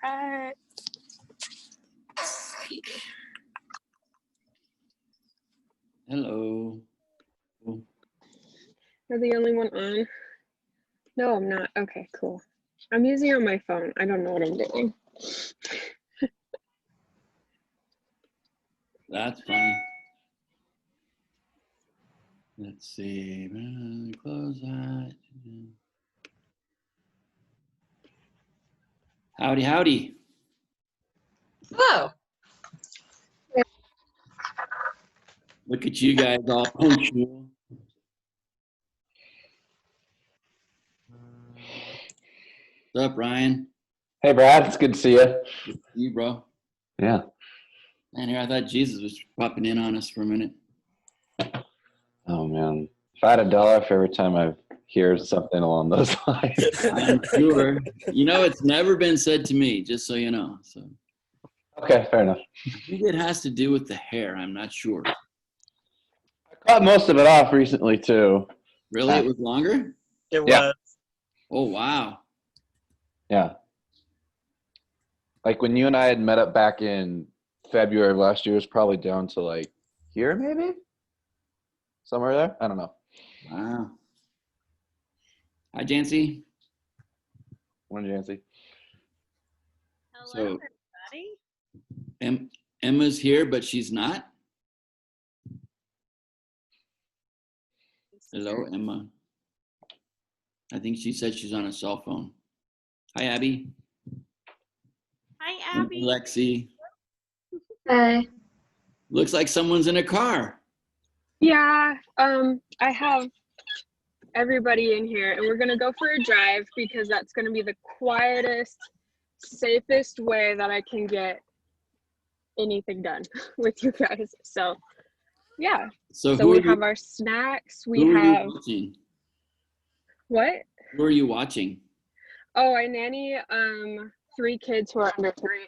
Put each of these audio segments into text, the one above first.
Right. Hello. You're the only one on? No, I'm not. Okay, cool. I'm using it on my phone. I don't know what I'm doing. That's funny. Let's see. Close that. Howdy, howdy. Hello. Look at you guys all punctual. What's up, Ryan? Hey, Brad. It's good to see you. Good to see you, bro. Yeah. Man, here I thought Jesus was popping in on us for a minute. Oh, man. If I had $1 for every time I hear something along those lines. I'm sure. You know, it's never been said to me, just so you know. So Okay, fair enough. I think it has to do with the hair. I'm not sure. I cut most of it off recently, too. Really? It was longer? It Yeah. was. Oh, wow. Yeah. Like when you and I had met up back in February of last year, it was probably down to like here, maybe? Somewhere there? I don't know. Wow. Hi, Jancy. Morning, Jancy. Hello, So- everybody. Emma's here, but she's not. Hello, Emma. I think she said she's on a cell phone. Hi, Abby. Hi, Abby. Lexi. Hey. Looks like someone's in a car. Yeah, I have everybody in here and we're gonna go for a drive because that's gonna be the quietest, safest way that I can get anything done with you guys. So yeah. So So who we are have you, our snacks. We who are have you watching? what? Who are you watching? Oh, I nanny 3 kids who are under 3.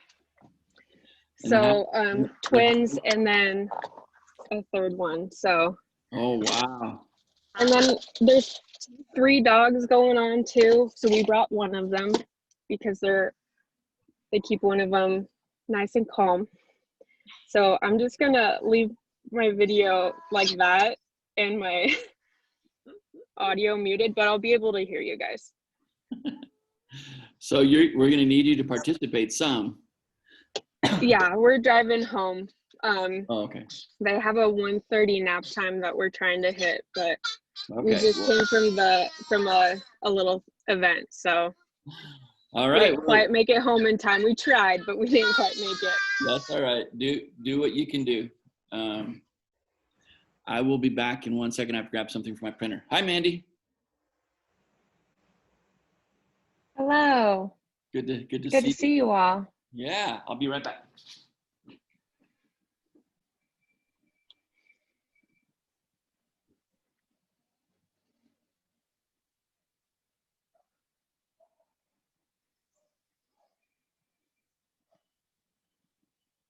And So how- twins and then a third one. So Oh, wow. and then there's 3 dogs going on too. So we brought one of them because they keep one of them nice and calm. So I'm just gonna leave my video like that and my audio muted, but I'll be able to hear you guys. So we're going to need you to participate some. Yeah, we're driving home. Oh, okay. They have a 1:30 nap time that we're trying to hit, but we Okay. just came from a little event, so All we right. didn't quite make it home in time. We tried, but we didn't quite make it. That's all right. Do what you can do. I will be back in 1 second. I have to grab something from my printer. Hi, Mandy. Hello. Good to Good see to you. see you all. Yeah, I'll be right back.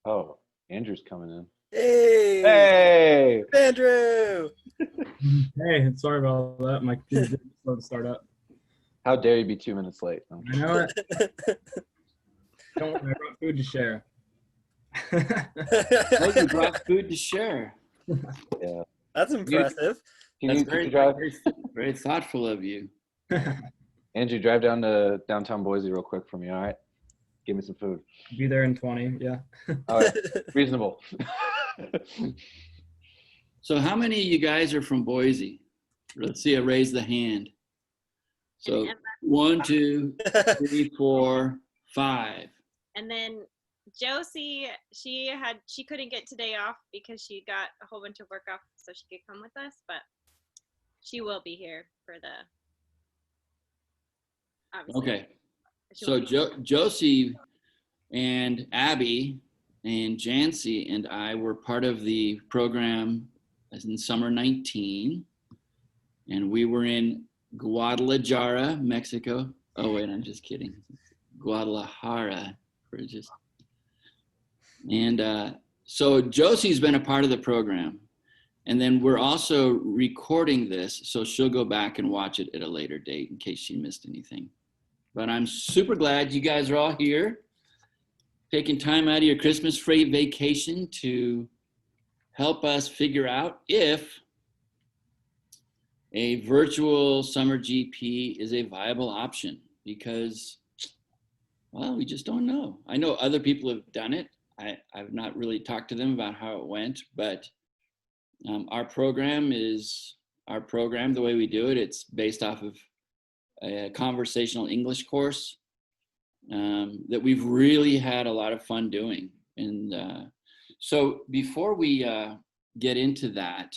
Oh, Andrew's coming in. Hey, Hey! Andrew. Hey, sorry about that. My computer didn't slow to start up. How dare you be 2 minutes late? Oh. I know it. Don't worry, I brought food to share. Oh, you brought food to share. Yeah. That's impressive. Can That's you very, drive? very thoughtful of you. Andrew, drive down to downtown Boise real quick for me, all right? Give me some food. Be there in 20, yeah. All right, reasonable. So how many of you guys are from Boise? Let's see, raise the hand. So 1, 2, 3, 4, 5. And then Josie, she couldn't get today off because she got a whole bunch of work off so she could come with us, but she will be here for the obviously. Okay. She So won't be- Josie and Abby and Jancy and I were part of the program as in summer 19, and we were in Guadalajara, Mexico. Oh wait, I'm just kidding. Guadalajara, and so Josie's been a part of the program, and then we're also recording this, so she'll go back and watch it at a later date in case she missed anything. but I'm super glad you guys are all here, taking time out of your Christmas-free vacation to help us figure out if a virtual summer GP is a viable option, because, well, we just don't know. I know other people have done it. I've not really talked to them about how it went, but our program, the way we do it, it's based off of a conversational English course that we've really had a lot of fun doing. And so before we get into that,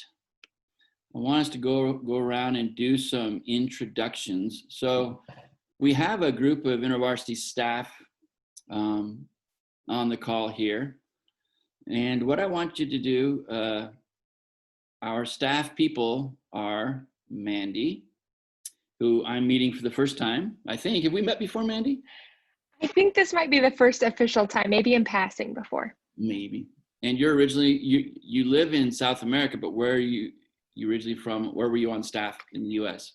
I want us to go around and do some introductions. So we have a group of InterVarsity staff on the call here. And what I want you to do, our staff people are Mandy, who I'm meeting for the first time, I think. Have we met before, Mandy? I think this might be the first official time, maybe in passing before. Maybe. And you're originally, you live in South America, but where are you originally from? Where were you on staff in the US?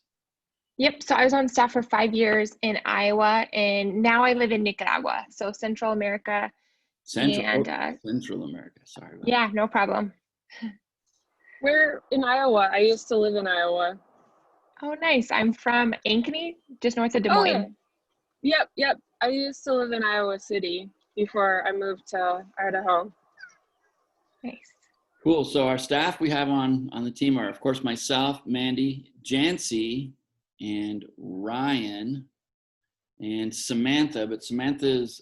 Yep, so I was on staff for 5 years in Iowa, and now I live in Nicaragua, so Central America. Central America, sorry about Yeah, no problem. We're in Iowa. I used to live in Iowa. Oh, nice. I'm from Ankeny, just north of Des Oh, Moines. yeah. Yep. I used to live in Iowa City before I moved to Idaho. Nice. Cool. So our staff we have on the team are, of course, myself, Mandy, Jancy, and Ryan, and Samantha. But Samantha's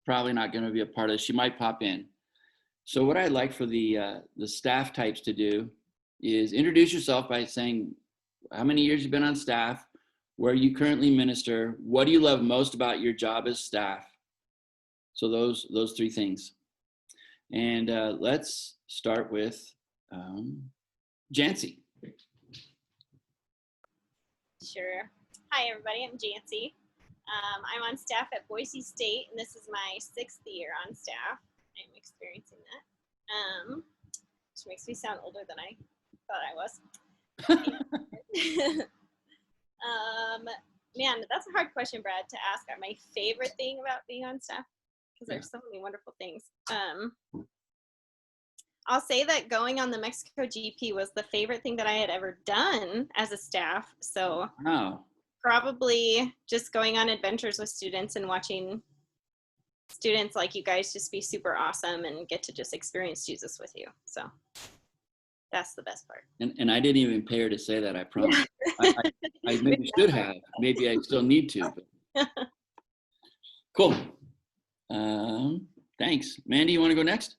probably not going to be a part of this. She might pop in. So what I'd like for the staff types to do is introduce yourself by saying how many years you've been on staff, where you currently minister, what do you love most about your job as staff. So those three things. And let's start with Jancy. Sure. Hi, everybody. I'm Jancy. I'm on staff at Boise State, and this is my 6th year on staff. I'm experiencing that, which makes me sound older than I thought I was. Man, that's a hard question, Brad, to ask. My favorite thing about being on staff, because there's so many wonderful things. I'll say that going on the Mexico GP was the favorite thing that I had ever done as a staff. So probably just going on adventures with students and watching students like you guys just be super awesome and get to just experience Jesus with you. So that's the best part. And I didn't even pay her to say that, I promise. I maybe should have. Maybe I still need to. But. Cool. Thanks. Mandy, you want to go next?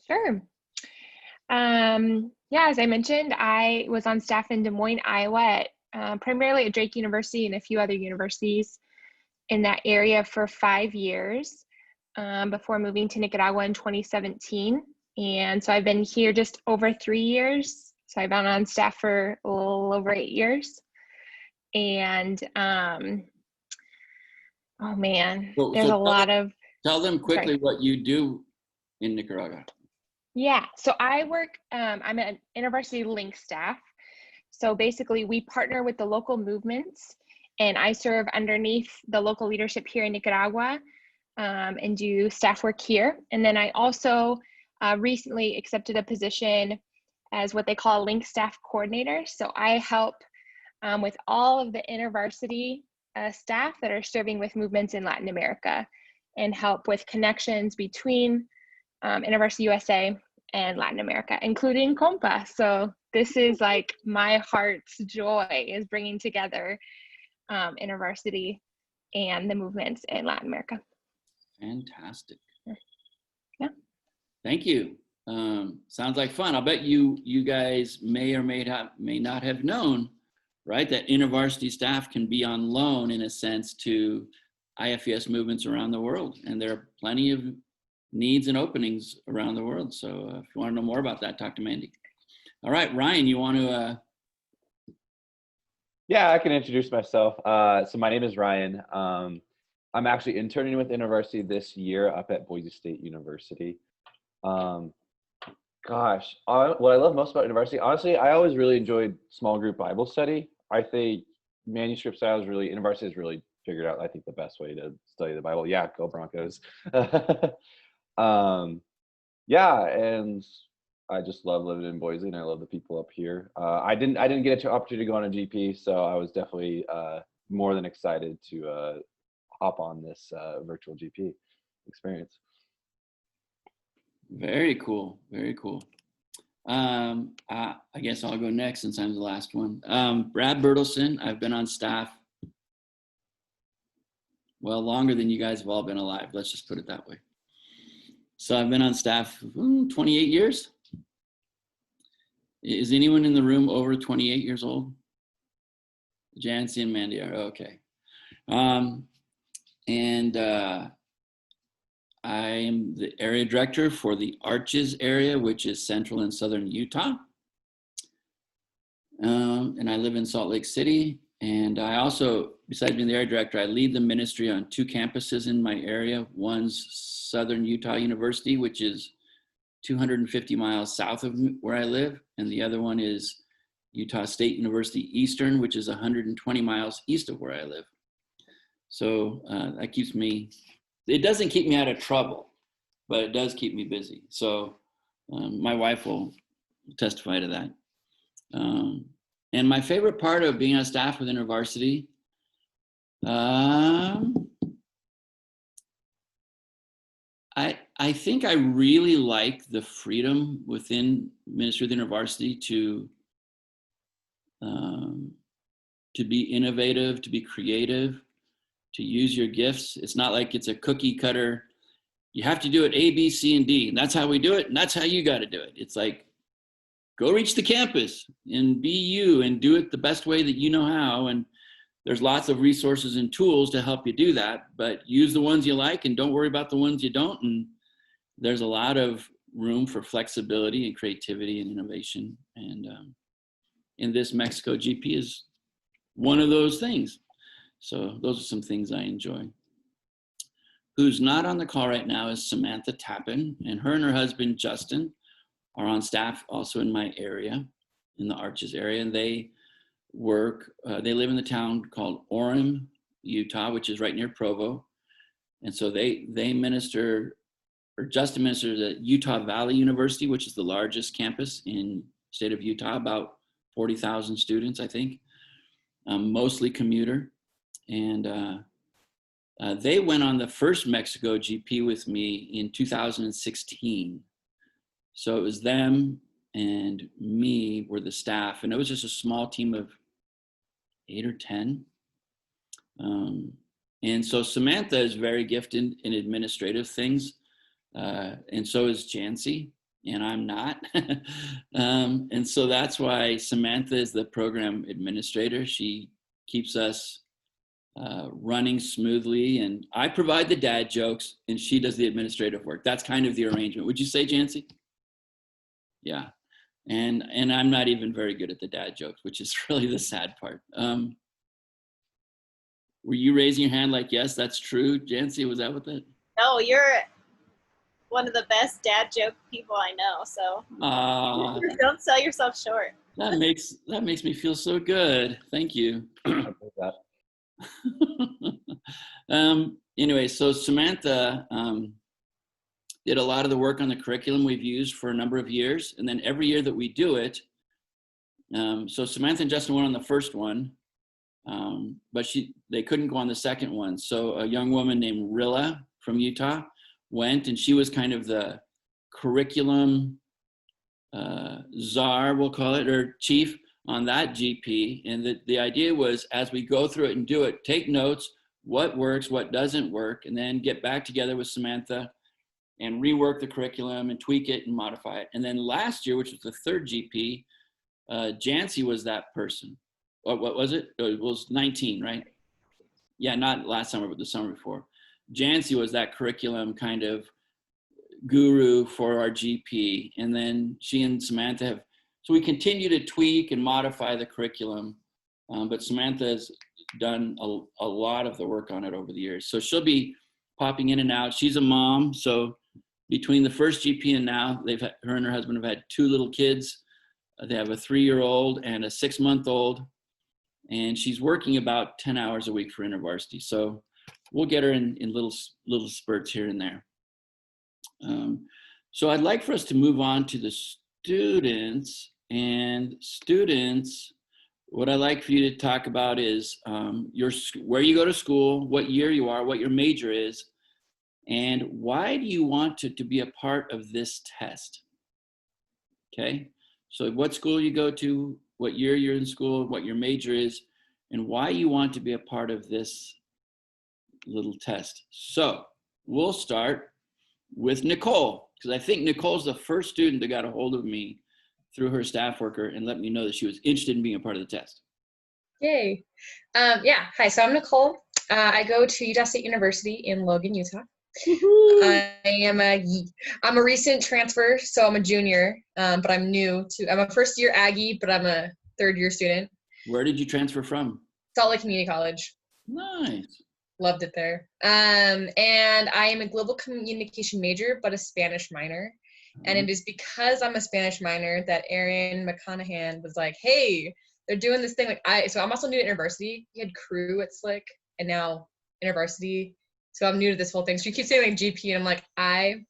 Sure. Yeah, as I mentioned, I was on staff in Des Moines, Iowa, primarily at Drake University and a few other universities in that area for 5 years before moving to Nicaragua in 2017. And so I've been here just over 3 years. So I've been on staff for a little over 8 years. And oh man, there's a lot of. Tell them quickly what you do in Nicaragua. Yeah, so I work, I'm an InterVarsity Link staff. So basically we partner with the local movements, and I serve underneath the local leadership here in Nicaragua and do staff work here. And then I also recently accepted a position as what they call a Link staff coordinator. So I help with all of the InterVarsity staff that are serving with movements in Latin America and help with connections between InterVarsity USA and Latin America, including Compa. So this is like my heart's joy, is bringing together InterVarsity and the movements in Latin America. Fantastic. Yeah. Thank you. Sounds like fun. I'll bet you guys may or may not have known, right, that InterVarsity staff can be on loan in a sense to IFES movements around the world, and there are plenty of needs and openings around the world. So if you want to know more about that, talk to Mandy. All right, Ryan, you want to? Yeah, I can introduce myself. So my name is Ryan. I'm actually interning with InterVarsity this year up at Boise State University. What I love most about InterVarsity, honestly, I always really enjoyed small group Bible study. I think manuscript style is really, InterVarsity has really figured out, I think, the best way to study the Bible. Yeah, go Broncos. Yeah, and I just love living in Boise, and I love the people up here. I didn't get an opportunity to go on a GP, so I was definitely more than excited to hop on this virtual GP experience. Very cool. Very cool. I guess I'll go next since I'm the last one. Brad Bertelson, I've been on staff, well, longer than you guys have all been alive. Let's just put it that way. So I've been on staff 28 years. Is anyone in the room over 28 years old? Jancy and Mandy are, okay. I am the area director for the Arches area, which is central and southern Utah. And I live in Salt Lake City. And I also, besides being the area director, I lead the ministry on 2 campuses in my area. One's Southern Utah University, which is 250 miles south of where I live. And the other one is Utah State University Eastern, which is 120 miles east of where I live. So that keeps me, it doesn't keep me out of trouble, but it does keep me busy. So my wife will testify to that. And my favorite part of being on staff with InterVarsity, I think I really like the freedom within Ministry of the InterVarsity to be innovative, to be creative, to use your gifts. It's not like it's a cookie cutter. You have to do it A, B, C, and D. And that's how we do it. And that's how you got to do it. It's like, go reach the campus and be you and do it the best way that you know how. And there's lots of resources and tools to help you do that, but use the ones you like and don't worry about the ones you don't. And there's a lot of room for flexibility and creativity and innovation. And in this Mexico GP is one of those things. So those are some things I enjoy. Who's not on the call right now is Samantha Tappan, and her husband, Justin, are on staff also in my area, in the Arches area, and they work, they live in the town called Orem, Utah, which is right near Provo. And so they minister, or Justin ministers at Utah Valley University, which is the largest campus in the state of Utah, about 40,000 students, I think, mostly commuter. And they went on the first Mexico GP with me in 2016. So it was them and me were the staff, and it was just a small team of 8 or 10. And so Samantha is very gifted in administrative things, and so is Jancy, and I'm not. And so that's why Samantha is the program administrator. She keeps us running smoothly, and I provide the dad jokes, and she does the administrative work. That's kind of the arrangement. Would you say, Jancy? Yeah. And I'm not even very good at the dad jokes, which is really the sad part. Were you raising your hand like, yes, that's true? Jancy, was that what that? No, you're one of the best dad joke people I know, so don't sell yourself short. That makes me feel so good. Thank you. Anyway, so Samantha did a lot of the work on the curriculum we've used for a number of years. And then every year that we do it, so Samantha and Justin went on the first one, but they couldn't go on the second one. So a young woman named Rilla from Utah went, and she was kind of the curriculum czar, we'll call it, or chief on that GP. And the idea was, as we go through it and do it, take notes, what works, what doesn't work, and then get back together with Samantha and rework the curriculum and tweak it and modify it. And then last year, which was the third GP, Jancy was that person. What was it? It was 19, right? Yeah, not last summer, but the summer before. Jancy was that curriculum kind of guru for our GP. And then she and Samantha have, so we continue to tweak and modify the curriculum. But Samantha has done a lot of the work on it over the years. So she'll be popping in and out. She's a mom. So between the first GP and now, her and her husband have had 2 little kids. They have a 3-year-old and a 6-month-old. and she's working about 10 hours a week for InterVarsity. So we'll get her in little spurts here and there. So I'd like for us to move on to the students. And students, what I'd like for you to talk about is where you go to school, what year you are, what your major is, and why do you want to be a part of this test? Okay, so what school you go to, what year you're in school, what your major is, and why you want to be a part of this little test. So we'll start with Nicole, because I think Nicole's the first student that got a hold of me through her staff worker and let me know that she was interested in being a part of the test. Yay. Yeah, hi, so I'm Nicole. I go to Utah State University in Logan, Utah. I'm a recent transfer, so I'm a junior, but I'm a first year Aggie, but I'm a third year student. Where did you transfer from? Salt Lake Community College. Nice. Loved it there. And I am a global communication major, but a Spanish minor. And it is because I'm a Spanish minor that Aaron McConaughey was like, hey, they're doing this thing. So I'm also new to InterVarsity. He had crew at Slick and now InterVarsity. So I'm new to this whole thing. So you keep saying like GP and I'm like, I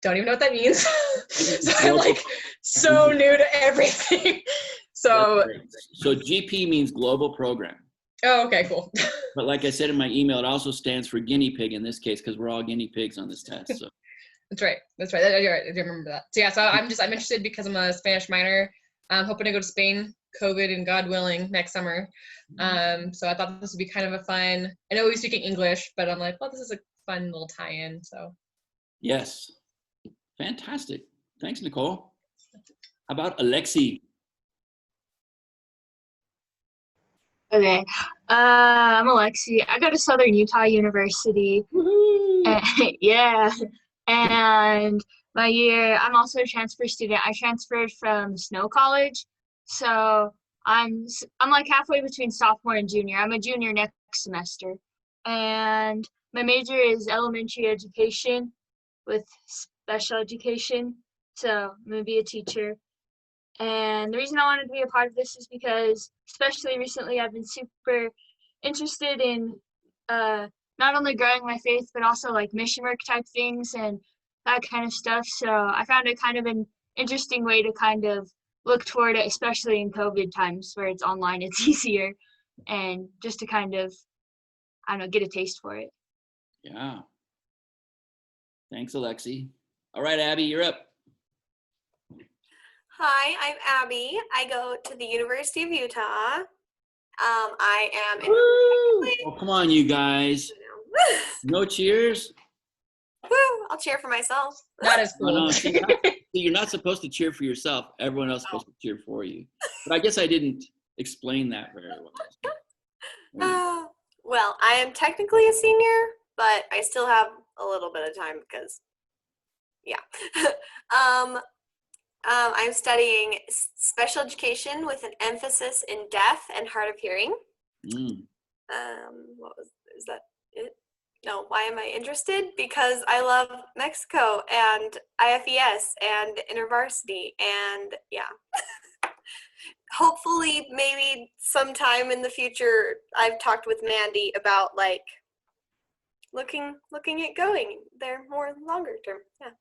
don't even know what that means. So I'm like so new to everything. So GP means global program. Oh, okay, cool. But like I said in my email, it also stands for guinea pig in this case, because we're all guinea pigs on this test. So. That's right. You're right. I do remember that. So yeah, so I'm interested because I'm a Spanish minor. I'm hoping to go to Spain, COVID and God willing, next summer. So I thought this would be kind of a fun, I know we're speaking English, but I'm like, well, this is a fun little tie-in, so. Yes. Fantastic. Thanks, Nicole. How about Alexi? Okay, I'm Alexi. I go to Southern Utah University. Yeah, and my year, I'm also a transfer student. I transferred from Snow College, so I'm like halfway between sophomore and junior. I'm a junior next semester, and my major is elementary education with special education. So I'm gonna be a teacher. And the reason I wanted to be a part of this is because, especially recently, I've been super interested in not only growing my faith, but also like mission work type things and that kind of stuff. So I found it kind of an interesting way to kind of look toward it, especially in COVID times where it's online, it's easier, and just to kind of, I don't know, get a taste for it. Yeah. Thanks, Alexi. All right, Abby, you're up. Hi, I'm Abby. I go to the University of Utah. I am in Oh, come on, you guys. No cheers? Woo! I'll cheer for myself. That is cool. No, see, you're not supposed to cheer for yourself. Everyone else is supposed to cheer for you. But I guess I didn't explain that very well. Well, I am technically a senior, but I still have a little bit of time because, yeah. I'm studying special education with an emphasis in deaf and hard of hearing. Mm. Is that it? No, why am I interested? Because I love Mexico and IFES and InterVarsity and yeah. Hopefully, maybe sometime in the future, I've talked with Mandy about like looking at going there more longer term. Yeah.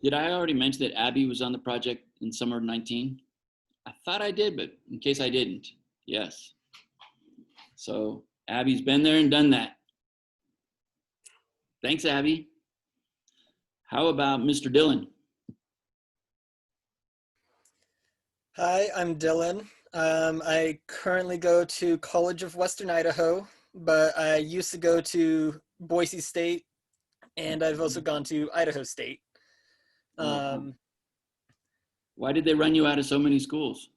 Did I already mention that Abby was on the project in summer of 19? I thought I did, but in case I didn't, yes. So Abby's been there and done that. Thanks, Abby. How about Mr. Dillon? Hi, I'm Dylan. I currently go to College of Western Idaho, but I used to go to Boise State, and I've also gone to Idaho State. Why did they run you out of so many schools?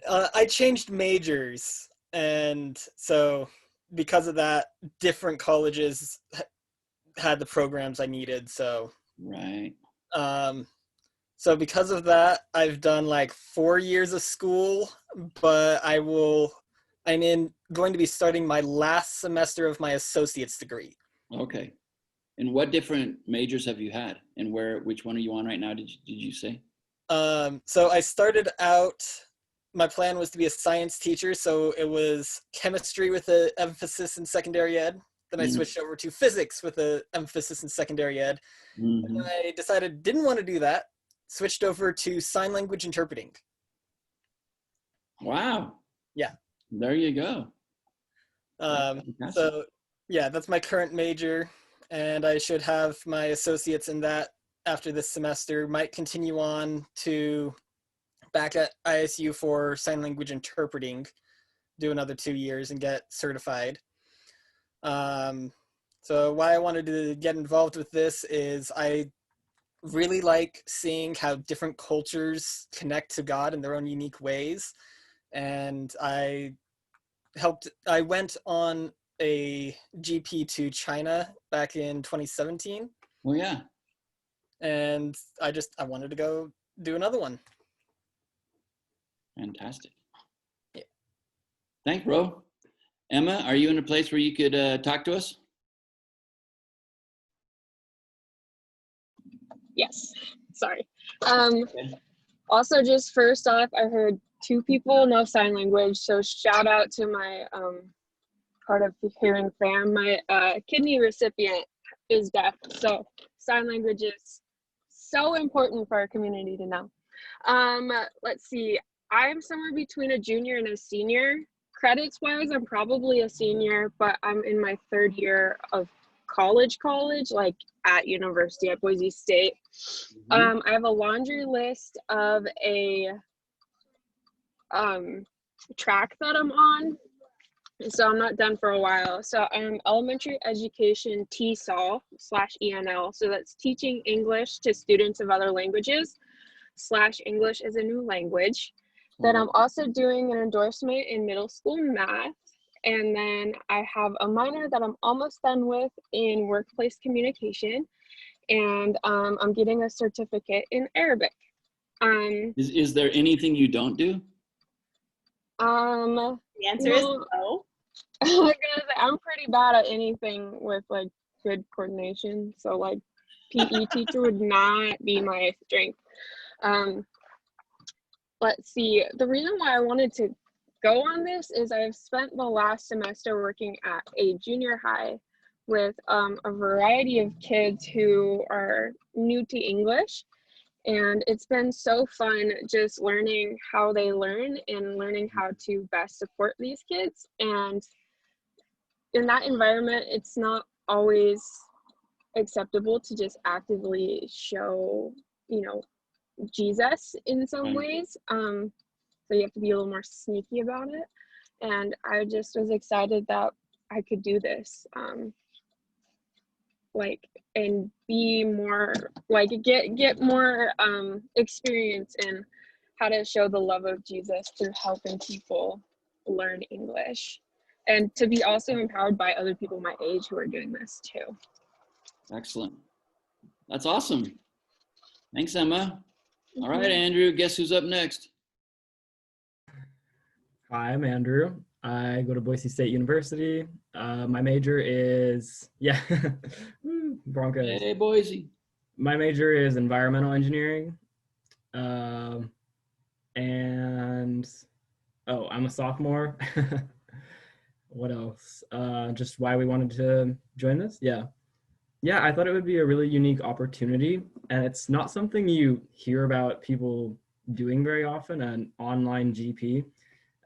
I changed majors, and so because of that, different colleges had the programs I needed. So right. So because of that, I've done like 4 years of school, but I'm going to be starting my last semester of my associate's degree. Okay. And what different majors have you had, and which one are you on right now? Did you say? So I started out my plan was to be a science teacher, so it was chemistry with an emphasis in secondary ed. Then I switched over to physics with an emphasis in secondary ed. And I decided didn't want to do that, switched over to sign language interpreting. Wow. Yeah. There you go. So yeah, that's my current major, and I should have my associates in that after this semester. Might continue on to back at ISU for sign language interpreting, do another 2 years and get certified. So why I wanted to get involved with this is I really like seeing how different cultures connect to God in their own unique ways. And I went on a GP to China back in 2017. Oh yeah. And I wanted to go do another one. Fantastic. Yeah. Thanks, bro. Emma, are you in a place where you could talk to us? Yes, sorry. Also, just first off, I heard 2 people know sign language, so shout out to my part of the hearing fam. My kidney recipient is deaf, so sign language is so important for our community to know. Let's see, I'm somewhere between a junior and a senior. Credits wise, I'm probably a senior, but I'm in my 3rd year of college, like at university at Boise State. I have a laundry list of a track that I'm on, so I'm not done for a while. So I'm elementary education TESOL/ENL, so that's teaching English to students of other languages / English as a new language. Then I'm also doing an endorsement in middle school math. And then I have a minor that I'm almost done with in workplace communication. And I'm getting a certificate in Arabic. Is there anything you don't do? The answer is no. I'm pretty bad at anything with like good coordination. So like PE teacher would not be my strength. Let's see, the reason why I wanted to go on this is I've spent the last semester working at a junior high with a variety of kids who are new to English. And it's been so fun just learning how they learn and learning how to best support these kids. And in that environment, it's not always acceptable to just actively show, Jesus in some ways. So you have to be a little more sneaky about it. And I just was excited that I could do this. And be more get more experience in how to show the love of Jesus through helping people learn English, and to be also empowered by other people my age who are doing this too. Excellent. That's awesome. Thanks, Emma. All right, Andrew, guess who's up next? Hi, I'm Andrew. I go to Boise State University. My major is, Broncos. Hey, Boise. My major is environmental engineering. I'm a sophomore. What else? Just why we wanted to join this? Yeah, I thought it would be a really unique opportunity, and it's not something you hear about people doing very often, an online GP.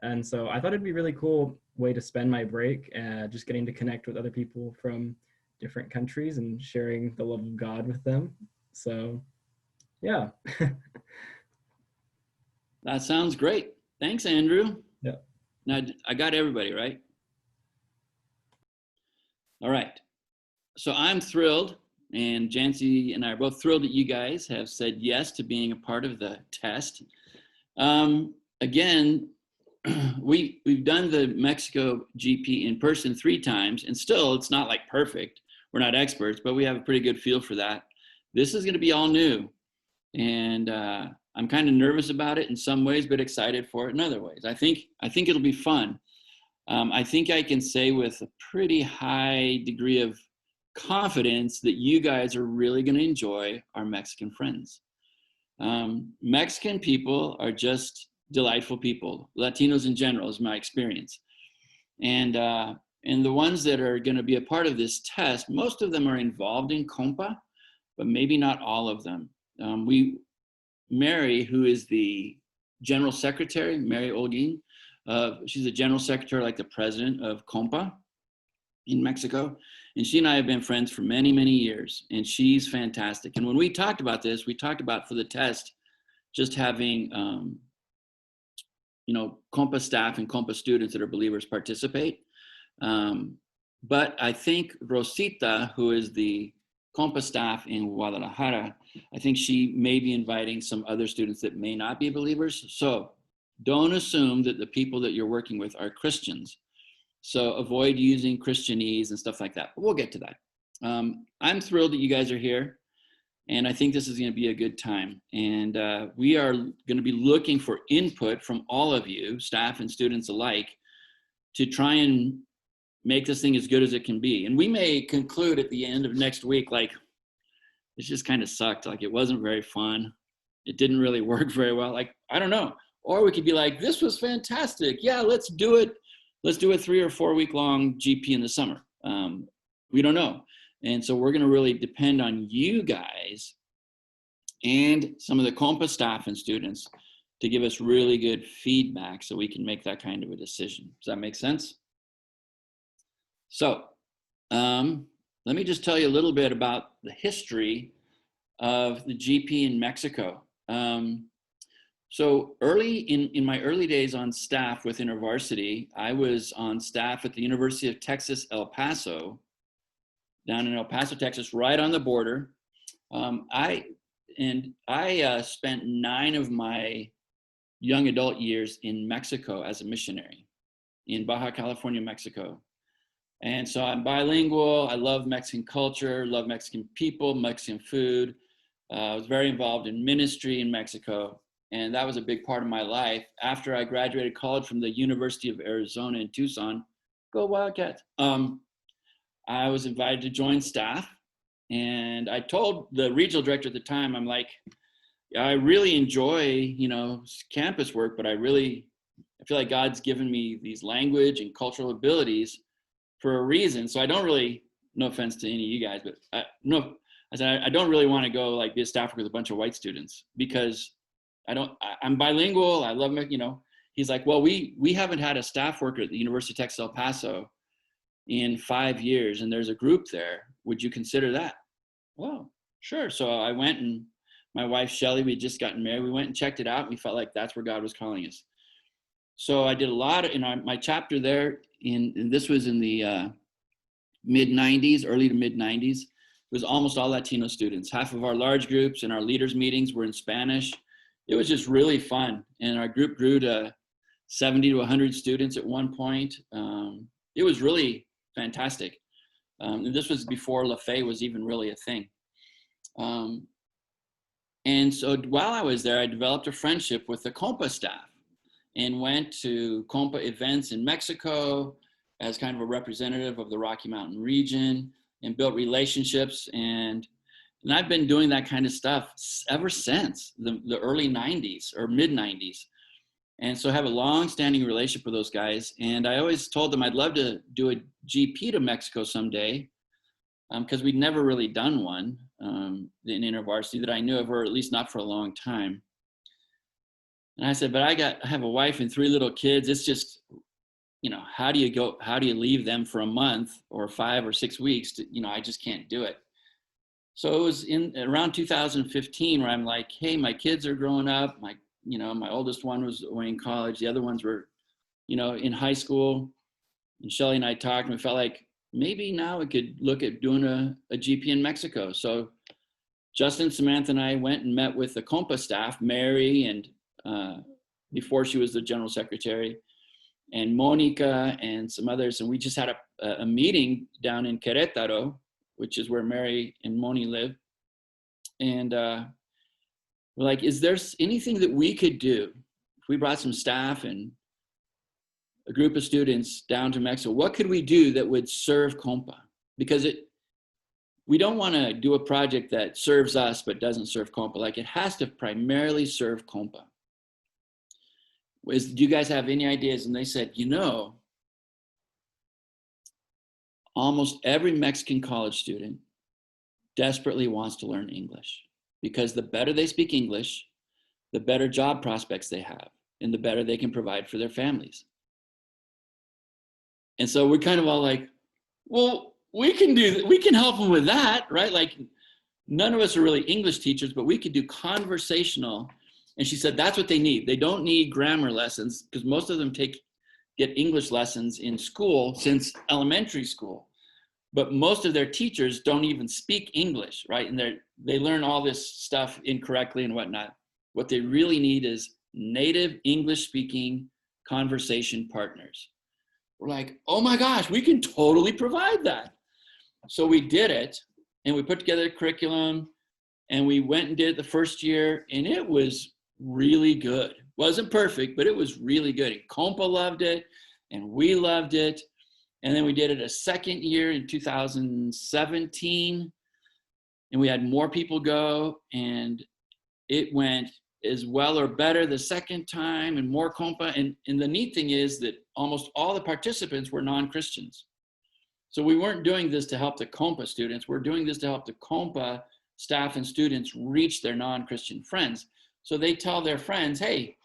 And so I thought it'd be a really cool way to spend my break, just getting to connect with other people from different countries and sharing the love of God with them. So, yeah. That sounds great. Thanks, Andrew. Yeah. Now, I got everybody, right? All right. So I'm thrilled, and Jancy and I are both thrilled that you guys have said yes to being a part of the test. Again, we've done the Mexico GP in person 3 times, and still it's not like perfect. We're not experts, but we have a pretty good feel for that. This is going to be all new, and I'm kind of nervous about it in some ways, but excited for it in other ways. I think it'll be fun. I think I can say with a pretty high degree of confidence that you guys are really going to enjoy our Mexican friends. Mexican people are just delightful people. Latinos in general is my experience. And the ones that are going to be a part of this test, most of them are involved in Compa, but maybe not all of them. Mary, who is the general secretary, Mary Olguin, she's the general secretary, like the president of Compa in Mexico. And she and I have been friends for many, many years, and she's fantastic. And when we talked about this, we talked about for the test, just having, Compa staff and Compa students that are believers participate. But I think Rosita, who is the Compa staff in Guadalajara, I think she may be inviting some other students that may not be believers. So don't assume that the people that you're working with are Christians. So avoid using Christianese and stuff like that. But we'll get to that. I'm thrilled that you guys are here. And I think this is going to be a good time. And we are going to be looking for input from all of you, staff and students alike, to try and make this thing as good as it can be. And we may conclude at the end of next week, like, it just kind of sucked. Like, it wasn't very fun. It didn't really work very well. Like, I don't know. Or we could be like, this was fantastic. Yeah, let's do it. Let's do a 3 or 4 week long GP in the summer. We don't know. And so we're going to really depend on you guys and some of the Compa staff and students to give us really good feedback so we can make that kind of a decision. Does that make sense? So let me just tell you a little bit about the history of the GP in Mexico. So early in my early days on staff with InterVarsity, I was on staff at the University of Texas, El Paso, down in El Paso, Texas, right on the border. I spent 9 of my young adult years in Mexico as a missionary in Baja California, Mexico. And so I'm bilingual. I love Mexican culture, love Mexican people, Mexican food. I was very involved in ministry in Mexico. And that was a big part of my life. After I graduated college from the University of Arizona in Tucson, go Wildcats, I was invited to join staff. And I told the regional director at the time, I'm like, I really enjoy, campus work, but I feel like God's given me these language and cultural abilities for a reason. So I don't really, no offense to any of you guys, but I said, I don't really want to go like be a staff worker with a bunch of white students because I'm bilingual. I love, he's like, well, we haven't had a staff worker at the University of Texas, El Paso in 5 years. And there's a group there. Would you consider that? Well, sure. So I went, and my wife, Shelly, we had just gotten married. We went and checked it out. And we felt like that's where God was calling us. So I did a lot of, my chapter there and this was in the mid 90s, early to mid 90s. It was almost all Latino students. Half of our large groups and our leaders meetings were in Spanish. It was just really fun. And our group grew to 70 to 100 students at one point. It was really fantastic. And this was before La Fe was even really a thing. And so while I was there, I developed a friendship with the Compa staff and went to Compa events in Mexico as kind of a representative of the Rocky Mountain region and built relationships. And I've been doing that kind of stuff ever since the early 90s or mid 90s. And so I have a long-standing relationship with those guys. And I always told them I'd love to do a GP to Mexico someday because we'd never really done one in InterVarsity that I knew of, or at least not for a long time. And I said, but I have a wife and 3 little kids. It's just, how do you leave them for a month or 5 or 6 weeks to, I just can't do it. So it was in around 2015 where I'm like, hey, my kids are growing up. My oldest one was away in college. The other ones were, in high school. And Shelly and I talked, and we felt like maybe now we could look at doing a GP in Mexico. So Justin, Samantha, and I went and met with the Compa staff, Mary, and before she was the general secretary, and Monica and some others. And we just had a meeting down in Querétaro, which is where Mary and Moni live. And we're like, is there anything that we could do? If we brought some staff and a group of students down to Mexico, what could we do that would serve Compa? Because we don't want to do a project that serves us but doesn't serve Compa. Like, it has to primarily serve Compa. do you guys have any ideas? And they said, you know, almost every Mexican college student desperately wants to learn English, because the better they speak English, the better job prospects they have, and the better they can provide for their families. And so we're kind of all like, well, we can help them with that, right? Like, none of us are really English teachers, but we could do conversational. And she said, that's what they need. They don't need grammar lessons, because most of them get English lessons in school since elementary school. But most of their teachers don't even speak English, right? And they learn all this stuff incorrectly and whatnot. What they really need is native English speaking conversation partners. We're like, oh my gosh, we can totally provide that. So we did it, and we put together a curriculum, and we went and did it the first year, and it was really good. Wasn't perfect, but it was really good. And Compa loved it, and we loved it. And then we did it a second year in 2017, and we had more people go, and it went as well or better the second time, and more Compa. And the neat thing is that almost all the participants were non-Christians. So we weren't doing this to help the Compa students. We're doing this to help the Compa staff and students reach their non-Christian friends. So they tell their friends, hey,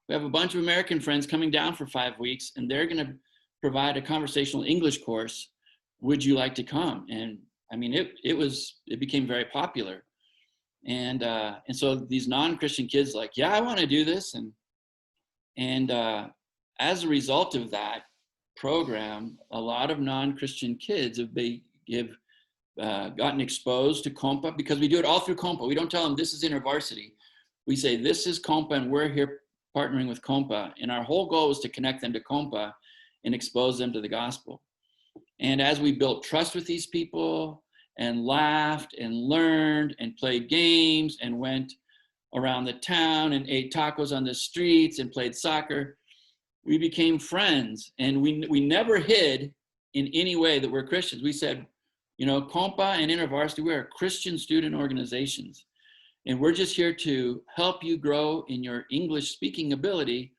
we have a bunch of American friends coming down for 5 weeks, and they're going to provide a conversational English course. Would you like to come? And I mean, it became very popular. And so these non-Christian kids like, yeah, I want to do this. And as a result of that program, a lot of non-Christian kids have gotten exposed to Compa, because we do it all through Compa. We don't tell them this is InterVarsity. We say this is Compa, and we're here partnering with Compa. And our whole goal is to connect them to Compa and expose them to the gospel. And as we built trust with these people and laughed and learned and played games and went around the town and ate tacos on the streets and played soccer, we became friends. And we never hid in any way that we're Christians. We said, you know, Compa and InterVarsity, we are Christian student organizations. And we're just here to help you grow in your English speaking ability,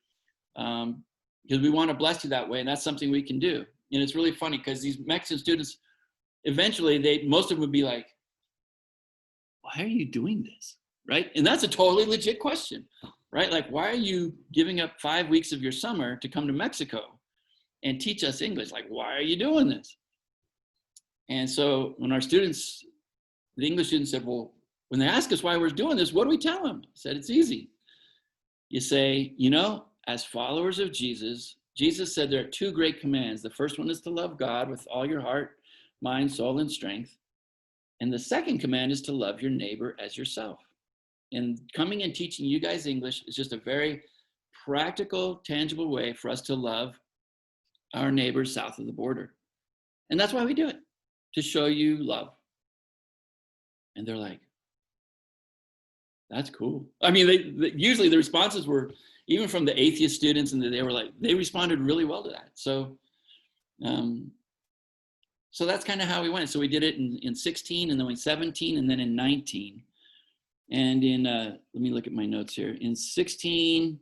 because we want to bless you that way. And that's something we can do. And it's really funny, because these Mexican students, eventually most of them would be like, why are you doing this? Right? And that's a totally legit question, right? Like, why are you giving up 5 weeks of your summer to come to Mexico and teach us English? Like, why are you doing this? And so when our students, the English students said, well, when they ask us why we're doing this, what do we tell them? I said, it's easy. You say, you know, as followers of Jesus, Jesus said there are 2 great commands. The first one is to love God with all your heart, mind, soul, and strength. And the second command is to love your neighbor as yourself. And coming and teaching you guys English is just a very practical, tangible way for us to love our neighbors south of the border. And that's why we do it, to show you love. And they're like, that's cool. I mean, usually the responses were, even from the atheist students, and they were like, they responded really well to that. So that's kind of how we went. So we did it in 16, and then in 17, and then in 19. And in, let me look at my notes here. In 16,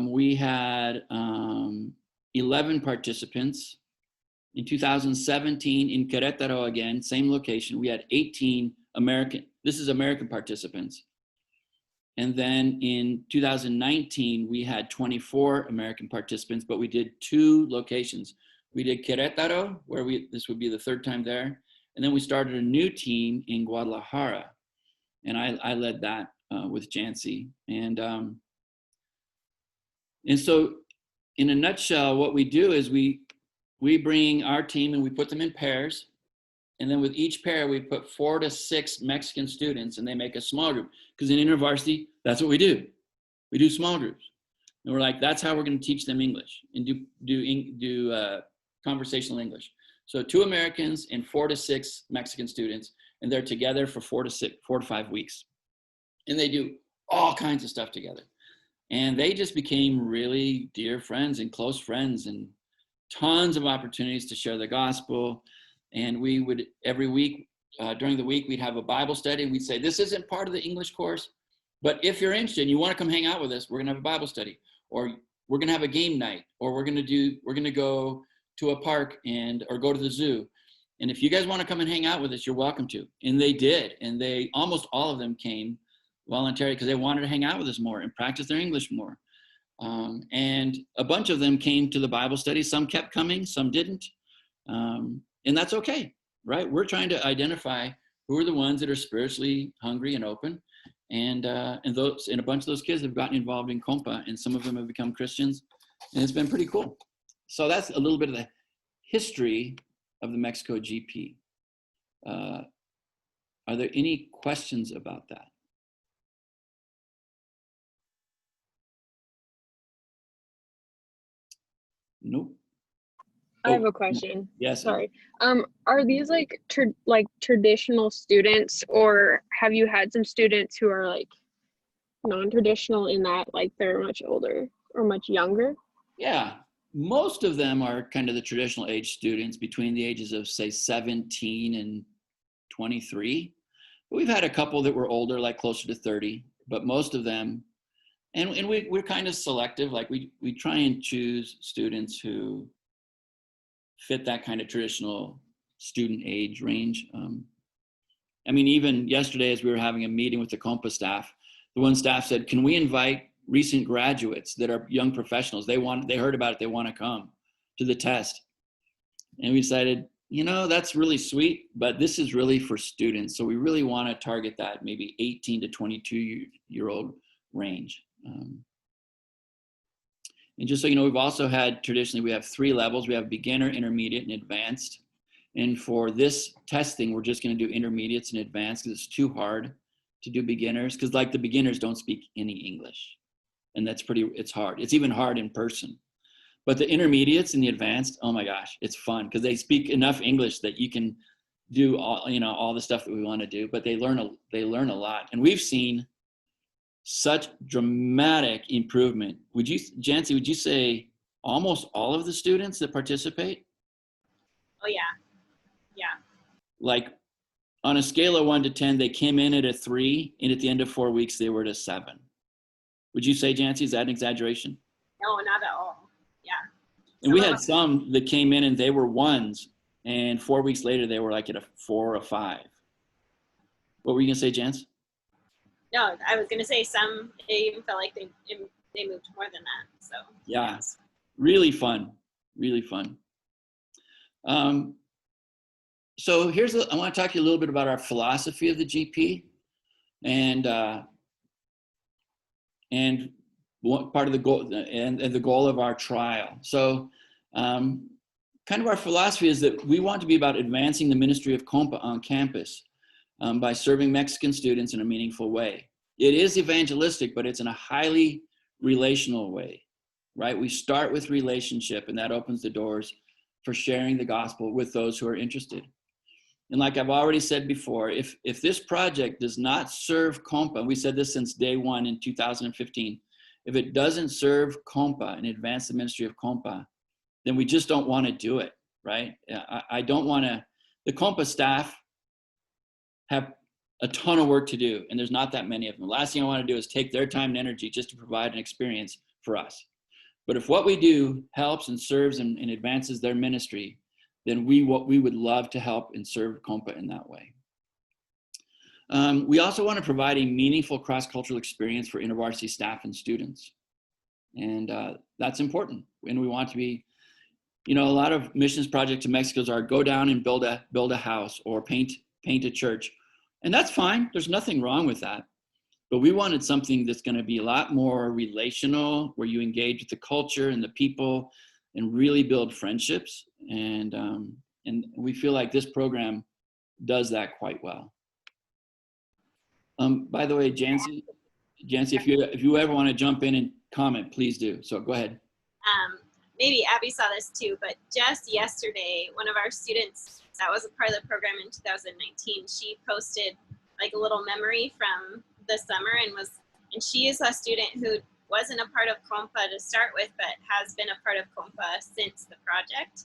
we had 11 participants. In 2017, in Querétaro again, same location, we had 18 American participants. And then in 2019, we had 24 American participants, but we did 2 locations. We did Querétaro, where this would be the 3rd time there. And then we started a new team in Guadalajara. And I led that with Jancy. And so in a nutshell, what we do is we bring our team and we put them in pairs. And then with each pair, we put 4 to 6 Mexican students, and they make a small group. Because in InterVarsity, that's what we do. We do small groups. And we're like, that's how we're going to teach them English and do conversational English. So 2 Americans and 4 to 6 Mexican students, and they're together for 4 to 5 weeks. And they do all kinds of stuff together. And they just became really dear friends and close friends, and tons of opportunities to share the gospel. And we would, every week, during the week, we'd have a Bible study, and we'd say, this isn't part of the English course, But if you're interested and you want to come hang out with us, we're going to have a Bible study, or we're going to have a game night, or we're going to go to a park or go to the zoo. And if you guys want to come and hang out with us, you're welcome to. And they did. And almost all of them came voluntarily because they wanted to hang out with us more and practice their English more. And a bunch of them came to the Bible study. Some kept coming, some didn't. And that's okay, right? We're trying to identify who are the ones that are spiritually hungry and open. And a bunch of those kids have gotten involved in Compa, and some of them have become Christians. And it's been pretty cool. So that's a little bit of the history of the Mexico GP. Are there any questions about that? Nope. I have a question. Yes. Sorry. Are these like traditional students, or have you had some students who are like non-traditional in that like they're much older or much younger? Yeah, most of them are kind of the traditional age students between the ages of say 17 and 23. But we've had a couple that were older, like closer to 30, but most of them, and we're kind of selective, like we try and choose students who fit that kind of traditional student age range. I mean, even yesterday as we were having a meeting with the Compa staff, the one staff said, can we invite recent graduates that are young professionals? They heard about it, they want to come to the test. And we decided, that's really sweet, but this is really for students. So we really want to target that maybe 18 to 22-year-old range. And just so you know, we've also had, traditionally, we have 3 levels. We have beginner, intermediate, and advanced. And for this testing, we're just going to do intermediates and advanced because it's too hard to do beginners, because like the beginners don't speak any English. And it's hard. It's even hard in person. But the intermediates and the advanced, oh my gosh, it's fun because they speak enough English that you can do all the stuff that we want to do, but they learn a lot. And we've seen such dramatic improvement. Jancy, would you say almost all of the students that participate? Oh yeah. Yeah. Like on a scale of 1 to 10, they came in at a 3, and at the end of 4 weeks, they were at a 7. Would you say, Jancy, is that an exaggeration? No, not at all. Yeah. And we had some that came in and they were 1s, and 4 weeks later, they were like at a 4 or a 5. What were you gonna say, Jance? No, I was gonna say some, they even felt like they moved more than that. So yeah, really fun, really fun. So I want to talk to you a little bit about our philosophy of the GP, and what part of the goal and the goal of our trial. So kind of our philosophy is that we want to be about advancing the ministry of Compa on campus by serving Mexican students in a meaningful way. It is evangelistic, but it's in a highly relational way, right? We start with relationship, and that opens the doors for sharing the gospel with those who are interested. And like I've already said before, if this project does not serve Compa, we said this since day 1 in 2015, if it doesn't serve Compa and advance the ministry of Compa, then we just don't want to do it, right? I don't want to, the Compa staff have a ton of work to do, and there's not that many of them. The last thing I want to do is take their time and energy just to provide an experience for us. But if what we do helps and serves and advances their ministry, then we would love to help and serve Compa in that way. We also want to provide a meaningful cross-cultural experience for InterVarsity staff and students. And that's important. And we want to be, a lot of missions projects in Mexico are go down and build a house or paint a church. And that's fine. There's nothing wrong with that. But we wanted something that's going to be a lot more relational, where you engage with the culture and the people and really build friendships. And we feel like this program does that quite well. By the way, Jancy, if you ever want to jump in and comment, please do. So go ahead. Maybe Abby saw this too, but just yesterday, one of our students that was a part of the program in 2019, she posted like a little memory from the summer, and she is a student who wasn't a part of Compa to start with, but has been a part of Compa since the project.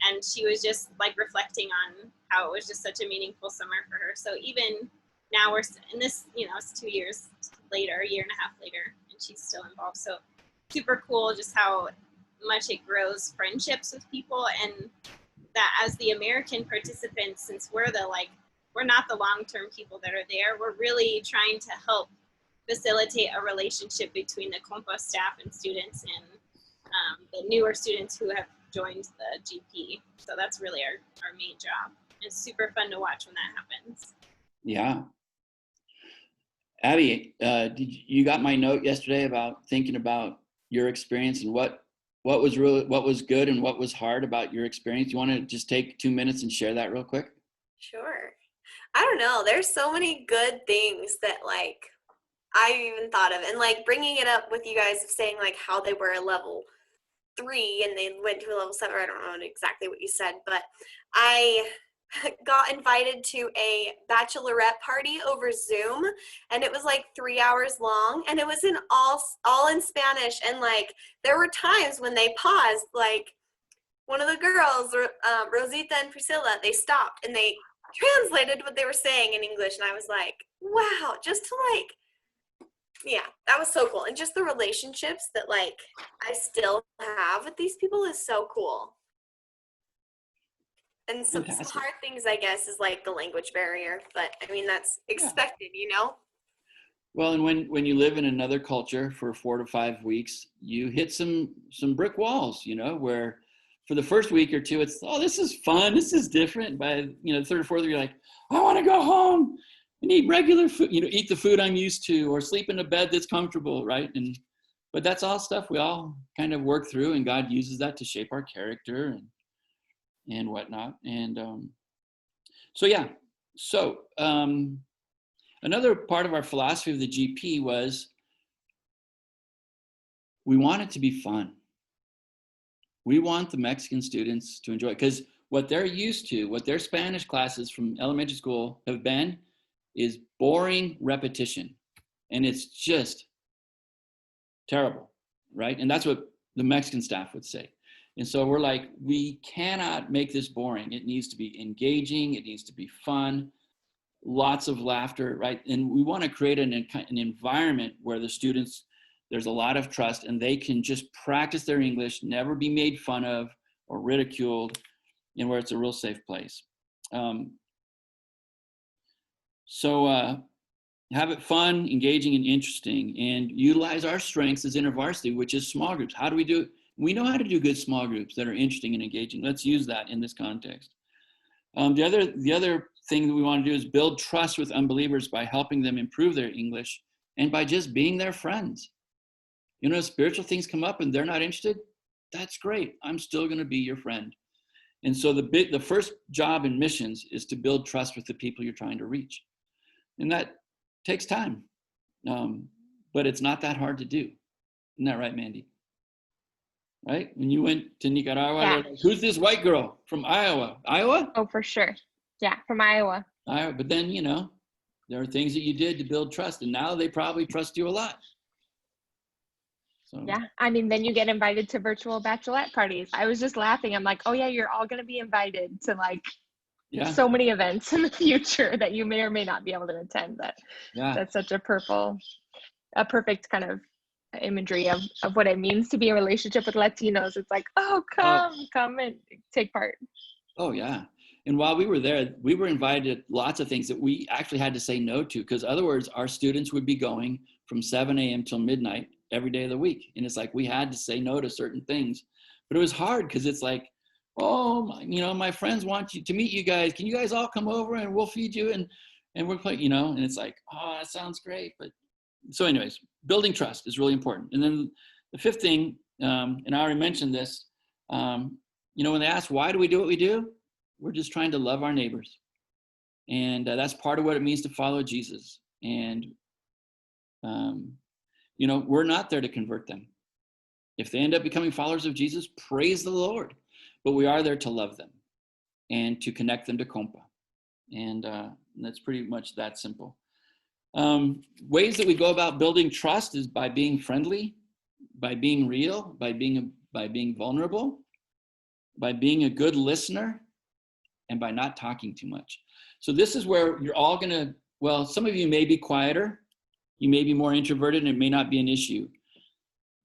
And she was just like reflecting on how it was just such a meaningful summer for her. So even now we're in this, it's 2 years later, a year and a half later, and she's still involved. So super cool just how much it grows friendships with people, and that as the American participants, since we're not the long-term people that are there, we're really trying to help facilitate a relationship between the Compa staff and students, and the newer students who have joined the GP. So that's really our main job. It's super fun to watch when that happens. Yeah. Abby, you got my note yesterday about thinking about your experience and what was good and what was hard about your experience. You want to just take 2 minutes and share that real quick? Sure. I don't know. There's so many good things that I even thought of, and bringing it up with you guys of saying how they were a level 3 and they went to a level 7. I don't know exactly what you said, but I got invited to a bachelorette party over Zoom, and it was 3 hours long, and it was in all in Spanish, and there were times when they paused, one of the girls, Rosita and Priscilla, they stopped and they translated what they were saying in English, and I was like, wow, just to yeah, that was so cool. And just the relationships that I still have with these people is so cool. And some hard things, I guess, is the language barrier, but I mean, that's expected, Well, and when you live in another culture for 4 to 5 weeks, you hit some brick walls, where for the first week or two, it's, oh, this is fun, this is different. By the third or fourth, you're like, I want to go home and eat regular food, eat the food I'm used to, or sleep in a bed that's comfortable, right? But that's all stuff we all kind of work through, and God uses that to shape our character and whatnot. And another part of our philosophy of the GP was we want it to be fun. We want the Mexican students to enjoy it, because what they're used to, what their Spanish classes from elementary school have been, is boring repetition. And it's just terrible, right? And that's what the Mexican staff would say. And so we're like, we cannot make this boring. It needs to be engaging. It needs to be fun, lots of laughter, right? And we want to create an environment where the students, there's a lot of trust, and they can just practice their English, never be made fun of or ridiculed, and where it's a real safe place. Have it fun, engaging, and interesting, and utilize our strengths as InterVarsity, which is small groups. How do we do it? We know how to do good small groups that are interesting and engaging. Let's use that in this context. The other thing that we want to do is build trust with unbelievers by helping them improve their English and by just being their friends. Spiritual things come up and they're not interested. That's great. I'm still going to be your friend. And so the first job in missions is to build trust with the people you're trying to reach. And that takes time, but it's not that hard to do. Isn't that right, Mandy? Right? When you went to Nicaragua, Yeah. like, who's this white girl from Iowa? Iowa? Oh, for sure. Yeah, from Iowa. But then, there are things that you did to build trust, and now they probably trust you a lot. So. Yeah, I mean, then you get invited to virtual bachelorette parties. I was just laughing. I'm like, oh yeah, you're all going to be invited to so many events in the future that you may or may not be able to attend. But that's such a perfect kind of imagery of what it means to be in a relationship with Latinos. It's like, oh, come and take part. Oh yeah. And while we were there, we were invited to lots of things that we actually had to say no to, because otherwise our students would be going from 7 a.m. till midnight every day of the week. And it's like, we had to say no to certain things, but it was hard because it's like, oh, my friends want to meet you guys. Can you guys all come over and we'll feed you? And we're playing, and it's like, oh, that sounds great. But so anyways, building trust is really important. And then the fifth thing, and I already mentioned this, when they ask, why do we do what we do? We're just trying to love our neighbors. And that's part of what it means to follow Jesus. And, we're not there to convert them. If they end up becoming followers of Jesus, praise the Lord. But we are there to love them and to connect them to Compa. And that's pretty much that simple. Ways that we go about building trust is by being friendly, by being real, by being vulnerable, by being a good listener, and by not talking too much. So this is where you're all gonna, well, some of you may be quieter, you may be more introverted, and it may not be an issue,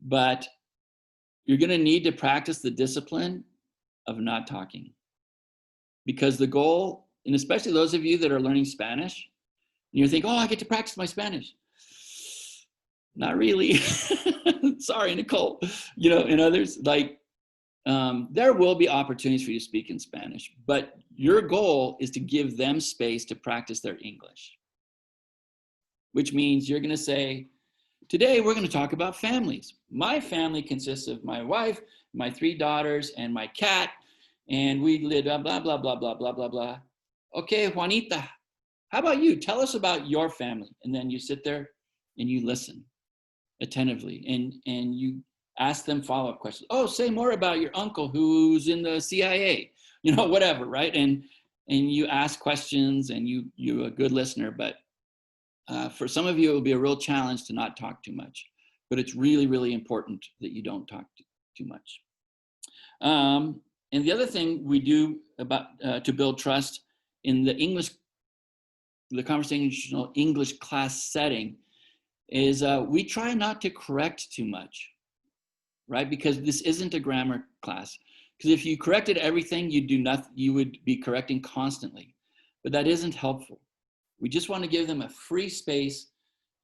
but you're going to need to practice the discipline of not talking, because the goal, and especially those of you that are learning Spanish, and you think, oh, I get to practice my Spanish. Not really. Sorry, Nicole. You know, and others, like, there will be opportunities for you to speak in Spanish, but your goal is to give them space to practice their English, which means you're going to say, today we're going to talk about families. My family consists of my wife, my 3 daughters, and my cat, and we live blah, blah, blah, blah, blah, blah, blah, blah. Okay, Juanita, how about you? Tell us about your family. And then you sit there and you listen attentively, and you ask them follow-up questions. Oh, say more about your uncle who's in the CIA, you know, whatever, right? And you ask questions, and you're a good listener, but for some of you, it will be a real challenge to not talk too much, but it's really, really important that you don't talk too much. And the other thing we do about to build trust in the conversational English class setting is we try not to correct too much, right? Because this isn't a grammar class. Because if you corrected everything, you would be correcting constantly, but that isn't helpful. We just want to give them a free space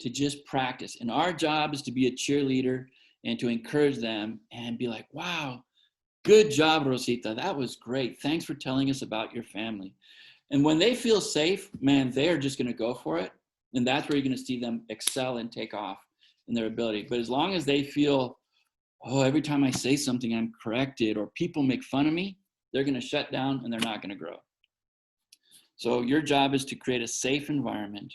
to just practice. And our job is to be a cheerleader and to encourage them and be like, wow, good job, Rosita. That was great. Thanks for telling us about your family. And when they feel safe, man, they're just going to go for it. And that's where you're going to see them excel and take off in their ability. But as long as they feel, oh, every time I say something, I'm corrected, or people make fun of me, they're going to shut down and they're not going to grow. So your job is to create a safe environment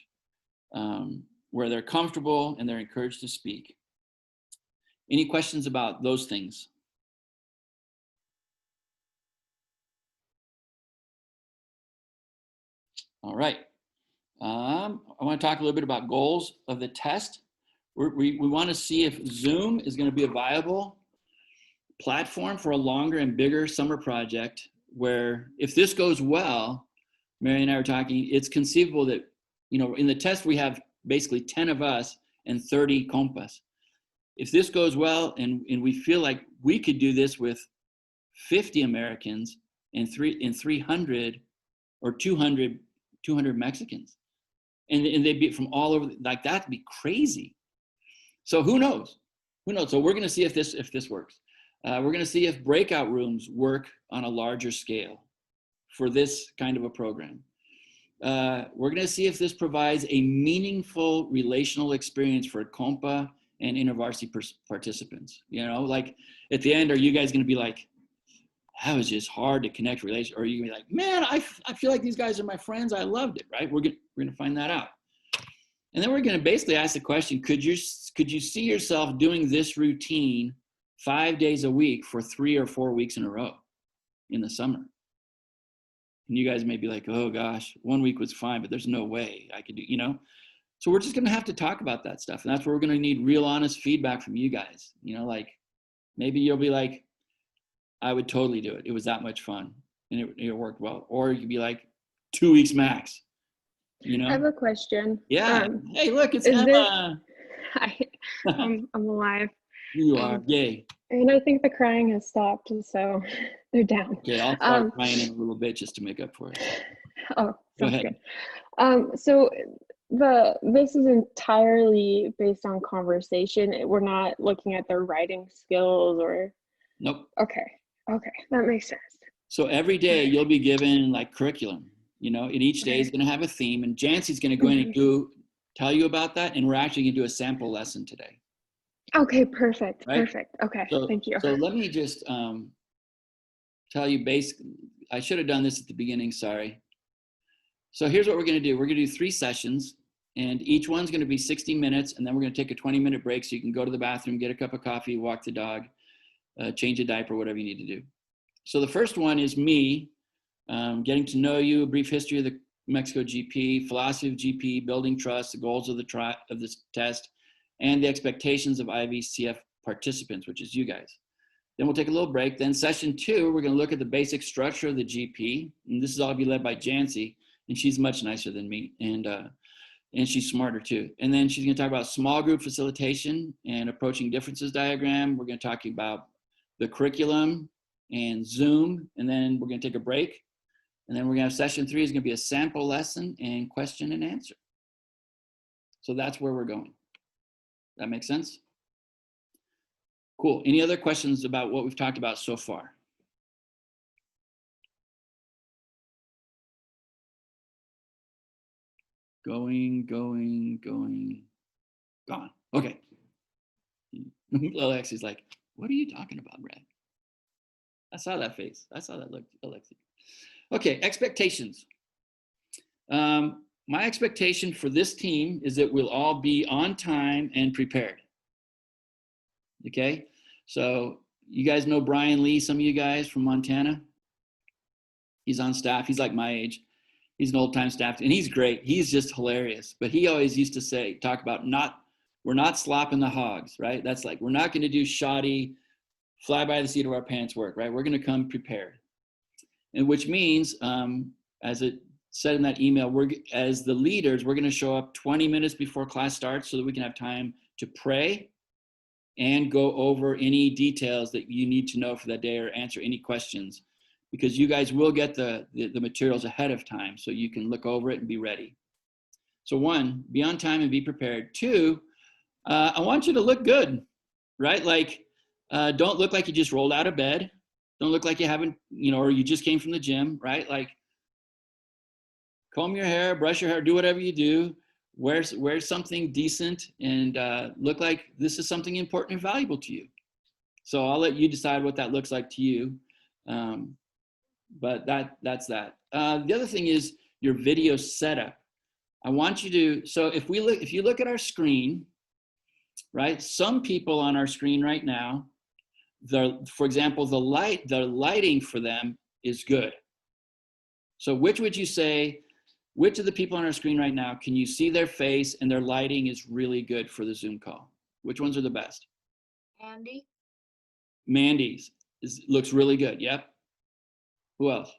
where they're comfortable and they're encouraged to speak. Any questions about those things? All right. I want to talk a little bit about goals of the test. We want to see if Zoom is going to be a viable platform for a longer and bigger summer project, where if this goes well, Mary and I were talking, it's conceivable that, you know, in the test we have basically 10 of us and 30 compas. If this goes well and we feel like we could do this with 50 Americans and 300 or 200 Mexicans, and they'd be from all over, like, that'd be crazy. So who knows? So we're going to see if this works. We're going to see if breakout rooms work on a larger scale for this kind of a program. We're going to see if this provides a meaningful relational experience for compa and InterVarsity participants. You know, like at the end, are you guys going to be like, that was just hard to connect relations? Or are you going to be like, man, I feel like these guys are my friends. I loved it, right? We're going to find that out. And then we're going to basically ask the question, could you see yourself doing this routine 5 days a week for 3 or 4 weeks in a row in the summer? And you guys may be like, oh gosh, 1 week was fine, but there's no way I could do, you know? So we're just going to have to talk about that stuff. And that's where we're going to need real honest feedback from you guys. You know, like maybe you'll be like, I would totally do it. It was that much fun and it worked well. Or you could be like 2 weeks max, you know? I have a question. Yeah. Hey, look, it's is Emma. Hi, I'm alive. You are. Yay. And I think the crying has stopped, so they're down. Okay, I'll start crying in a little bit just to make up for it. Oh, Go sounds ahead. good. So this is entirely based on conversation. We're not looking at their writing skills or. Nope. Okay, that makes sense. So every day you'll be given like curriculum, you know, and each day is going to have a theme, and Jancy's going to go in and tell you about that, and we're actually going to do a sample lesson today. Okay, perfect, Right? perfect. Okay, So, thank you. So let me just tell you basically, I should have done this at the beginning, sorry. So here's what we're going to do. We're going to do 3 sessions, and each one's going to be 60 minutes, and then we're going to take a 20-minute break so you can go to the bathroom, get a cup of coffee, walk the dog, change a diaper, whatever you need to do. So the first one is me getting to know you, a brief history of the Mexico GP, philosophy of GP, building trust, the goals of this test, and the expectations of IVCF participants, which is you guys. Then we'll take a little break. Then session 2, we're going to look at the basic structure of the GP. And this is all be led by Jancy, and she's much nicer than me. And and she's smarter too. And then she's going to talk about small group facilitation and approaching differences diagram. We're going to talk about the curriculum and Zoom, and then we're going to take a break. And then we're going to have session 3 is going to be a sample lesson and question and answer. So that's where we're going. That makes sense? Cool. Any other questions about what we've talked about so far? Going, gone. Okay. Alexi's like, what are you talking about, Brad? I saw that face. I saw that look, Alexi. Okay, expectations. My expectation for this team is that we'll all be on time and prepared. Okay, so you guys know Brian Lee, some of you guys from Montana. He's on staff. He's like my age. He's an old-time staff, and he's great. He's just hilarious. But he always used to talk about we're not slopping the hogs, right? That's like, we're not going to do shoddy, fly by the seat of our pants work, right? We're going to come prepared. And which means, as it said in that email, as the leaders, we're going to show up 20 minutes before class starts so that we can have time to pray and go over any details that you need to know for that day or answer any questions, because you guys will get the materials ahead of time so you can look over it and be ready. So 1, be on time and be prepared. 2, I want you to look good, right? Like, don't look like you just rolled out of bed. Don't look like you haven't, or you just came from the gym, right? Like, comb your hair, brush your hair, do whatever you do. Wear something decent and look like this is something important and valuable to you. So I'll let you decide what that looks like to you. But that's that. The other thing is your video setup. I want you to, so if you look at our screen, right? Some people on our screen right now, for example, the lighting for them is good. So which would you say, which of the people on our screen right now, can you see their face and their lighting is really good for the Zoom call? Which ones are the best? Andy. Mandy's looks really good. Yep. Who else?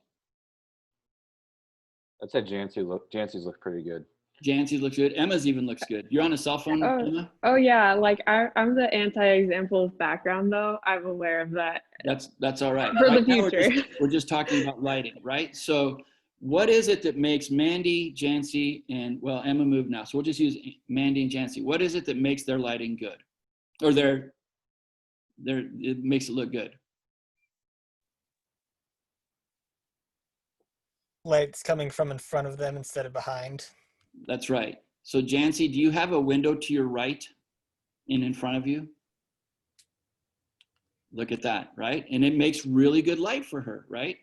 I'd say Jancy's look pretty good. Jancy's looks good. Emma's even looks good. You're on a cell phone, Emma? Oh yeah, like I'm the anti-example of background though. I'm aware of that. That's all right. For the Right now future. we're just talking about lighting, right? So what is it that makes Mandy, Jancy, and well, Emma moved now. So we'll just use Mandy and Jancy. What is it that makes their lighting good? Or it makes it look good? Light's coming from in front of them instead of behind. That's right. So Jancy, do you have a window to your right and in front of you? Look at that, right? And it makes really good light for her, right?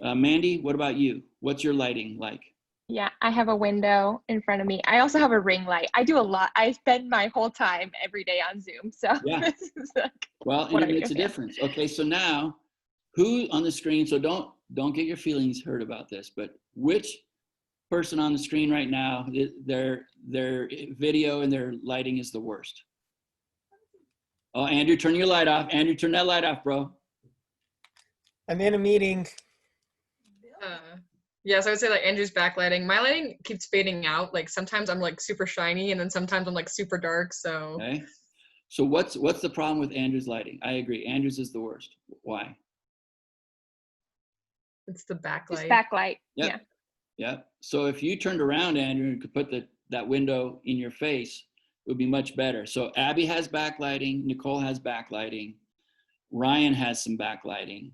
Mandy, what about you? What's your lighting like? Yeah, I have a window in front of me. I also have a ring light. I do a lot. I spend my whole time every day on Zoom. So Yeah. this is like Well, and it makes a difference. Okay, so now who on the screen, so don't get your feelings hurt about this, but which person on the screen right now, their video and their lighting is the worst? Oh, Andrew, turn your light off. Andrew, turn that light off, bro. I'm in a meeting. Yes, I would say like Andrew's backlighting. My lighting keeps fading out. Like sometimes I'm like super shiny and then sometimes I'm like super dark. So Okay. So what's the problem with Andrew's lighting? I agree. Andrew's is the worst. Why? it's the backlight. just backlight. Yep. Yeah. Yep. So if you turned around, Andrew, and could put that window in your face, it would be much better. So Abby has backlighting, Nicole has backlighting, Ryan has some backlighting.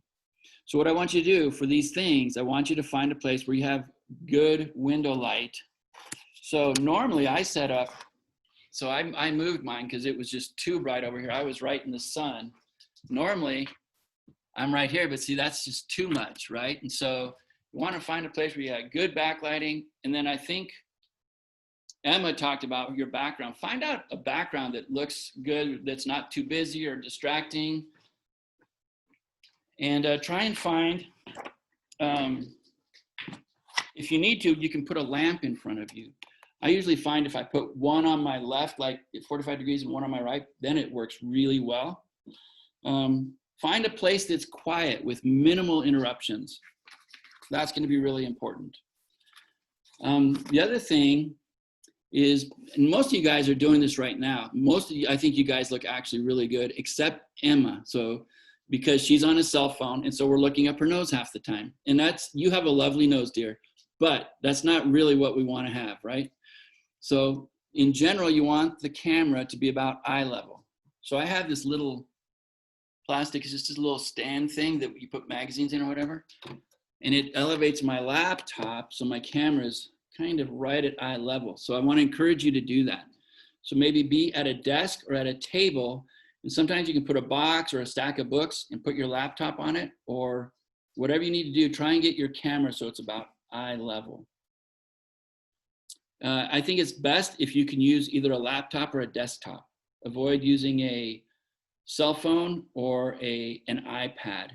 So what I want you to do for these things, I want you to find a place where you have good window light. So normally I set up, so I moved mine because it was just too bright over here. I was right in the sun. Normally I'm right here, but see, that's just too much, right? And so you want to find a place where you have good backlighting. And then I think Emma talked about your background. Find out a background that looks good, that's not too busy or distracting. And try and find, if you need to, you can put a lamp in front of you. I usually find if I put one on my left, like at 45 degrees, and one on my right, then it works really well. Find a place that's quiet with minimal interruptions. That's going to be really important. The other thing is, and most of you guys are doing this right now. Most of you, I think you guys look actually really good, except Emma. So because she's on a cell phone, and so we're looking up her nose half the time. And that's, you have a lovely nose, dear, but that's not really what we want to have, right? So in general, you want the camera to be about eye level. So I have this little plastic, it's just this little stand thing that you put magazines in or whatever. And it elevates my laptop so my camera's kind of right at eye level. So I want to encourage you to do that. So maybe be at a desk or at a table, and sometimes you can put a box or a stack of books and put your laptop on it, or whatever you need to do, try and get your camera so it's about eye level. I think it's best if you can use either a laptop or a desktop. Avoid using a cell phone or an iPad,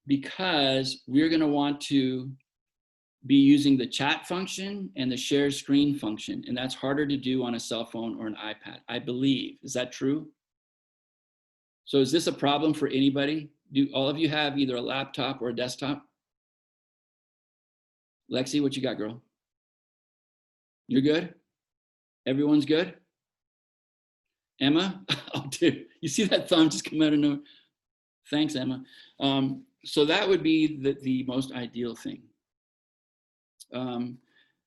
because we're going to want to be using the chat function and the share screen function, and that's harder to do on a cell phone or an iPad, I believe. Is that true? So is this a problem for anybody? Do all of you have either a laptop or a desktop? Lexi, what you got, girl? You're good? Everyone's good? Emma? Oh, dude, you see that thumb just come out of nowhere? Thanks, Emma. So that would be the most ideal thing.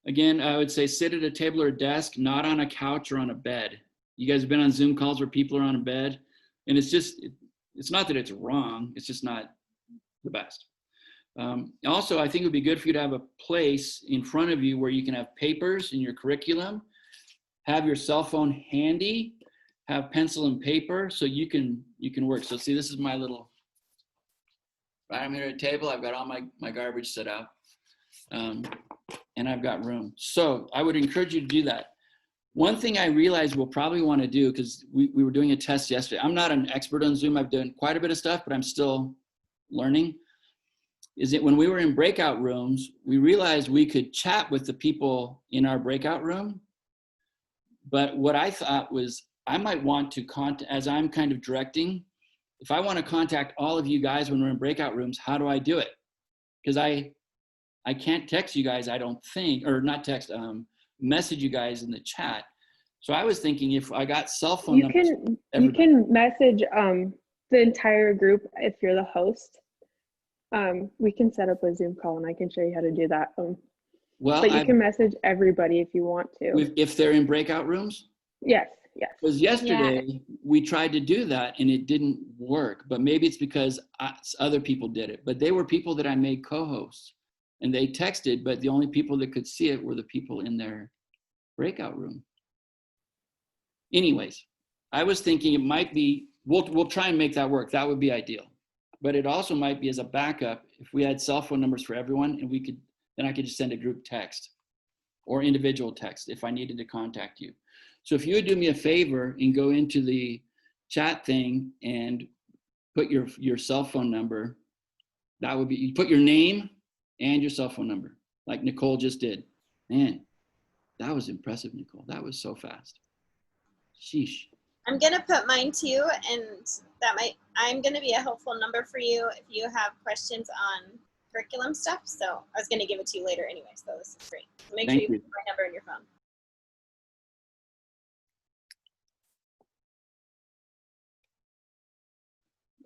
Again, I would say sit at a table or a desk, not on a couch or on a bed. You guys have been on Zoom calls where people are on a bed, and it's just, it's not that it's wrong, it's just not the best. Also, I think it would be good for you to have a place in front of you where you can have papers in your curriculum, have your cell phone handy, have pencil and paper so you can work. So see, this is my little, right, I'm here at a table, I've got all my garbage set out, and I've got room. So I would encourage you to do that. One thing I realized we'll probably want to do, because we were doing a test yesterday. I'm not an expert on Zoom. I've done quite a bit of stuff, but I'm still learning. Is that when we were in breakout rooms, we realized we could chat with the people in our breakout room. But what I thought was I might want to contact, as I'm kind of directing, if I want to contact all of you guys when we're in breakout rooms, how do I do it? Because I can't text you guys, I don't think, or not text, message you guys in the chat. So I was thinking if I got cell phone numbers. You can message the entire group if you're the host. We can set up a Zoom call and I can show you how to do that. Well, but you can message everybody if you want to. If they're in breakout rooms? Yes, yes. Because yesterday we tried to do that and it didn't work, but maybe it's because other people did it. But they were people that I made co-hosts and they texted, but the only people that could see it were the people in their breakout room. Anyways, I was thinking it might be, we'll try and make that work. That would be ideal. But it also might be as a backup if we had cell phone numbers for everyone, and then I could just send a group text or individual text if I needed to contact you. So if you would do me a favor and go into the chat thing and put your cell phone number, that would be, you put your name and your cell phone number, like Nicole just did. Man, that was impressive, Nicole. That was so fast. Sheesh. I'm gonna put mine too, and I'm gonna be a helpful number for you if you have questions on curriculum stuff. So I was gonna give it to you later anyway, so this is great. So make sure you put my number in your phone.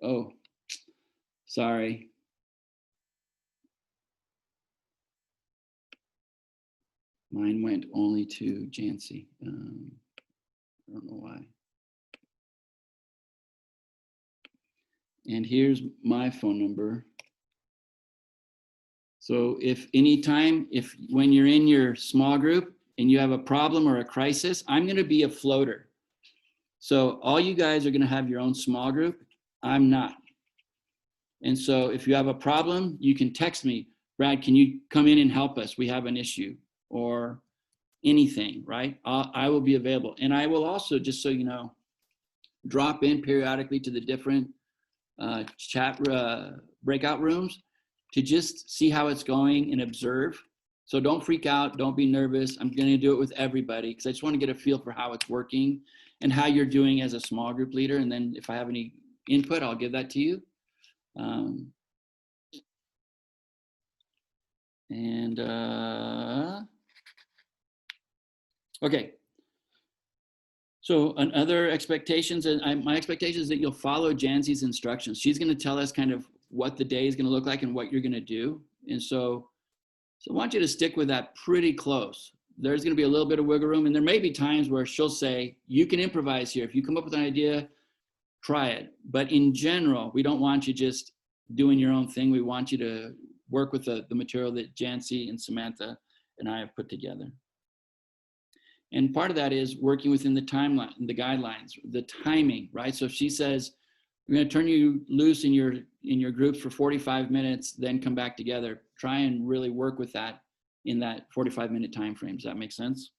Oh, sorry. Mine went only to Jancy. I don't know why. And here's my phone number. So if when you're in your small group and you have a problem or a crisis, I'm gonna be a floater. So all you guys are gonna have your own small group. I'm not. And so if you have a problem, you can text me, Brad, can you come in and help us? We have an issue or anything, right? I will be available. And I will also, just so you know, drop in periodically to the different chat breakout rooms to just see how it's going and observe. So don't freak out, don't be nervous. I'm gonna do it with everybody because I just wanna get a feel for how it's working and how you're doing as a small group leader. And then if I have any input, I'll give that to you. Okay, So other expectations, and my expectation is that you'll follow Jancy's instructions. She's going to tell us kind of what the day is going to look like and what you're going to do. And so I want you to stick with that pretty close. There's going to be a little bit of wiggle room, and there may be times where she'll say, you can improvise here. If you come up with an idea, try it. But in general, we don't want you just doing your own thing. We want you to work with the material that Jancy and Samantha and I have put together. And part of that is working within the timeline, the guidelines, the timing, right? So if she says, we're going to turn you loose in your groups for 45 minutes, then come back together, try and really work with that in that 45-minute time frame. Does that make sense?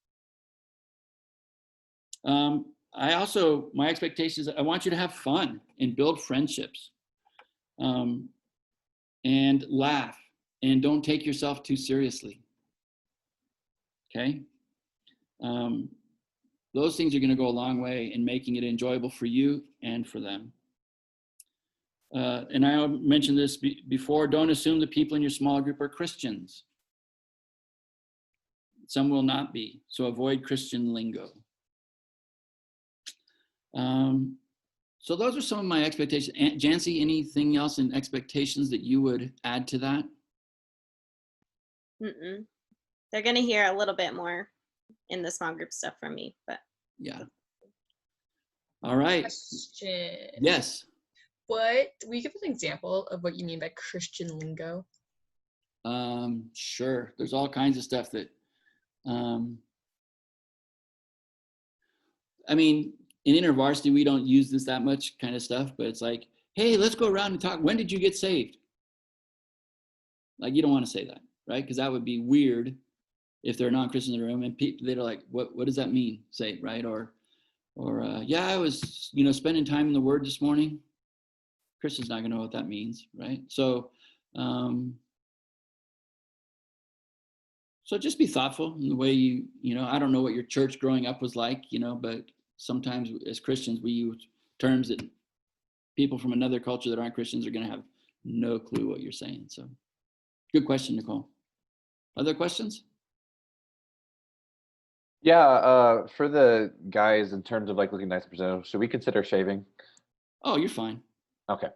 My expectation is I want you to have fun and build friendships, and laugh, and don't take yourself too seriously. Okay? Those things are going to go a long way in making it enjoyable for you and for them. And I mentioned this before, don't assume the people in your small group are Christians. Some will not be, so avoid Christian lingo. So those are some of my expectations. Jancy, anything else in expectations that you would add to that? Mm-mm. They're going to hear a little bit more in the small group stuff from me, but Yeah. All right. Question. Yes. Will you give an example of what you mean by Christian lingo? Sure. There's all kinds of stuff that, I mean, in InterVarsity, we don't use this that much kind of stuff, but it's like, hey, let's go around and talk. When did you get saved? Like, you don't want to say that, right? Because that would be weird if they're non-Christians in the room, and people, they're like, what does that mean? Say, right? Or yeah, I was, spending time in the Word this morning. Christian's not going to know what that means, right? So just be thoughtful in the way I don't know what your church growing up was like, but sometimes as Christians, we use terms that people from another culture that aren't Christians are going to have no clue what you're saying. So good question, Nicole. Other questions? Yeah, for the guys, in terms of like looking nice and presentable, should we consider shaving? Oh, you're fine. Okay,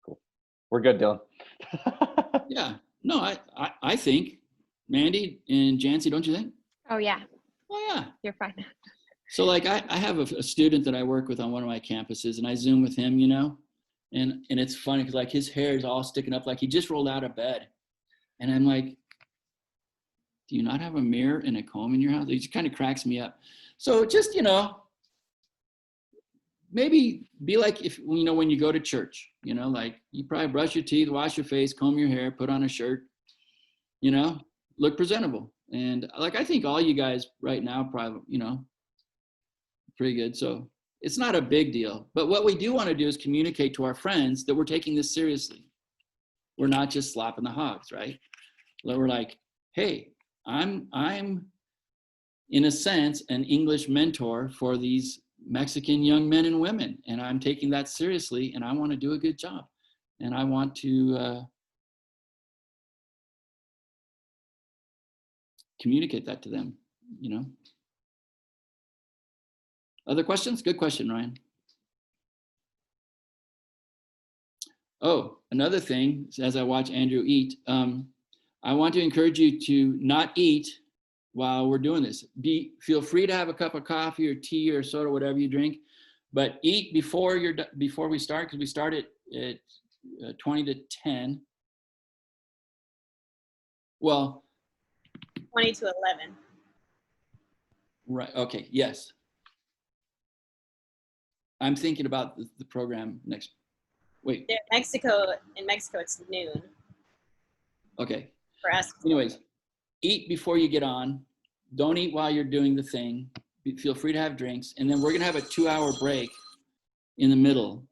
cool. We're good, Dylan. Yeah. No, I think, Mandy and Jancy, don't you think? Oh yeah, Oh, yeah. you're fine. So like I have a student that I work with on one of my campuses, and I Zoom with him, and it's funny because like his hair is all sticking up like he just rolled out of bed. And I'm like, do you not have a mirror and a comb in your house? It just kind of cracks me up. So just, maybe be like when you go to church, like you probably brush your teeth, wash your face, comb your hair, put on a shirt, look presentable. And like I think all you guys right now probably, pretty good. So it's not a big deal. But what we do want to do is communicate to our friends that we're taking this seriously. We're not just slapping the hogs, right? We're like, hey, I'm in a sense an English mentor for these Mexican young men and women, and I'm taking that seriously, and I want to do a good job, and I want to communicate that to them, Other questions? Good question, Ryan. Oh, another thing, as I watch Andrew eat, I want to encourage you to not eat while we're doing this. Feel free to have a cup of coffee or tea or soda, whatever you drink, but eat before we start, because we start at 20 to 10. Well, 20 to 11. Right. Okay. Yes. I'm thinking about the program next. Wait. In Mexico, it's noon. Okay. For us. Anyways, eat before you get on. Don't eat while you're doing the thing. Feel free to have drinks. And then we're going to have a 2-hour break in the middle.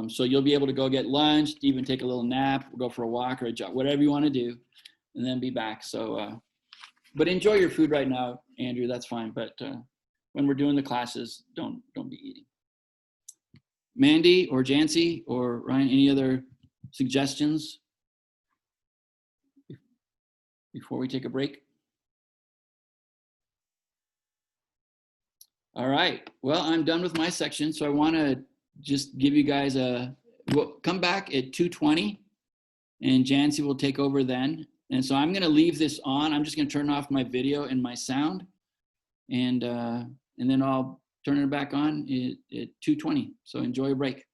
So you'll be able to go get lunch, even take a little nap, go for a walk or a jog, whatever you want to do, and then be back. So, but enjoy your food right now, Andrew. That's fine. But when we're doing the classes, don't be eating. Mandy or Jancy or Ryan, any other suggestions before we take a break? All right. Well, I'm done with my section. So I want to just give you guys we'll come back at 2:20 and Jancy will take over then. And so I'm going to leave this on. I'm just going to turn off my video and my sound and then I'll turn it back on at 2:20. So enjoy a break.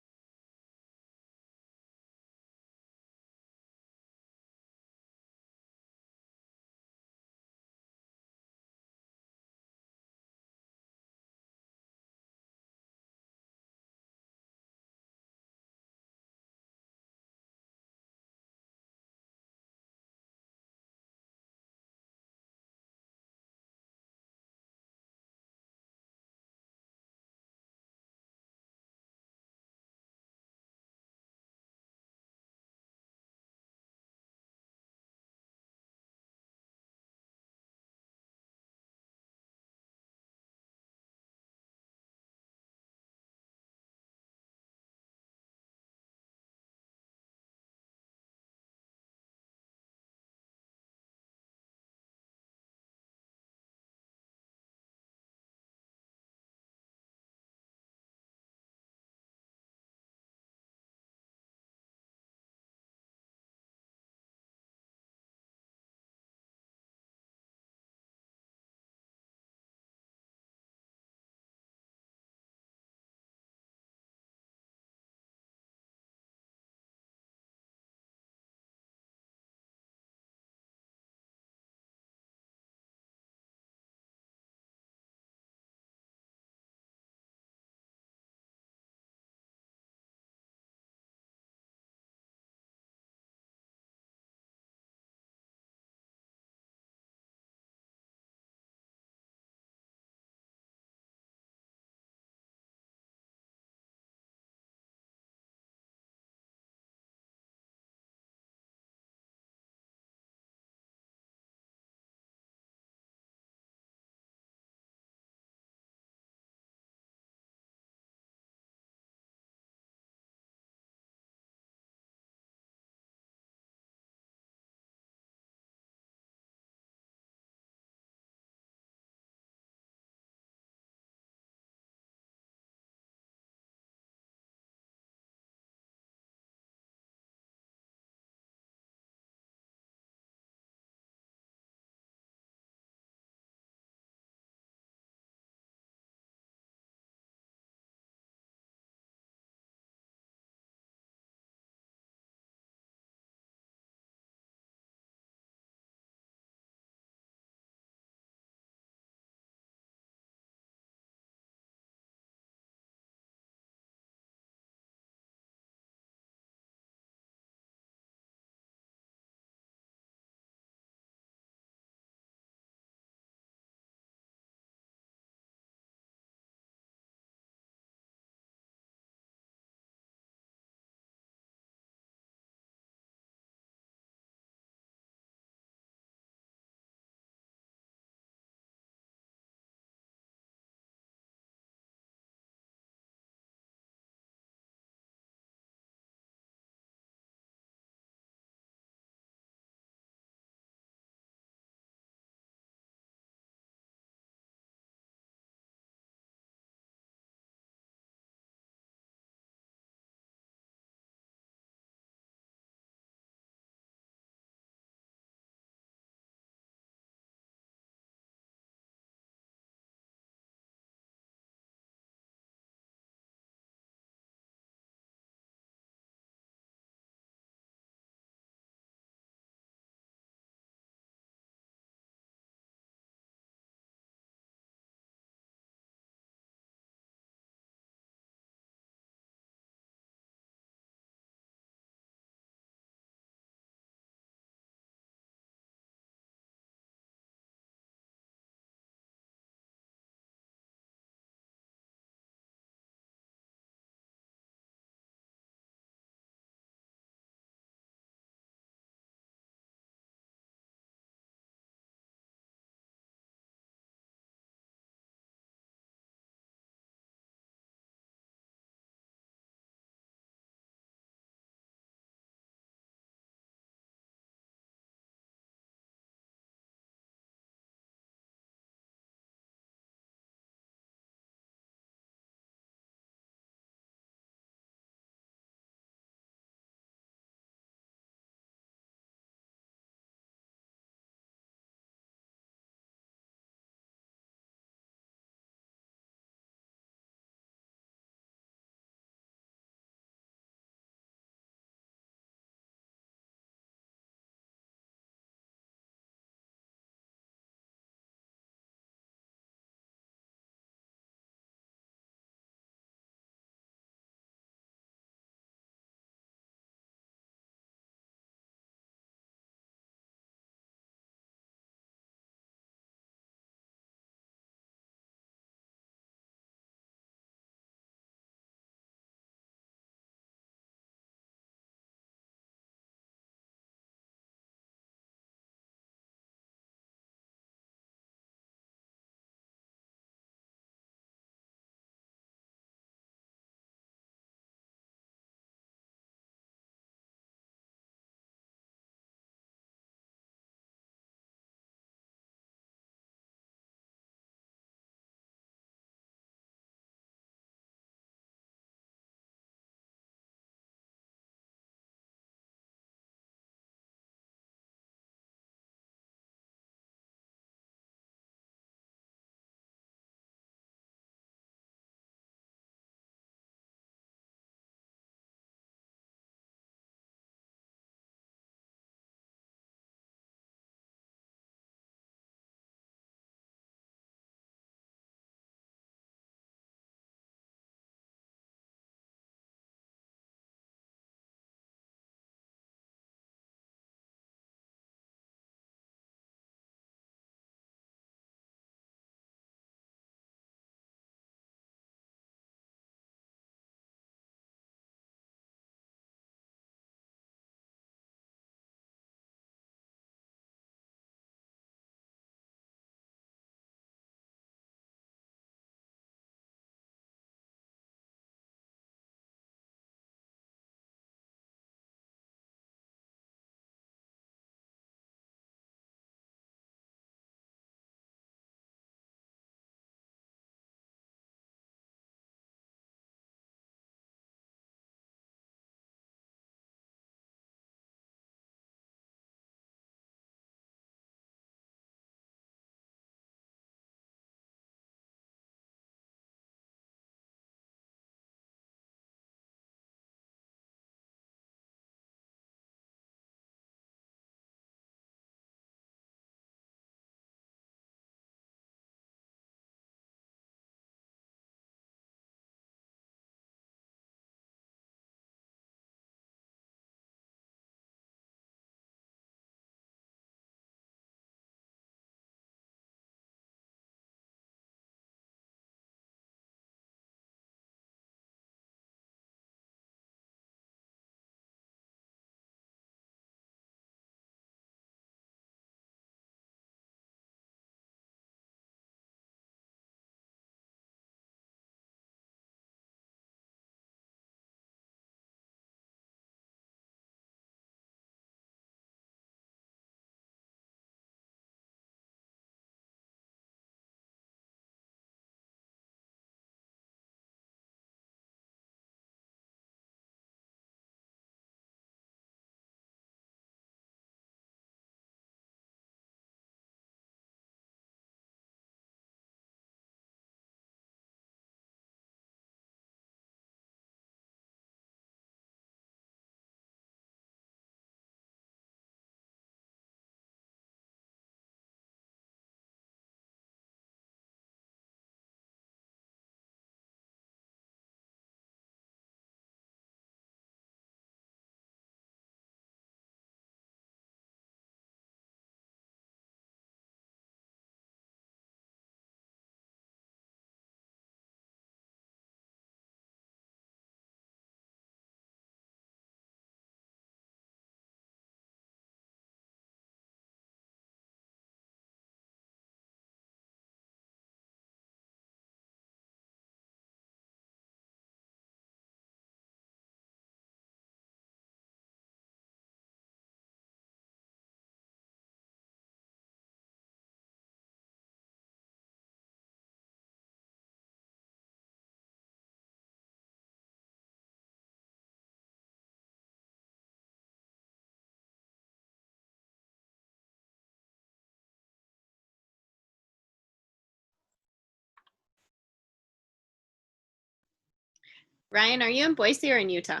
Ryan, are you in Boise or in Utah?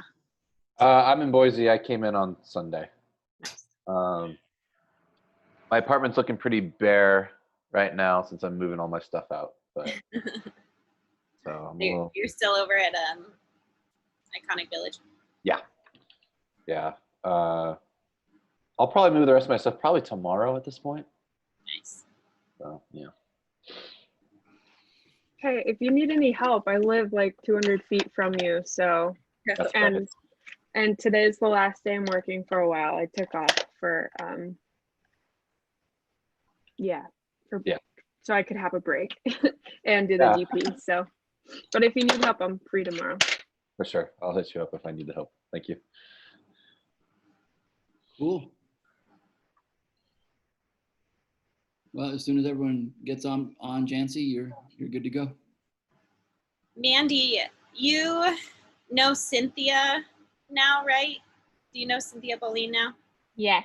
I'm in Boise. I came in on Sunday. Nice. My apartment's looking pretty bare right now since I'm moving all my stuff out. But so I'm a little, You're still over at Iconic Village. yeah. I'll probably move the rest of my stuff probably tomorrow at this point. Nice. So yeah. Hey, if you need any help, I live like 200 feet from you. So, That's and today's the last day I'm working for a while. I took off for so I could have a break and do the GP. So, but if you need help, I'm free tomorrow. For sure. I'll hit you up if I need the help. Thank you. Cool. Well, as soon as everyone gets on Jancy, you're good to go. Mandy, you know Cynthia now, right? Do you know Cynthia Boleen now? Yes,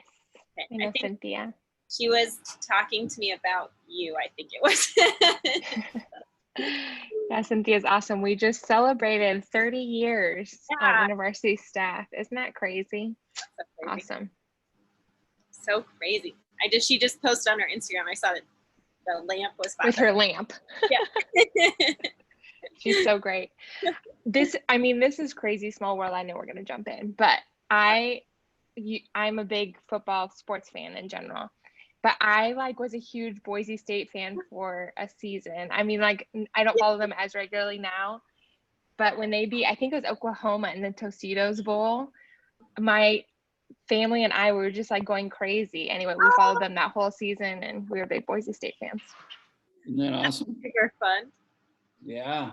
Okay. I know think Cynthia. she was talking to me about you, I think it was. Yeah, Cynthia's awesome. We just celebrated 30 years Yeah. on university staff. Isn't that crazy? So crazy. Awesome. So crazy. She just posted on her Instagram. I saw that the lamp was With her lamp. Yeah. She's so great. This is crazy small world. I know we're gonna jump in, but I'm a big football sports fan in general. But I was a huge Boise State fan for a season. I mean, I don't follow them as regularly now, but when they beat, I think it was Oklahoma in the Tostitos Bowl, my family and I were just going crazy. Anyway, we followed them that whole season, and we were big Boise State fans. Isn't that awesome? Super fun. Yeah.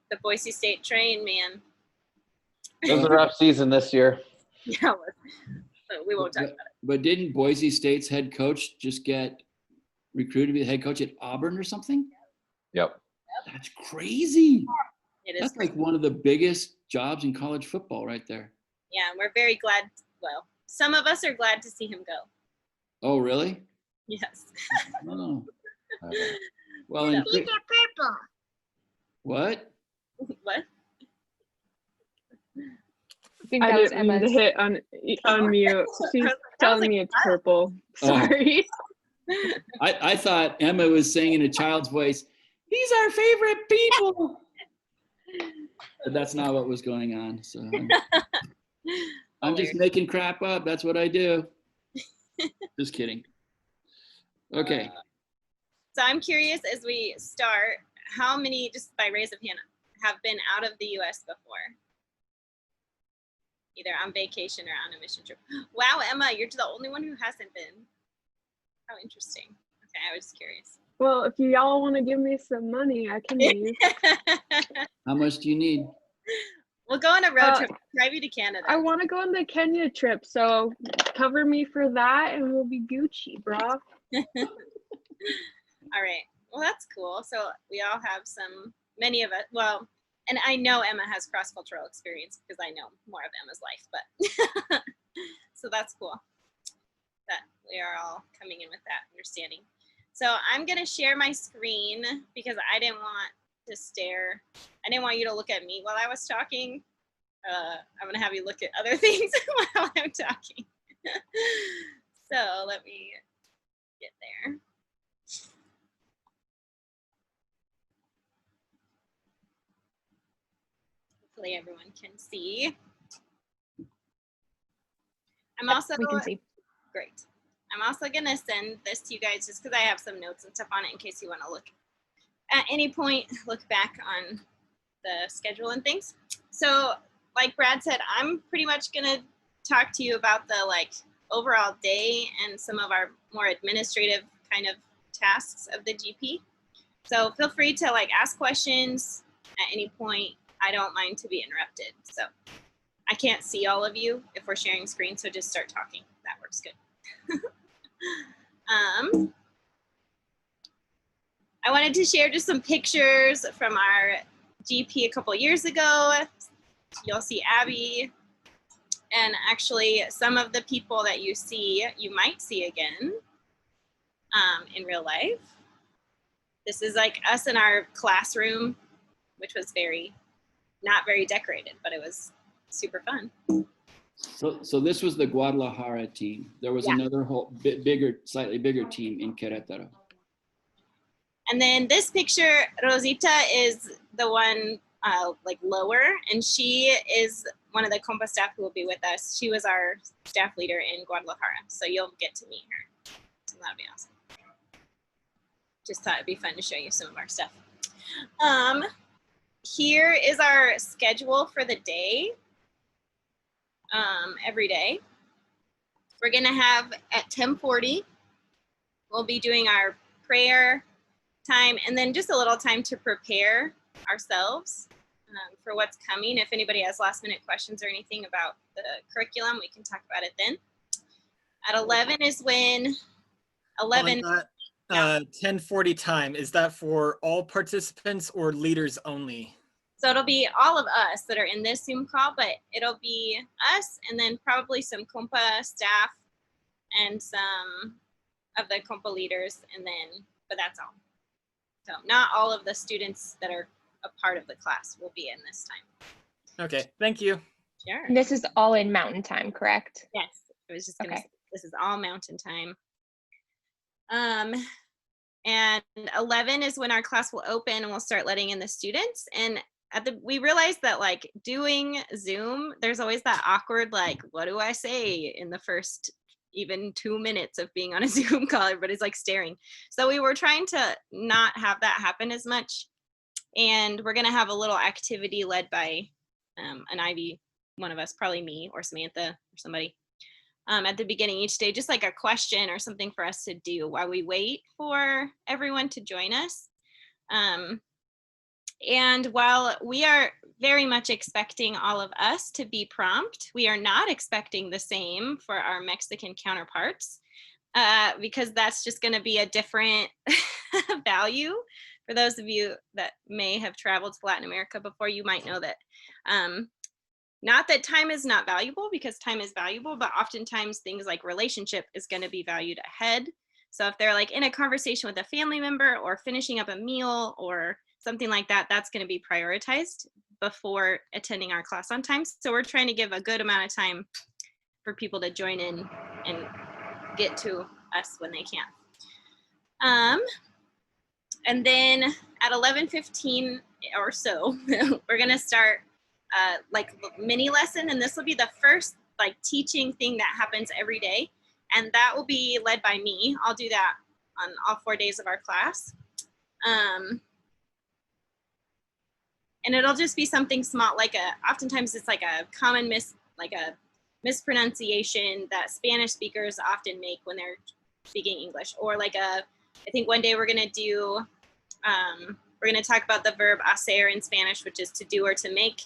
The Boise State train, man. It was a rough season this year. Yeah, but we won't talk about it. But didn't Boise State's head coach just get recruited to be the head coach at Auburn or something? Yep. That's crazy. It is. That's one of the biggest jobs in college football right there. Yeah, and we're very glad. Well, some of us are glad to see him go. Oh, really? Yes. Oh. Well, Yeah. He's a purple. what? What? I think I that was didn't mean to Emma's. hit on mute. She's telling me it's purple. Sorry. I thought Emma was saying in a child's voice, "These are favorite people." But that's not what was going on. So I'm just making crap up. That's what I do. Just kidding. Okay. So I'm curious as we start, how many, just by raise of hand, have been out of the U.S. before? Either on vacation or on a mission trip. Wow, Emma, you're the only one who hasn't been. How interesting. Okay, I was just curious. Well, if y'all want to give me some money, I can leave. How much do you need? We'll go on a road trip. Drive you to Canada. I want to go on the Kenya trip, so cover me for that, and we'll be Gucci, bro. All right. Well, that's cool. So we all have many of us. Well, and I know Emma has cross-cultural experience because I know more of Emma's life, but so that's cool that we are all coming in with that understanding. So I'm going to share my screen because I didn't want to stare. I didn't want you to look at me while I was talking. I'm going to have you look at other things while I'm talking. So let me get there. Hopefully everyone can see. I'm also We can see. great. I'm also gonna send this to you guys just because I have some notes and stuff on it in case you want to look at any point, look back on the schedule and things. So like Brad said, I'm pretty much gonna talk to you about the overall day and some of our more administrative kind of tasks of the GP. So feel free to ask questions at any point. I don't mind to be interrupted. So I can't see all of you if we're sharing screen, so just start talking. That works good. I wanted to share just some pictures from our GP a couple years ago. You'll see Abby, and actually some of the people that you might see again in real life. This is us in our classroom, which was very not very decorated, but it was super fun. So this was the Guadalajara team. There was Yeah. another whole bigger, slightly bigger team in Querétaro. And then this picture, Rosita is the one like lower, and she is one of the compa staff who will be with us. She was our staff leader in Guadalajara, so you'll get to meet her. So that'll be awesome. Just thought it'd be fun to show you some of our stuff. Here is our schedule for the day. Every day. We're gonna have at 10:40, we'll be doing our prayer time, and then just a little time to prepare ourselves for what's coming. If anybody has last minute questions or anything about the curriculum, we can talk about it then. At 11 is when 11. On that 10:40 time, is that for all participants or leaders only? So it'll be all of us that are in this Zoom call, but it'll be us and then probably some compa staff and some of the compa leaders, and then, but that's all. So not all of the students that are a part of the class will be in this time. Okay, thank you. Sure. And this is all in mountain time, correct? Yes, I was just gonna Okay. say, this is all mountain time. And 11 is when our class will open and we'll start letting in the students. And we realized that like doing Zoom, there's always that awkward, like, what do I say in the first even 2 minutes of being on a Zoom call? Everybody's like staring. So we were trying to not have that happen as much. And we're gonna have a little activity led by an Ivy, one of us, probably me or Samantha or somebody, at the beginning each day, just like a question or something for us to do while we wait for everyone to join us. And while we are very much expecting all of us to be prompt, we are not expecting the same for our Mexican counterparts, because that's just going to be a different value. For those of you that may have traveled to Latin America before, you might know that not that time is not valuable, because time is valuable, but oftentimes things like relationship is going to be valued ahead. So if they're like in a conversation with a family member or finishing up a meal or something like that, that's going to be prioritized before attending our class on time. So we're trying to give a good amount of time for people to join in and get to us when they can. And then at 11:15 or so, we're going to start like mini lesson, and this will be the first like teaching thing that happens every day, and that will be led by me. I'll do that on all 4 days of our class. And it'll just be something small, like oftentimes it's like a common mispronunciation that Spanish speakers often make when they're speaking English, or like I think one day we're gonna do, we're gonna talk about the verb hacer in Spanish, which is to do or to make,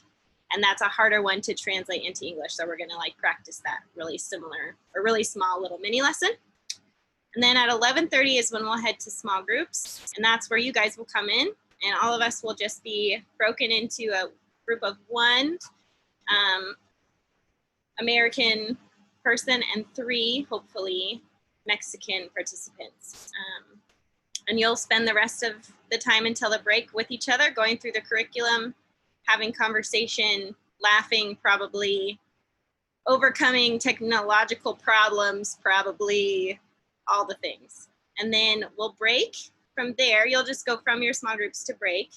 and that's a harder one to translate into English. So we're gonna like practice that really similar or really small little mini lesson. And then at 11:30 is when we'll head to small groups, and that's where you guys will come in, and all of us will just be broken into a group of one American person and 3, hopefully, Mexican participants. And you'll spend the rest of the time until the break with each other, going through the curriculum, having conversation, laughing, probably, overcoming technological problems, probably, all the things. And then we'll break. From there, you'll just go from your small groups to break.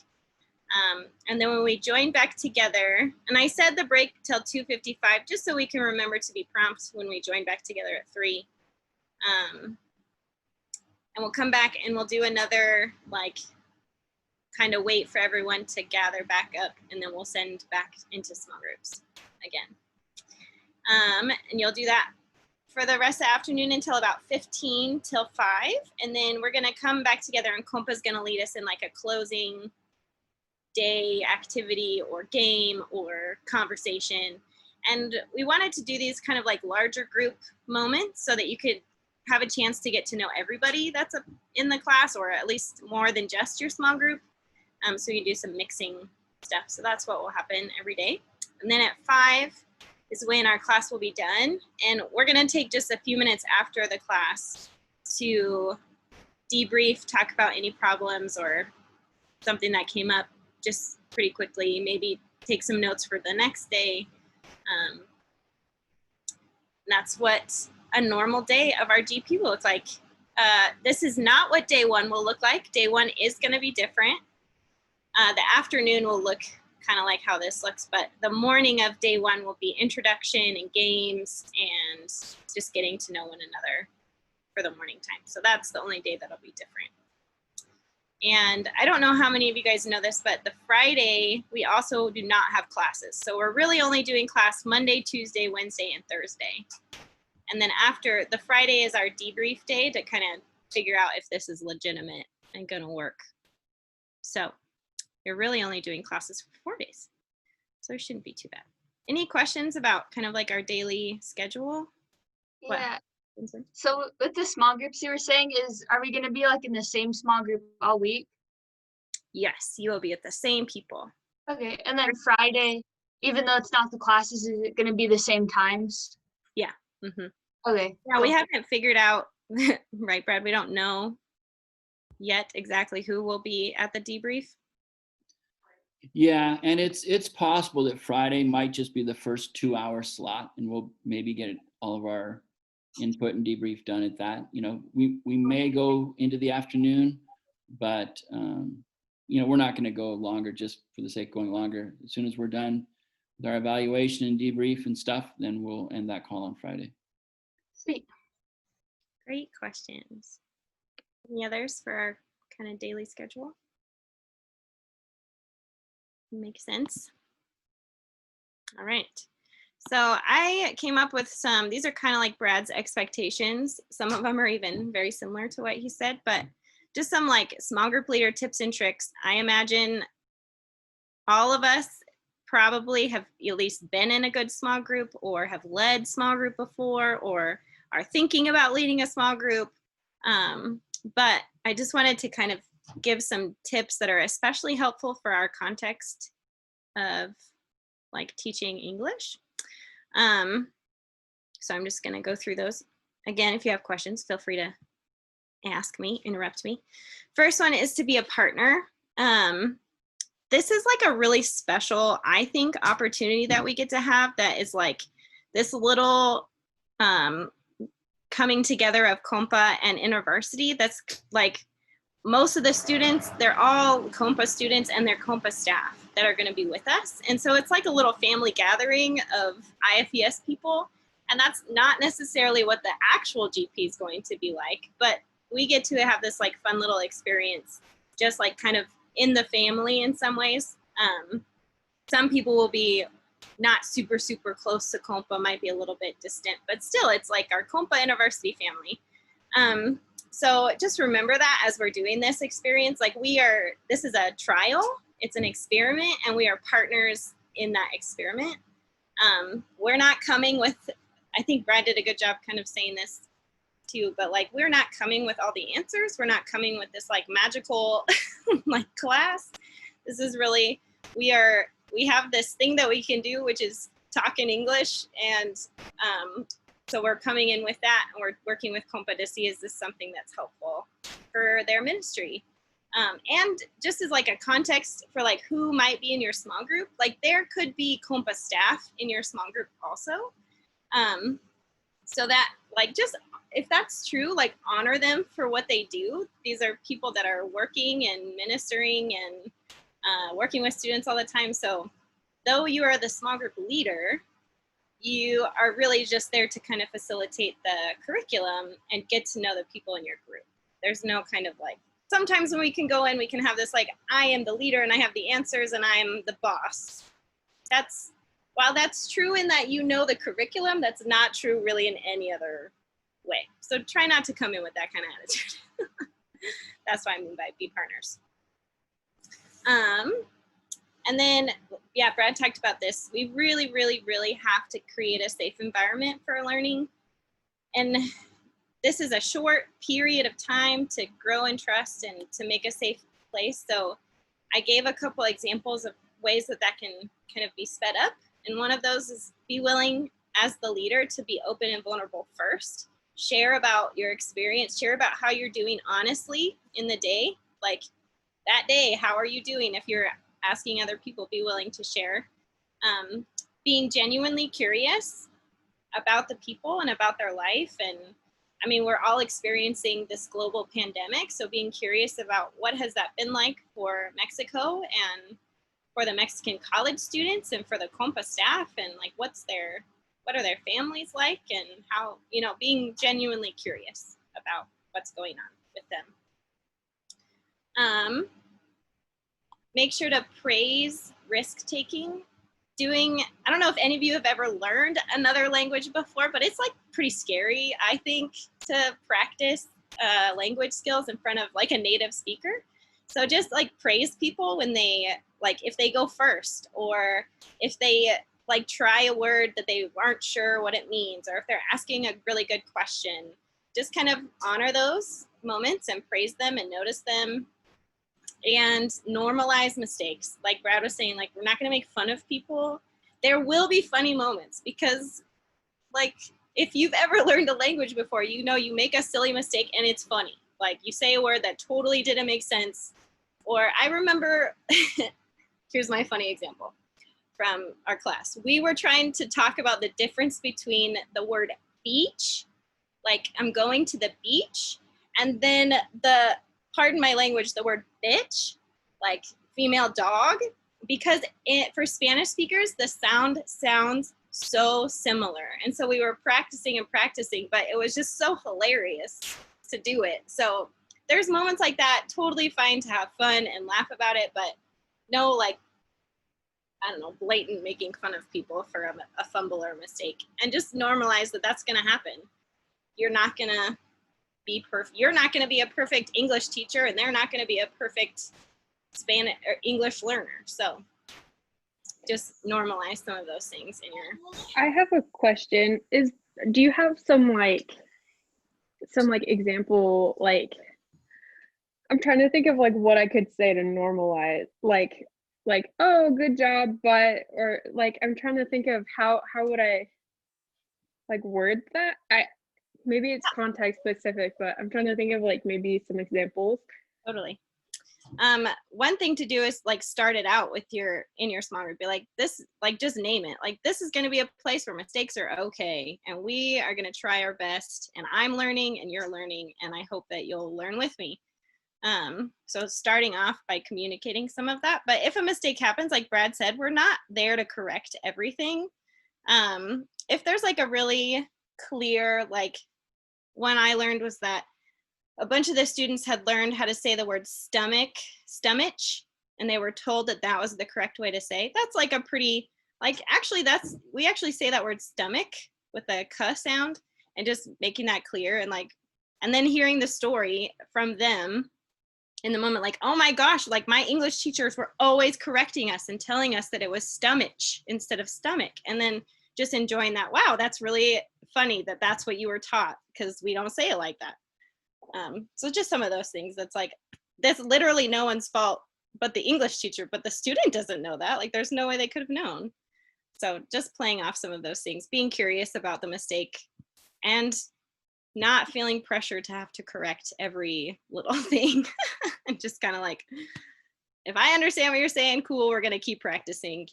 And then when we join back together, and I said the break till 2:55, just so we can remember to be prompt when we join back together at 3. And we'll come back and we'll do another, like, kind of wait for everyone to gather back up, and then we'll send back into small groups again. And you'll do that for the rest of the afternoon until about 15 till 5. And then we're gonna come back together, and Compa's gonna lead us in like a closing day activity or game or conversation. And we wanted to do these kind of like larger group moments so that you could have a chance to get to know everybody that's in the class, or at least more than just your small group. So you do some mixing stuff. So that's what will happen every day. And then at 5 is when our class will be done. And we're gonna take just a few minutes after the class to debrief, talk about any problems or something that came up just pretty quickly, maybe take some notes for the next day. That's what a normal day of our GP will look like. This is not what day one will look like. Day one is going to be different. The afternoon will look kind of like how this looks, but the morning of day one will be introduction and games and just getting to know one another for the morning time. So that's the only day that'll be different. And I don't know how many of you guys know this, but the Friday, we also do not have classes. So we're really only doing class Monday, Tuesday, Wednesday, and Thursday. And then after, the Friday is our debrief day to kind of figure out if this is legitimate and gonna work. So you're really only doing classes for 4 days. So it shouldn't be too bad. Any questions about kind of like our daily schedule? What? Yeah. So with the small groups you were saying, are we gonna be like in the same small group all week? Yes, you will be with the same people. Okay, and then Friday, even though it's not the classes, is it gonna be the same times? Yeah. Mm-hmm. Okay. Yeah, we haven't figured out, right, Brad? We don't know yet exactly who will be at the debrief. Yeah, and it's possible that Friday might just be the first 2-hour slot, and we'll maybe get all of our input and debrief done at that. You know, we may go into the afternoon, but you know, we're not going to go longer just for the sake of going longer. As soon as we're done with our evaluation and debrief and stuff, then we'll end that call on Friday. Sweet. Great questions. Any others for our kind of daily schedule? Makes sense. All right. So I came up with some, these are kind of like Brad's expectations. Some of them are even very similar to what he said, but just some like small group leader tips and tricks. I imagine all of us probably have at least been in a good small group or have led small group before or are thinking about leading a small group. But I just wanted to kind of give some tips that are especially helpful for our context of like teaching English. So I'm just going to go through those. Again, if you have questions, feel free to ask me, interrupt me. First one is to be a partner. This is like a really special, I think, opportunity that we get to have that is like this little coming together of Compa and InterVarsity. That's like most of the students, they're all Compa students and they're Compa staff that are going to be with us. And so it's like a little family gathering of IFES people. And that's not necessarily what the actual GP is going to be like, but we get to have this like fun little experience, just like kind of in the family in some ways. Some people will be not super, super close to Compa, might be a little bit distant, but still it's like our Compa InterVarsity family. So just remember that as we're doing this experience, like this is a trial, it's an experiment, and we are partners in that experiment. We're not coming with, I think Brad did a good job kind of saying this too, but like we're not coming with all the answers. We're not coming with this like magical like class. This is really, we have this thing that we can do, which is talk in English, and so we're coming in with that, and we're working with Compa to see is this something that's helpful for their ministry. And just as like a context for like who might be in your small group, like there could be Compa staff in your small group also. So that like just, if that's true, like honor them for what they do. These are people that are working and ministering and working with students all the time. So though you are the small group leader, you are really just there to kind of facilitate the curriculum and get to know the people in your group. There's no kind of like, sometimes when we can go in, we can have this like, I am the leader and I have the answers and I'm the boss. While that's true in that you know the curriculum, that's not true really in any other way. So try not to come in with that kind of attitude. That's what I mean by be partners. And then, yeah, Brad talked about this. We really, really, really have to create a safe environment for learning. And this is a short period of time to grow in trust and to make a safe place. So I gave a couple examples of ways that can kind of be sped up. And one of those is be willing as the leader to be open and vulnerable first. Share about your experience, share about how you're doing honestly in the day. Like that day, how are you doing? If you're asking other people, be willing to share. being genuinely curious about the people and about their life. And I mean, we're all experiencing this global pandemic, so being curious about what has that been like for Mexico and for the Mexican college students and for the Compa staff, and like what are their families like, and how, you know, being genuinely curious about what's going on with them. Make sure to praise risk taking. I don't know if any of you have ever learned another language before, but it's like pretty scary, I think, to practice language skills in front of like a native speaker. So just like praise people when they, like if they go first, or if they like try a word that they aren't sure what it means, or if they're asking a really good question. Just kind of honor those moments and praise them and notice them. And normalize mistakes. Like Brad was saying, like, we're not going to make fun of people. There will be funny moments, because like if you've ever learned a language before, you know, you make a silly mistake and it's funny. Like you say a word that totally didn't make sense. Or I remember, here's my funny example from our class. We were trying to talk about the difference between the word beach, like I'm going to the beach, and then pardon my language, the word bitch, like female dog, because for Spanish speakers, the sound sounds so similar. And so we were practicing and practicing, but it was just so hilarious to do it. So there's moments like that, totally fine to have fun and laugh about it, but no, like, I don't know, blatant making fun of people for a fumble or a mistake, and just normalize that that's gonna happen. You're not gonna be perfect. You're not going to be a perfect English teacher, and they're not going to be a perfect Spanish or English learner. So just normalize some of those things in your. I have a question. Do you have some example, like, I'm trying to think of like what I could say to normalize, like, oh, good job, but, or like, I'm trying to think of how would I like word that? Maybe it's context specific, but I'm trying to think of like maybe some examples. Totally. One thing to do is like start it out with in your small group. Be like, this, like just name it. Like, this is going to be a place where mistakes are okay, and we are going to try our best, and I'm learning and you're learning, and I hope that you'll learn with me. So starting off by communicating some of that. But if a mistake happens, like Brad said, we're not there to correct everything. If there's like a really clear, like, one I learned was that a bunch of the students had learned how to say the word stomach, and they were told that that was the correct way to say. That's like a pretty, like, actually we actually say that word stomach with a k sound, and just making that clear, and like, and then hearing the story from them in the moment, like, oh my gosh, like my English teachers were always correcting us and telling us that it was stomach instead of stomach. And then just enjoying that, wow, that's really funny that that's what you were taught, because we don't say it like that. So just some of those things that's like, that's literally no one's fault but the English teacher, but the student doesn't know that. Like, there's no way they could have known. So just playing off some of those things, being curious about the mistake, and not feeling pressure to have to correct every little thing. And just kind of like, if I understand what you're saying, cool, we're going to keep practicing.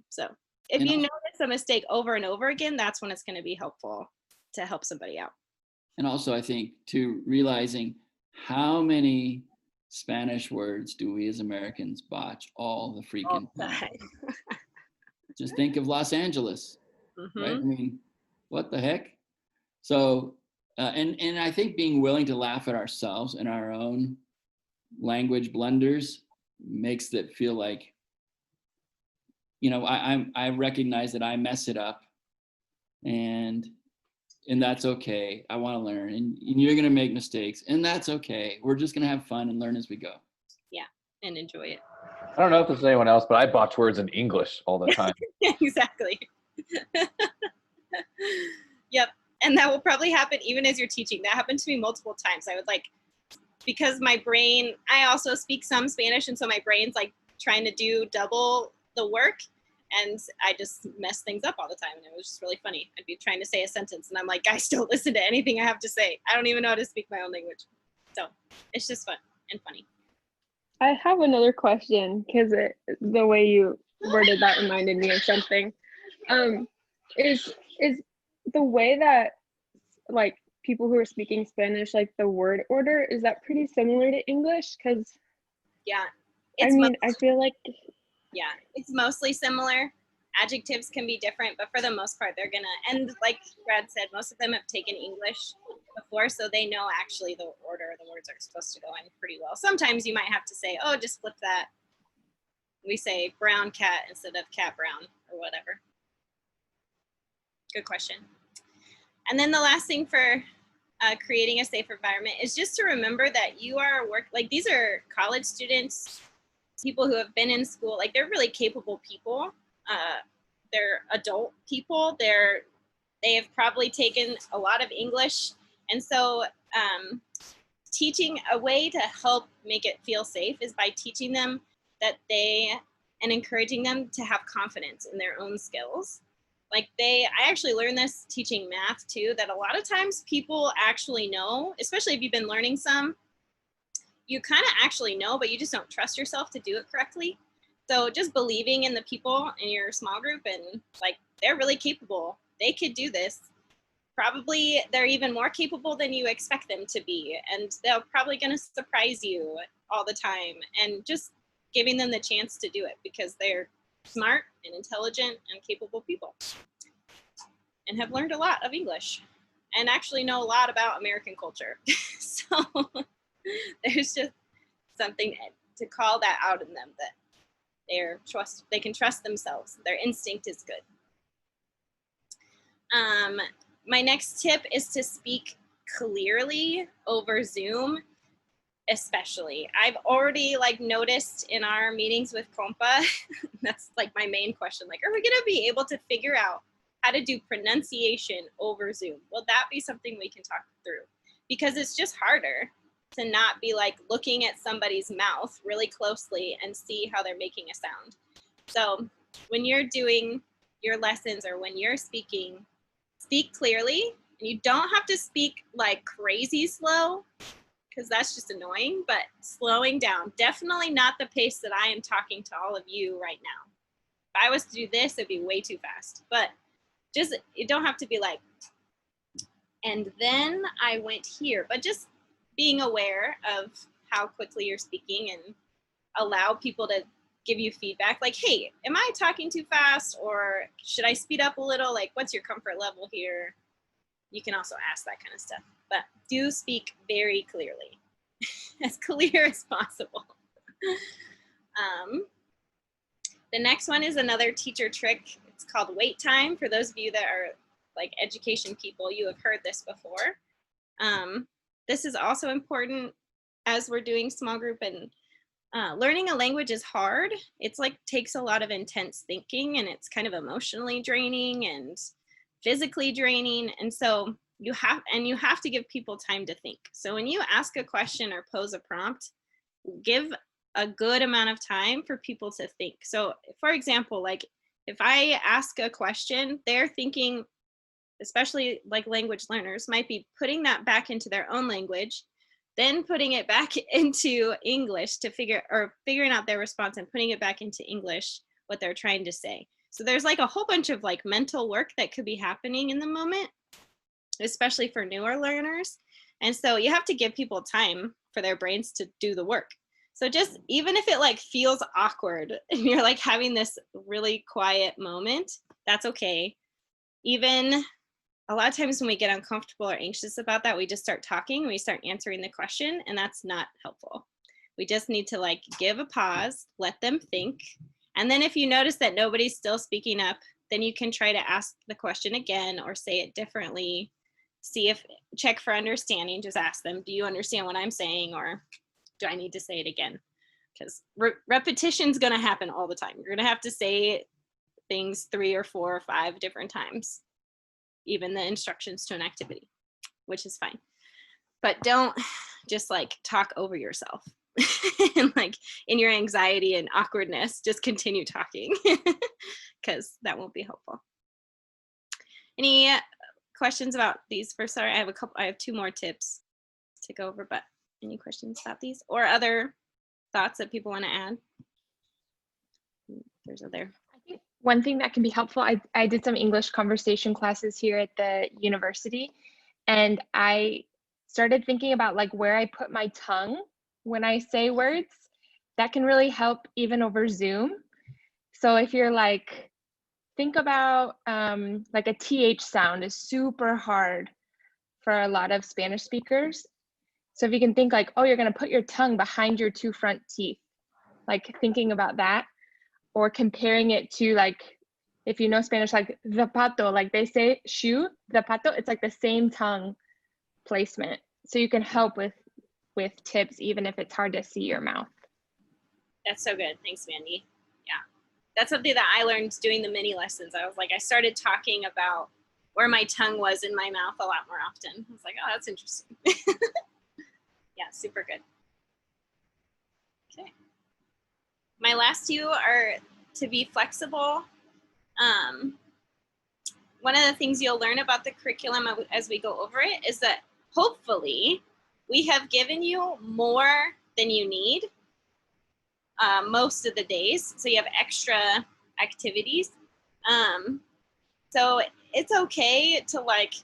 So if you notice a mistake over and over again, that's when it's going to be helpful to help somebody out. And also, I think, too, realizing how many Spanish words do we as Americans botch all the freaking time. Just think of Los Angeles, right? I mean, what the heck? So, and I think being willing to laugh at ourselves and our own language blunders makes it feel like, you know, I recognize that I mess it up, and that's okay. I want to learn, and you're going to make mistakes, and that's okay. We're just going to have fun and learn as we go. Yeah, and enjoy it. I don't know if there's anyone else, but I botch words in English all the time. Exactly. Yep. And that will probably happen even as you're teaching. That happened to me multiple times. I would like, because my brain, I also speak some Spanish, and so my brain's like trying to do double the work, and I just mess things up all the time. And it was just really funny. I'd be trying to say a sentence, and I'm like, guys, don't listen to anything I have to say. I don't even know how to speak my own language. So it's just fun and funny. I have another question, because the way you worded that reminded me of something. Is the way that like people who are speaking Spanish, like the word order, is that pretty similar to English? Because Yeah. I mean, I feel like Yeah, it's mostly similar. Adjectives can be different, but for the most part, they're gonna, and like Brad said, most of them have taken English before, so they know actually the order the words are supposed to go in pretty well. Sometimes you might have to say, oh, just flip that. We say brown cat instead of cat brown or whatever. Good question. And then the last thing for creating a safe environment is just to remember that you are like these are college students, people who have been in school, like they're really capable people. They're adult people. They have probably taken a lot of English. And so teaching a way to help make it feel safe is by teaching them that and encouraging them to have confidence in their own skills. Like I actually learned this teaching math too, that a lot of times people actually know, especially if you've been learning some, you kind of actually know, but you just don't trust yourself to do it correctly. So just believing in the people in your small group and like, they're really capable. They could do this. Probably they're even more capable than you expect them to be. And they're probably going to surprise you all the time. And just giving them the chance to do it because they're smart and intelligent and capable people and have learned a lot of English and actually know a lot about American culture. So there's just something to call that out in them, that they can trust themselves. Their instinct is good. My next tip is to speak clearly over Zoom, especially. I've already noticed in our meetings with Compa, that's like my main question, are we gonna be able to figure out how to do pronunciation over Zoom? Will that be something we can talk through? Because it's just harder to not be looking at somebody's mouth really closely and see how they're making a sound. So when you're doing your lessons or when you're speaking, speak clearly, and you don't have to speak crazy slow because that's just annoying, but slowing down. Definitely not the pace that I am talking to all of you right now. If I was to do this, it'd be way too fast, but just, you don't have to be and then I went here, but just being aware of how quickly you're speaking and allow people to give you feedback. Hey, am I talking too fast, or should I speed up a little? What's your comfort level here? You can also ask that kind of stuff, but do speak very clearly, as clear as possible. The next one is another teacher trick. It's called wait time. For those of you that are education people, you have heard this before. This is also important as we're doing small group, and learning a language is hard. It's takes a lot of intense thinking, and it's kind of emotionally draining and physically draining. And so you have to give people time to think. So when you ask a question or pose a prompt, give a good amount of time for people to think. So for example, if I ask a question, they're thinking, especially language learners, might be putting that back into their own language, then putting it back into English figuring out their response and putting it back into English, what they're trying to say. So there's a whole bunch of mental work that could be happening in the moment, especially for newer learners. And so you have to give people time for their brains to do the work. So just, even if it feels awkward and you're having this really quiet moment, that's okay. Even a lot of times when we get uncomfortable or anxious about that, we just start talking, we start answering the question, and that's not helpful. We just need to give a pause, let them think. And then if you notice that nobody's still speaking up, then you can try to ask the question again or say it differently. Check for understanding, just ask them, do you understand what I'm saying, or do I need to say it again? Because repetition is gonna happen all the time. You're gonna have to say things 3 or 4 or 5 different times, even the instructions to an activity, which is fine. But don't just talk over yourself and in your anxiety and awkwardness, just continue talking because that won't be helpful. Any questions about these? Sorry, I have 2 more tips to go over, but any questions about these or other thoughts that people want to add? there's other. I think one thing that can be helpful, I did some English conversation classes here at the university, and I started thinking about like where I put my tongue when I say words. That can really help even over Zoom. So if you're like, think about like a TH sound is super hard for a lot of Spanish speakers. So if you can think like, oh, you're gonna put your tongue behind your two front teeth, like thinking about that, or comparing it to like, if you know Spanish, like zapato, like they say shoe, zapato, it's like the same tongue placement. So you can help with tips, even if it's hard to see your mouth. That's so good. Thanks, Mandy. Yeah. That's something that I learned doing the mini lessons. I was like, I started talking about where my tongue was in my mouth a lot more often. I was like, oh, that's interesting. Yeah, super good. Okay. My last two are to be flexible. One of the things you'll learn about the curriculum as we go over it is that hopefully we have given you more than you need most of the days. So you have extra activities. So it's okay to like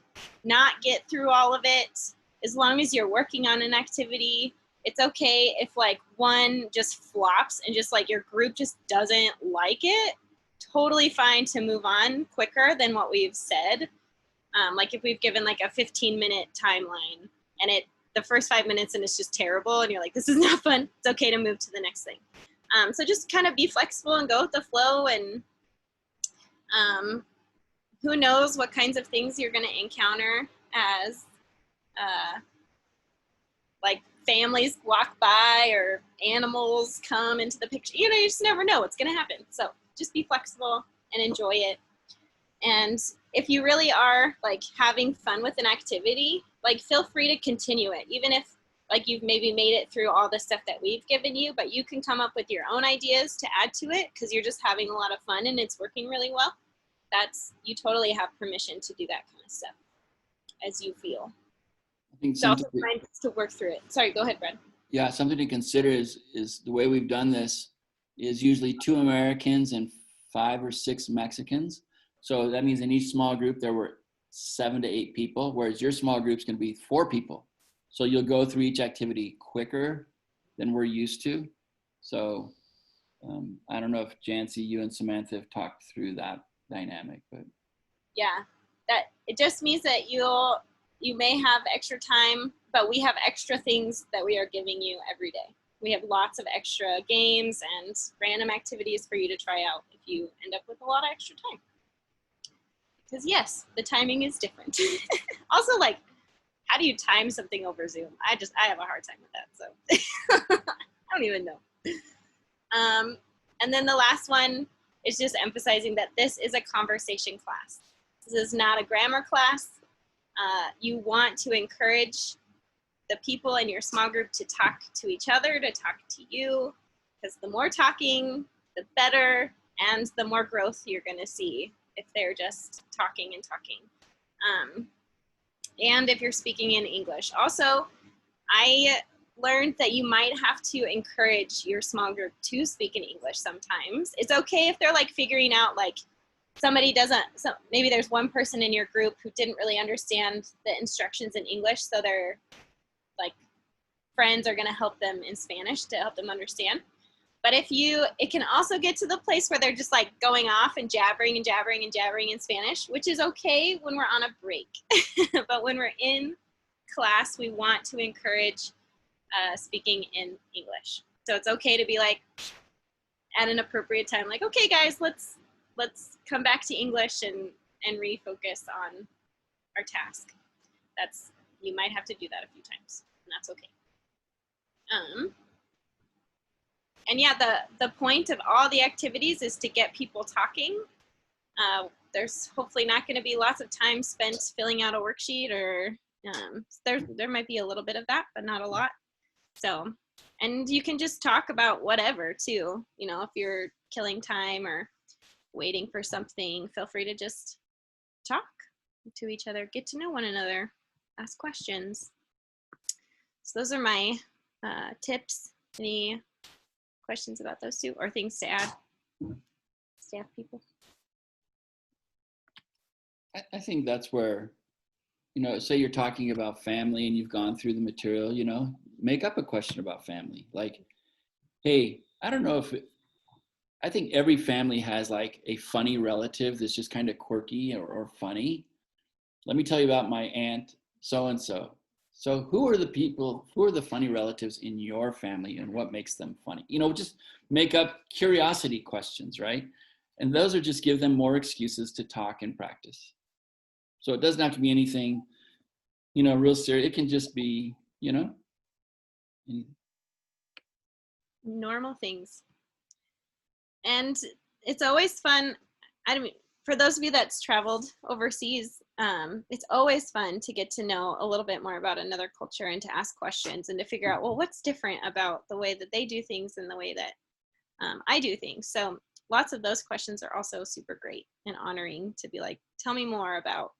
not get through all of it as long as you're working on an activity. It's okay if like one just flops and just like your group just doesn't like it. Totally fine to move on quicker than what we've said. Like if we've given like a 15-minute timeline and the first 5 minutes and it's just terrible and you're like, this is not fun, it's okay to move to the next thing. So just kind of be flexible and go with the flow, and who knows what kinds of things you're going to encounter as like families walk by or animals come into the picture. You know, you just never know what's going to happen. So just be flexible and enjoy it. And if you really are like having fun with an activity, like feel free to continue it, even if like you've maybe made it through all the stuff that we've given you, but you can come up with your own ideas to add to it because you're just having a lot of fun and it's working really well. You totally have permission to do that kind of stuff as you feel. I think It's also fine to work through it. Sorry, go ahead, Brad. Yeah, something to consider is the way we've done this is usually 2 Americans and 5 or 6 Mexicans. So that means in each small group there were 7 to 8 people, whereas your small group's going to be 4 people. So you'll go through each activity quicker than we're used to. So I don't know if Jancy, you and Samantha have talked through that dynamic, but yeah, that it just means that you may have extra time, but we have extra things that we are giving you every day. We have lots of extra games and random activities for you to try out if you end up with a lot of extra time. Because yes, the timing is different. Also, like, how do you time something over Zoom? I have a hard time with that, so I don't even know. And then the last one is just emphasizing that this is a conversation class. This is not a grammar class. You want to encourage the people in your small group to talk to each other, to talk to you, because the more talking, the better, and the more growth you're going to see if they're just talking and talking. And if you're speaking in English. Also, I learned that you might have to encourage your small group to speak in English sometimes. It's okay if they're like figuring out like somebody doesn't, so maybe there's one person in your group who didn't really understand the instructions in English, so their like friends are going to help them in Spanish to help them understand. But it can also get to the place where they're just like going off and jabbering and jabbering and jabbering in Spanish, which is okay when we're on a break. But when we're in class, we want to encourage speaking in English. So it's okay to be like at an appropriate time, like, okay guys, let's come back to English and refocus on our task. You might have to do that a few times, and that's okay. And yeah, the point of all the activities is to get people talking. There's hopefully not going to be lots of time spent filling out a worksheet, or there might be a little bit of that, but not a lot. So, and you can just talk about whatever too. You know, if you're killing time or waiting for something, feel free to just talk to each other, get to know one another, ask questions. So those are my tips. Any questions about those two or things to add? staff people? I think that's where, say you're talking about family and you've gone through the material, make up a question about family. Like, hey, I don't know I think every family has like a funny relative that's just kind of quirky or funny. Let me tell you about my aunt so-and-so. So who are the funny relatives in your family and what makes them funny? Just make up curiosity questions, right? And those are just give them more excuses to talk and practice. So it doesn't have to be anything, real serious. It can just be, Normal things. And it's always fun. For those of you that's traveled overseas, it's always fun to get to know a little bit more about another culture and to ask questions and to figure out, well, what's different about the way that they do things and the way that I do things. So lots of those questions are also super great and honoring to be like, tell me more about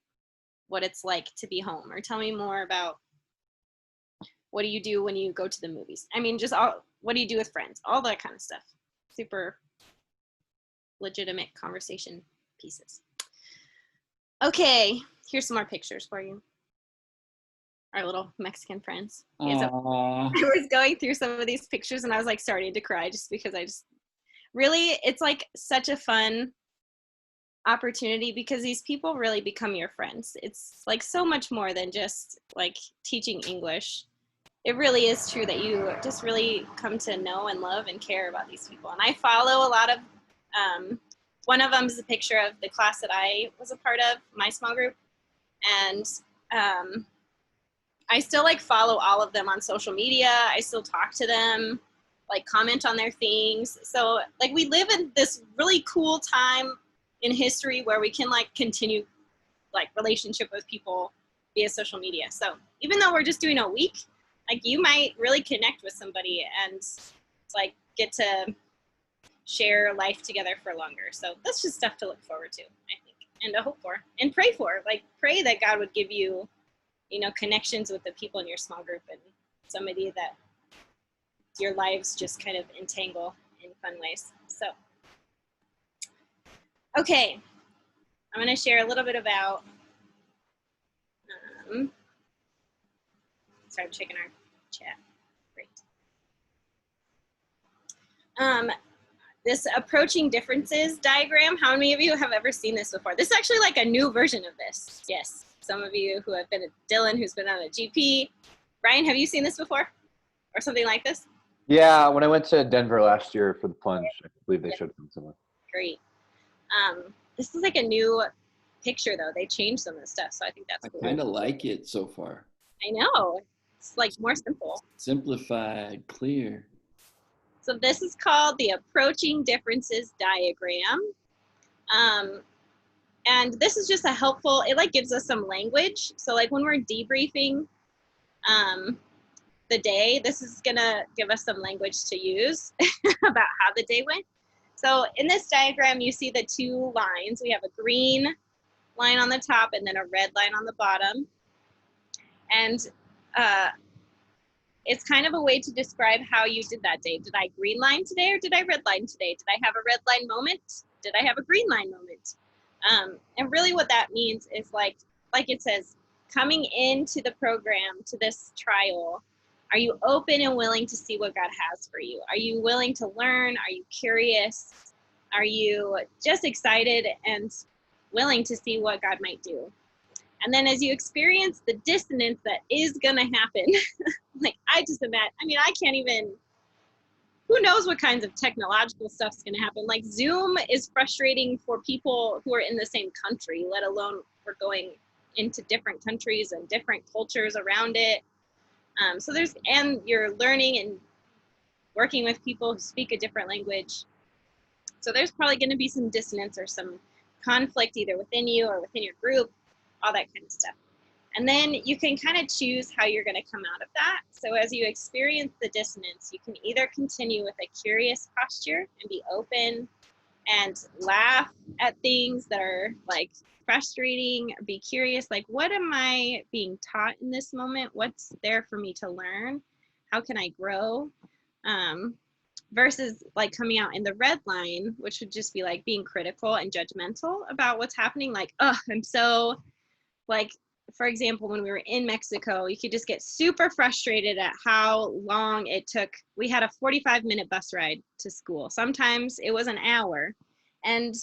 what it's like to be home, or tell me more about what do you do when you go to the movies. What do you do with friends? All that kind of stuff. Super legitimate conversation pieces. Okay, here's some more pictures for you. Our little Mexican friends. Okay, so I was going through some of these pictures and I was like starting to cry just because really, it's like such a fun opportunity because these people really become your friends. It's like so much more than just like teaching English. It really is true that you just really come to know and love and care about these people. And I follow a lot of, one of them is a picture of the class that I was a part of, my small group. And I still like follow all of them on social media. I still talk to them, like comment on their things. So like we live in this really cool time in history where we can like continue like relationship with people via social media. So even though we're just doing a week, like you might really connect with somebody and like get to share life together for longer. So that's just stuff to look forward to, I think, and to hope for and pray for. Like pray that God would give you, connections with the people in your small group and somebody that your lives just kind of entangle in fun ways. So, okay, I'm going to share a little bit about, sorry, I'm checking our chat. Great. This approaching differences diagram, how many of you have ever seen this before? This is actually like a new version of this. Yes, some of you who have been at Dylan, who's been on a GP. Brian, have you seen this before? Or something like this? Yeah, when I went to Denver last year for the plunge, I believe they showed something similar. Great. This is like a new picture though. They changed some of the stuff, so I think that's cool. I kind of like it so far. I know. It's like more simple. Simplified, clear. So this is called the approaching differences diagram. And this is just a helpful, it like gives us some language. So like when we're debriefing the day, this is gonna give us some language to use about how the day went. So in this diagram, you see the two lines. We have a green line on the top and then a red line on the bottom. And it's kind of a way to describe how you did that day. Did I green line today or did I red line today? Did I have a red line moment? Did I have a green line moment? And really what that means is like it says, coming into the program, to this trial, are you open and willing to see what God has for you? Are you willing to learn? Are you curious? Are you just excited and willing to see what God might do? And then as you experience the dissonance that is gonna happen, like I can't even, who knows what kinds of technological stuff's gonna happen. Like Zoom is frustrating for people who are in the same country, let alone we're going into different countries and different cultures around it. And you're learning and working with people who speak a different language. So there's probably gonna be some dissonance or some conflict either within you or within your group, all that kind of stuff. And then you can kind of choose how you're going to come out of that. So as you experience the dissonance, you can either continue with a curious posture and be open and laugh at things that are like frustrating, or be curious, like what am I being taught in this moment? What's there for me to learn? How can I grow? versus like coming out in the red line, which would just be like being critical and judgmental about what's happening. Like, oh, I'm so, like, for example, when we were in Mexico, you could just get super frustrated at how long it took. We had a 45-minute bus ride to school. Sometimes it was an hour. And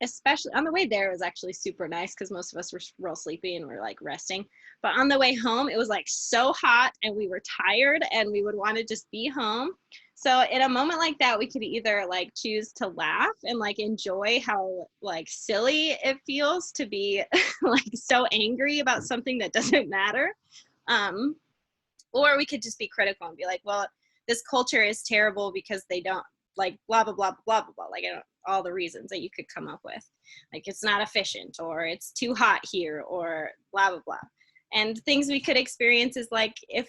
especially on the way there, it was actually super nice because most of us were real sleepy and were like resting. But on the way home, it was like so hot and we were tired and we would want to just be home. So in a moment like that, we could either like choose to laugh and like enjoy how like silly it feels to be like so angry about something that doesn't matter. Or we could just be critical and be like, well, this culture is terrible because they don't like blah, blah, blah, blah, blah, blah, like all the reasons that you could come up with. Like it's not efficient or it's too hot here or blah, blah, blah. And things we could experience is like if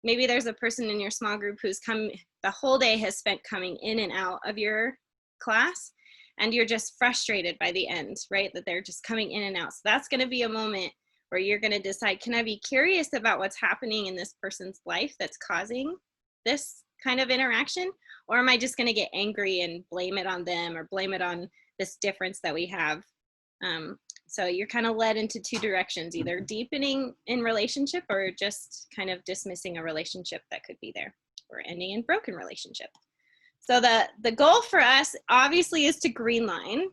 maybe there's a person in your small group who's come the whole day has spent coming in and out of your class and you're just frustrated by the end, right? That they're just coming in and out. So that's going to be a moment where you're going to decide, can I be curious about what's happening in this person's life that's causing this kind of interaction? Or am I just going to get angry and blame it on them or blame it on this difference that we have? So you're kind of led into two directions, either deepening in relationship or just kind of dismissing a relationship that could be there or ending in broken relationship. So the goal for us obviously is to green line,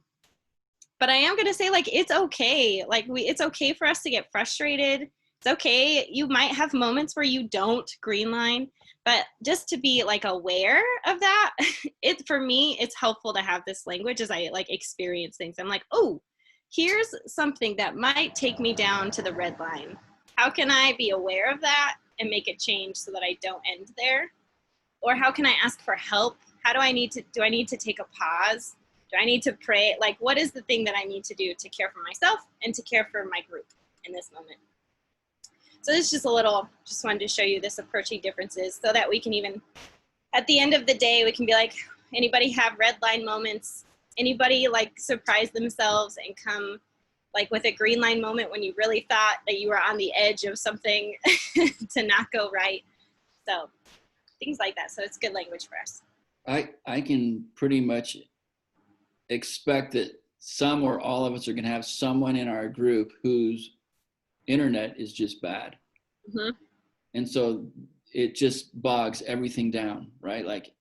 but I am going to say like, it's okay. Like it's okay for us to get frustrated. It's okay. You might have moments where you don't green line, but just to be like aware of that, for me, it's helpful to have this language as I like experience things. I'm like, oh, here's something that might take me down to the red line. How can I be aware of that and make it change so that I don't end there? Or how can I ask for help? How do I need to take a pause? Do I need to pray? Like, what is the thing that I need to do to care for myself and to care for my group in this moment? So this is just a little, just wanted to show you this approaching differences so that we can even, at the end of the day, we can be like, anybody have red line moments? Anybody like surprise themselves and come like with a green line moment when you really thought that you were on the edge of something to not go right? So things like that. So it's good language for us. I can pretty much expect that some or all of us are going to have someone in our group whose internet is just bad. Mm-hmm. And so it just bogs everything down, right? Like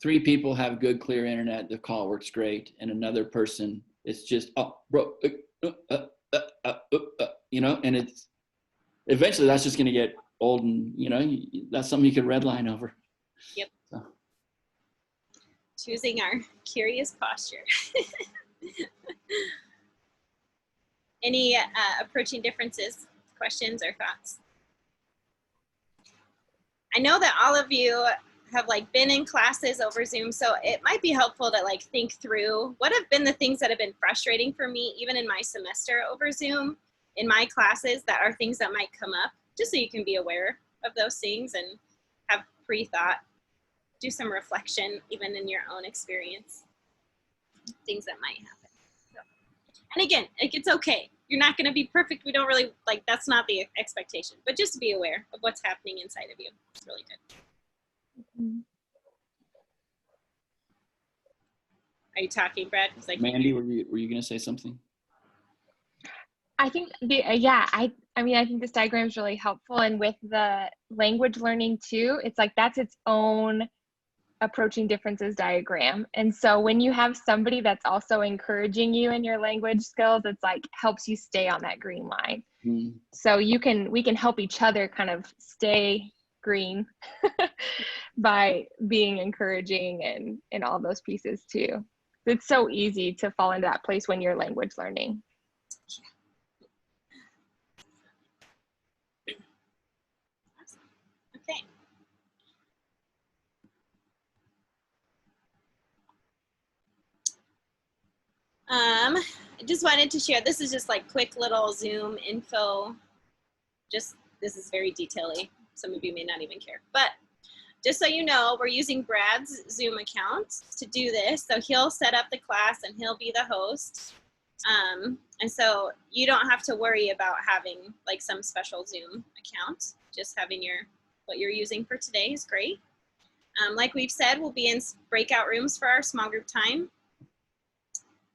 3 people have good, clear internet, the call works great. And another person, it's just, oh, bro, you know, and it's eventually that's just going to get old and, you know, that's something you can redline over. Yep. So. Choosing our curious posture. Any approaching differences, questions, or thoughts? I know that all of you have like been in classes over Zoom, so it might be helpful to like think through what have been the things that have been frustrating for me, even in my semester over Zoom, in my classes that are things that might come up, just so you can be aware of those things and have pre-thought, do some reflection, even in your own experience, things that might happen. So, and again, like, it's okay. You're not going to be perfect. We don't really, like, that's not the expectation, but just to be aware of what's happening inside of you. It's really good. Are you talking, Brad? Like, Mandy, were you going to say something? I think I mean, I think this diagram is really helpful, and with the language learning too, it's like that's its own approaching differences diagram. And so when you have somebody that's also encouraging you in your language skills, it's like helps you stay on that green line. Mm. So we can help each other kind of stay green by being encouraging and all those pieces too. It's so easy to fall into that place when you're language learning. Okay. I just wanted to share, this is just like quick little Zoom info. Just, this is very detail-y. Some of you may not even care, but just so you know, we're using Brad's Zoom account to do this. So he'll set up the class and he'll be the host. And so you don't have to worry about having like some special Zoom account. Just having what you're using for today is great. Like we've said, we'll be in breakout rooms for our small group time.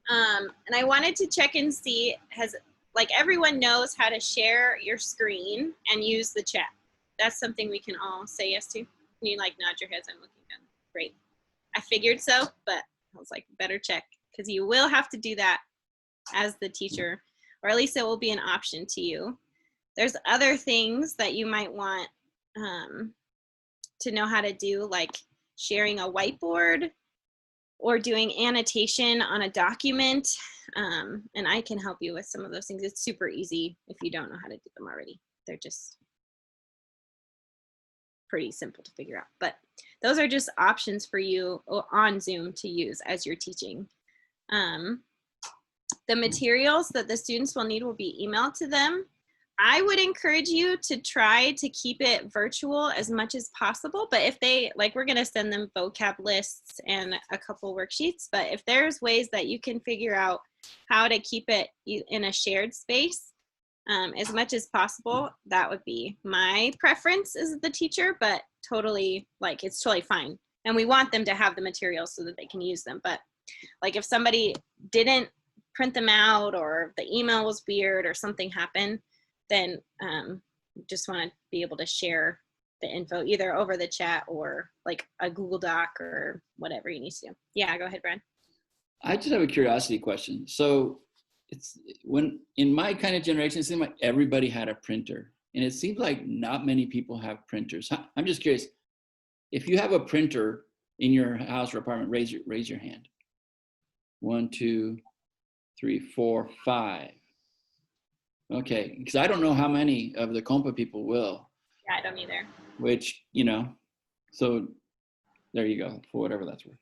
And I wanted to check and see, like everyone knows how to share your screen and use the chat. That's something we can all say yes to. Can you like nod your heads? I'm looking down. Great. I figured so, but I was like, better check, because you will have to do that as the teacher, or at least it will be an option to you. There's other things that you might want to know how to do, like sharing a whiteboard or doing annotation on a document. And I can help you with some of those things. It's super easy if you don't know how to do them already. They're just pretty simple to figure out. But those are just options for you on Zoom to use as you're teaching. The materials that the students will need will be emailed to them. I would encourage you to try to keep it virtual as much as possible, but if they, like, we're gonna send them vocab lists and a couple worksheets, but if there's ways that you can figure out how to keep it in a shared space as much as possible, that would be my preference as the teacher, but totally, like, it's totally fine. And we want them to have the materials so that they can use them. But like if somebody didn't print them out or the email was weird or something happened, then just want to be able to share the info either over the chat or like a Google Doc or whatever you need to do. Yeah, go ahead, Brad. I just have a curiosity question. So it's when in my kind of generation, it seemed like everybody had a printer, and it seems like not many people have printers. I'm just curious, if you have a printer in your house or apartment, raise your hand. 1, 2, 3, 4, 5. Okay, because I don't know how many of the Compa people will. Yeah, I don't either. Which, you know, so there you go, for whatever that's worth.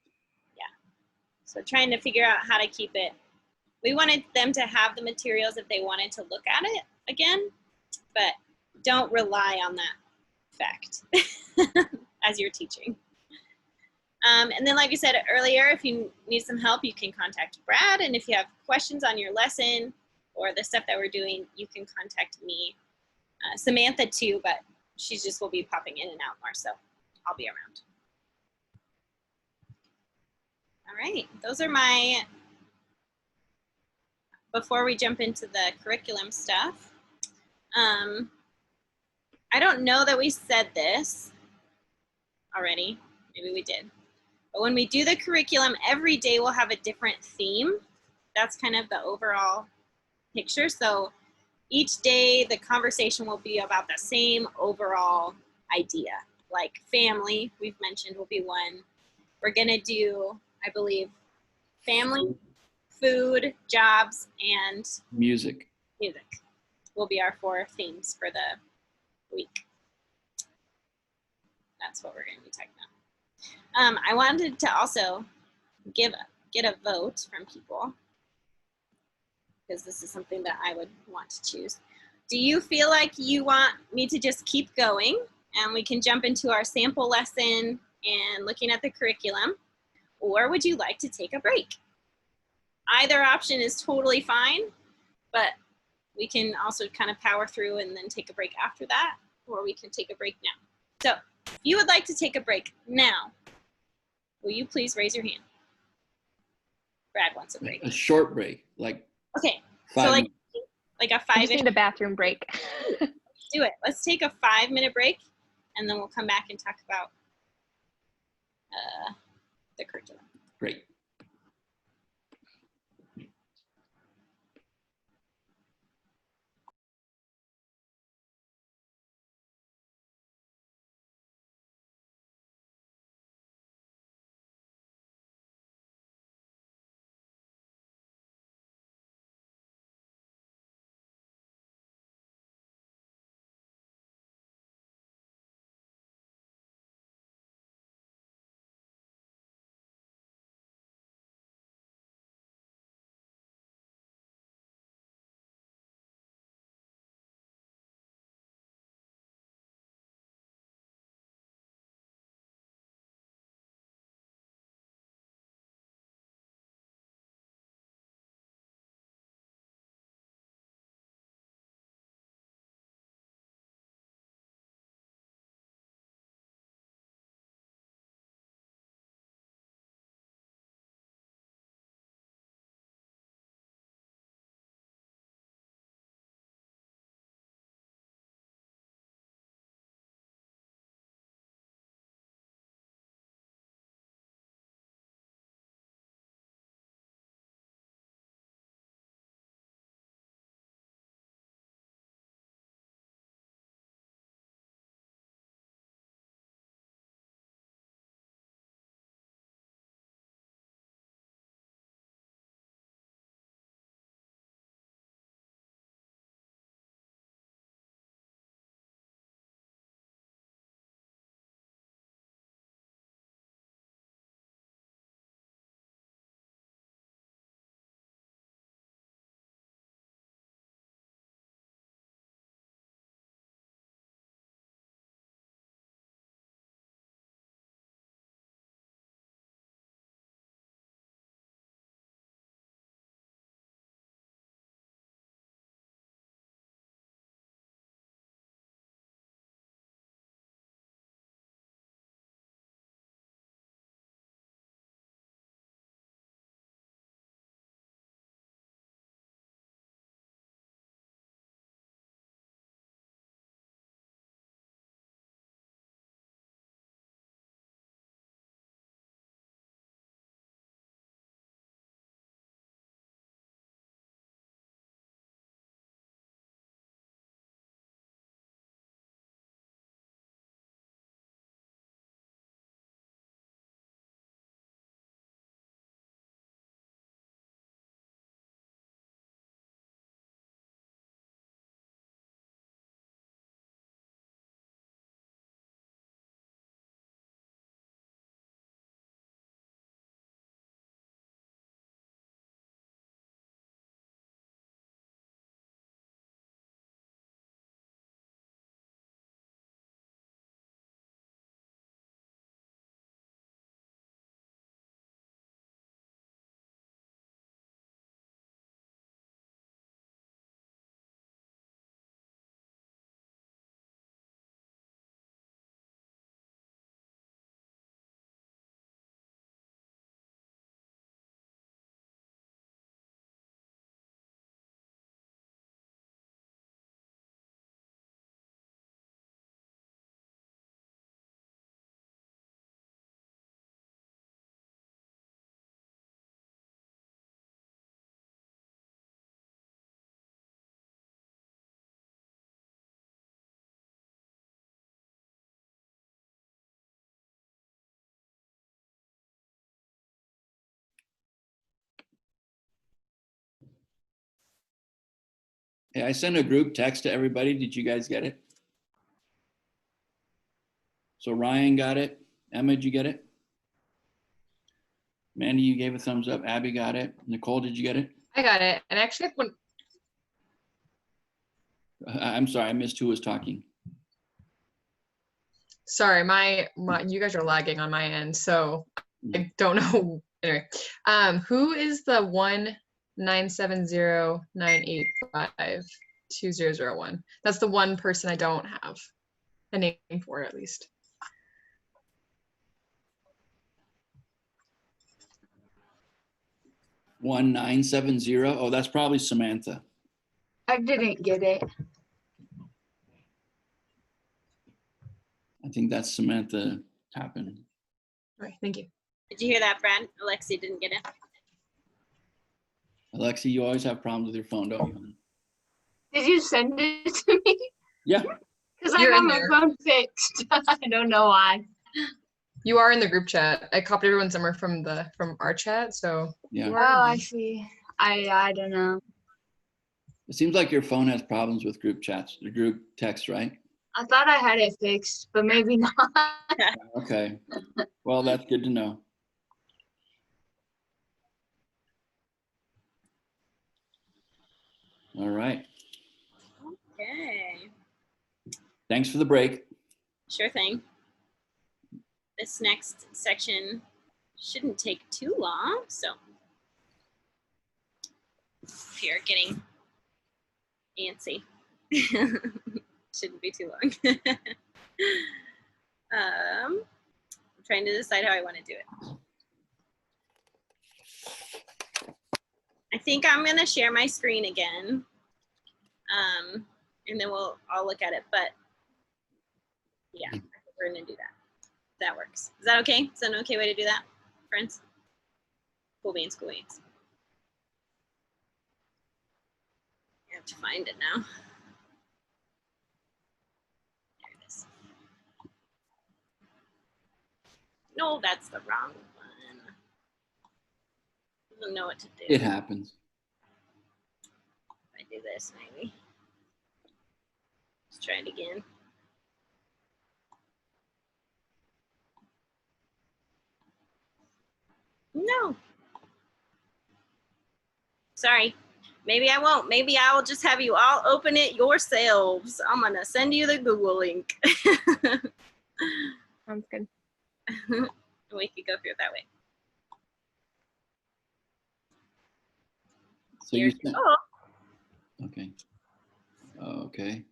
Yeah. So trying to figure out how to keep it. We wanted them to have the materials if they wanted to look at it again, but don't rely on that fact as you're teaching. And then like I said earlier, if you need some help, you can contact Brad. And if you have questions on your lesson or the stuff that we're doing, you can contact me. Samantha too, but she just will be popping in and out more, so I'll be around. All right, those are my, before we jump into the curriculum stuff, I don't know that we said this already, maybe we did. But when we do the curriculum, every day we'll have a different theme. That's kind of the overall picture. So each day the conversation will be about the same overall idea. Like family, we've mentioned, will be one. We're gonna do, I believe, family, food, jobs, and Music. Music will be our 4 themes for the week. That's what we're gonna be talking about. I wanted to also get a vote from people, because this is something that I would want to choose. Do you feel like you want me to just keep going and we can jump into our sample lesson and looking at the curriculum, or would you like to take a break? Either option is totally fine, but we can also kind of power through and then take a break after that, or we can take a break now. So if you would like to take a break now, will you please raise your hand? Brad wants a break. A short break, like Okay, 5 so like a I just 5-ish. need a bathroom break. Do it. Let's take a 5-minute break, and then we'll come back and talk about the curriculum. Great. Hey, I sent a group text to everybody. Did you guys get it? So Ryan got it. Emma, did you get it? Mandy, you gave a thumbs up. Abby got it. Nicole, did you get it? I got it. And actually, when I'm sorry, I missed who was talking. sorry, my you guys are lagging on my end, so I don't know. Anyway, who is the 1-970-985-2001? That's the one person I don't have a name for, at least. One 970. Oh, that's probably Samantha. I didn't get it. I think that's Samantha tapping. All right, thank you. Did you hear that, Brad? Alexi didn't get it. Alexi, you always have problems with your phone, don't you? Did you send it to me? Yeah. Because I You're got in my there. phone fixed. I don't know why. You are in the group chat. I copied everyone's number from our chat, so Yeah. you Oh, are in I there. see. I don't know. It seems like your phone has problems with group chats, the group text, right? I thought I had it fixed, but maybe not. Okay. Well, that's good to know. All right. Okay. Thanks for the break. Sure thing. This next section shouldn't take too long, so if you're getting antsy, shouldn't be too long. I'm trying to decide how I want to do it. I think I'm gonna share my screen again, and then I'll look at it. But yeah, I think we're gonna do that. That works. Is that okay? Is that an okay way to do that, friends? Cool beans, cool beans. I have to find it now. There it is. No, that's the wrong one. Doesn't know what to do. It happens. If I do this, maybe. Let's try it again. No. Sorry. Maybe I won't. Maybe I will just have you all open it yourselves. I'm going to send you the Google link. Sounds good. We could go through it that way. So you sent, Oh, okay. Okay.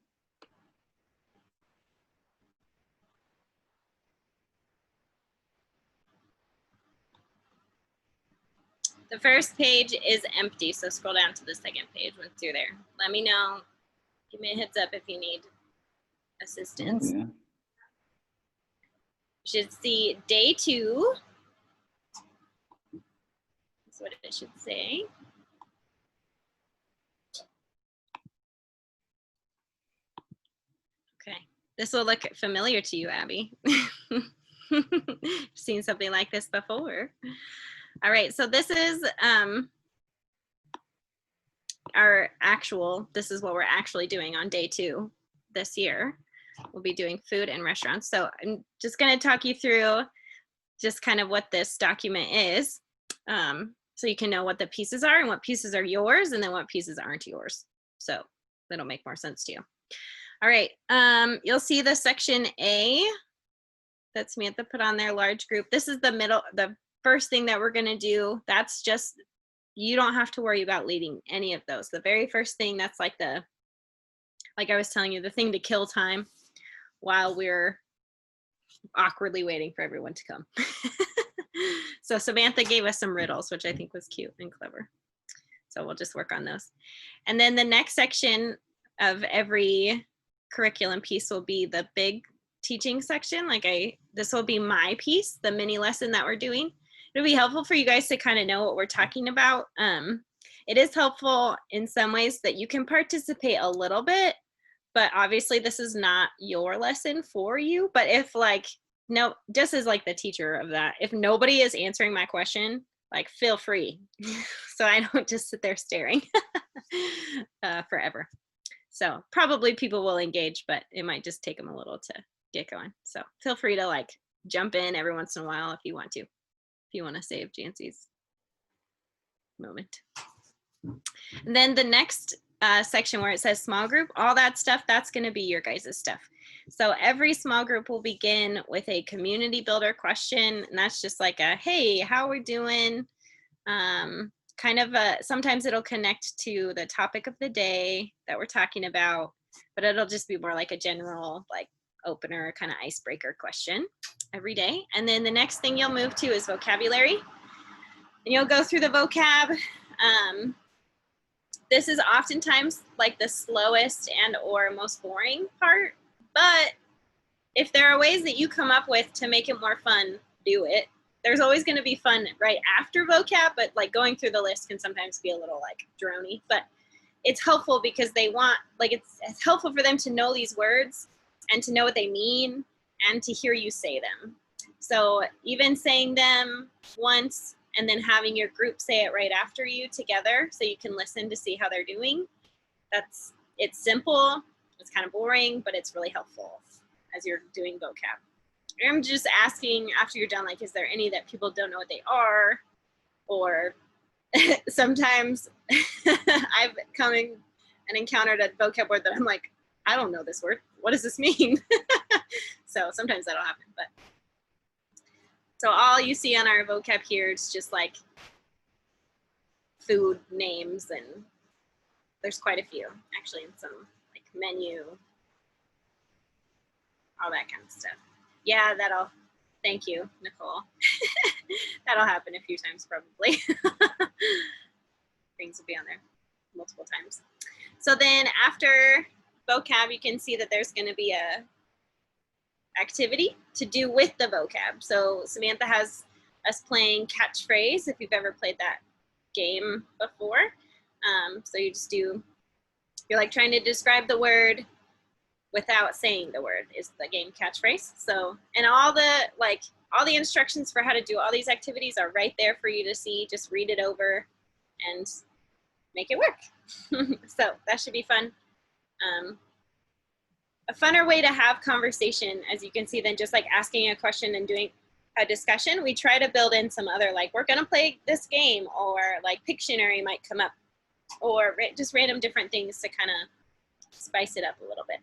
the first page is empty, so scroll down to the second page once you're there. Let me know. Give me a heads up if you need assistance. Oh, yeah. You should see day 2. That's what it should say. Okay, this will look familiar to you, Abby. Seen something like this before. All right, so this is this is what we're actually doing on day 2 this year. We'll be doing food and restaurants. So I'm just gonna talk you through just kind of what this document is. So you can know what the pieces are and what pieces are yours and then what pieces aren't yours. So that'll make more sense to you. All right, you'll see the section A. That's me at the put on there large group. This is the first thing that we're gonna do. That's just, you don't have to worry about leading any of those. The very first thing, that's like I was telling you, the thing to kill time while we're awkwardly waiting for everyone to come. So Samantha gave us some riddles, which I think was cute and clever. So we'll just work on those. And then the next section of every curriculum piece will be the big teaching section. This will be my piece, the mini lesson that we're doing. It'll be helpful for you guys to kind of know what we're talking about. It is helpful in some ways that you can participate a little bit, but obviously this is not your lesson for you. But if no, just as the teacher of that, if nobody is answering my question, feel free. So I don't just sit there staring forever. So probably people will engage, but it might just take them a little to get going. So feel free to like jump in every once in a while if you want to save Jancy's moment. And then the next section where it says small group, all that stuff, that's going to be your guys' stuff. So every small group will begin with a community builder question. And that's just like a, hey, how are we doing? Kind of sometimes it'll connect to the topic of the day that we're talking about, but it'll just be more like a general like opener kind of icebreaker question every day. And then the next thing you'll move to is vocabulary. And you'll go through the vocab. This is oftentimes like the slowest and or most boring part, but if there are ways that you come up with to make it more fun, do it. There's always going to be fun right after vocab, but like going through the list can sometimes be a little like drony, but it's helpful because they want, like it's helpful for them to know these words and to know what they mean and to hear you say them. So even saying them once and then having your group say it right after you together so you can listen to see how they're doing. It's simple, it's kind of boring, but it's really helpful as you're doing vocab. I'm just asking after you're done, like, is there any that people don't know what they are? Or sometimes I've come in and encountered a vocab word that I'm like, I don't know this word. What does this mean? So sometimes that'll happen, but. So all you see on our vocab here is just like food names, and there's quite a few actually, and some like menu, all that kind of stuff. Yeah, thank you, Nicole. That'll happen a few times probably. Things will be on there multiple times. So then after vocab, you can see that there's going to be a activity to do with the vocab. So Samantha has us playing catchphrase, if you've ever played that game before. So you just you're like trying to describe the word without saying the word is the game catchphrase. So, and all the instructions for how to do all these activities are right there for you to see. Just read it over and make it work. So that should be fun. A funner way to have conversation, as you can see, than just like asking a question and doing a discussion. We try to build in some other, like, we're gonna play this game, or like Pictionary might come up, or just random different things to kind of spice it up a little bit.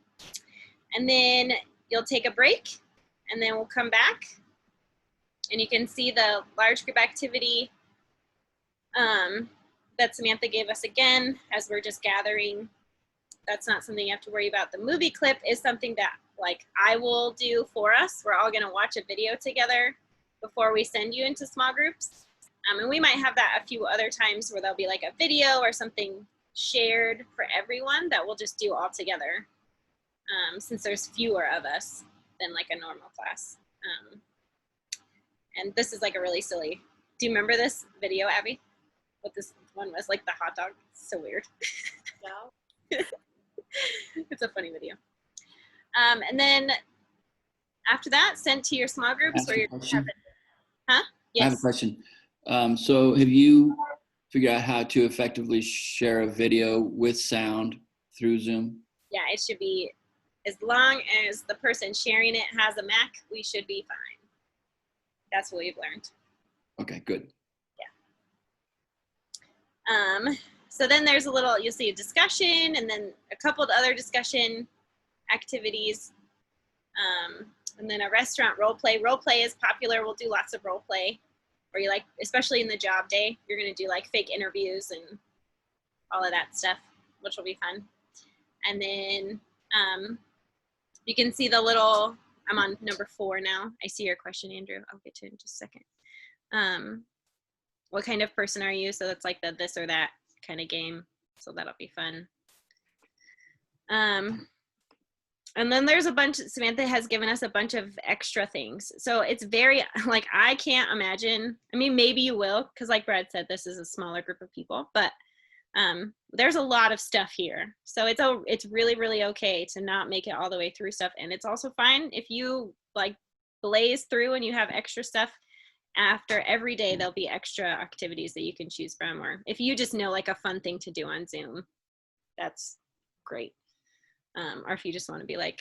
And then you'll take a break, and then we'll come back, and you can see the large group activity that Samantha gave us again as we're just gathering. That's not something you have to worry about. The movie clip is something that like I will do for us. We're all gonna watch a video together before we send you into small groups. And we might have that a few other times where there'll be like a video or something shared for everyone that we'll just do all together, since there's fewer of us than like a normal class. And this is like a really silly, do you remember this video, Abby? What this one was, like the hot dog? It's so weird. No. It's a funny video. And then after that, sent to your small groups where you're having, huh? Yes. I have a question. So have you figured out how to effectively share a video with sound through Zoom? Yeah, it should be, as long as the person sharing it has a Mac, we should be fine. That's what we've learned. Okay, good. Yeah. So then there's a little, you'll see a discussion and then a couple of other discussion activities. And then a restaurant role play. Role play is popular. We'll do lots of role play where you like, especially in the job day, you're going to do like fake interviews and all of that stuff, which will be fun. And then you can see the little, I'm on number 4 now. I see your question, Andrew. I'll get to it in just a second. What kind of person are you? So that's like the this or that kind of game. So that'll be fun. And then there's a bunch, Samantha has given us a bunch of extra things. So it's very, like, I can't imagine, I mean, maybe you will, because like Brad said, this is a smaller group of people, but there's a lot of stuff here. So it's really, really okay to not make it all the way through stuff. And it's also fine if you like blaze through and you have extra stuff. After every day, there'll be extra activities that you can choose from, or if you just know like a fun thing to do on Zoom, that's great. Or if you just want to be like,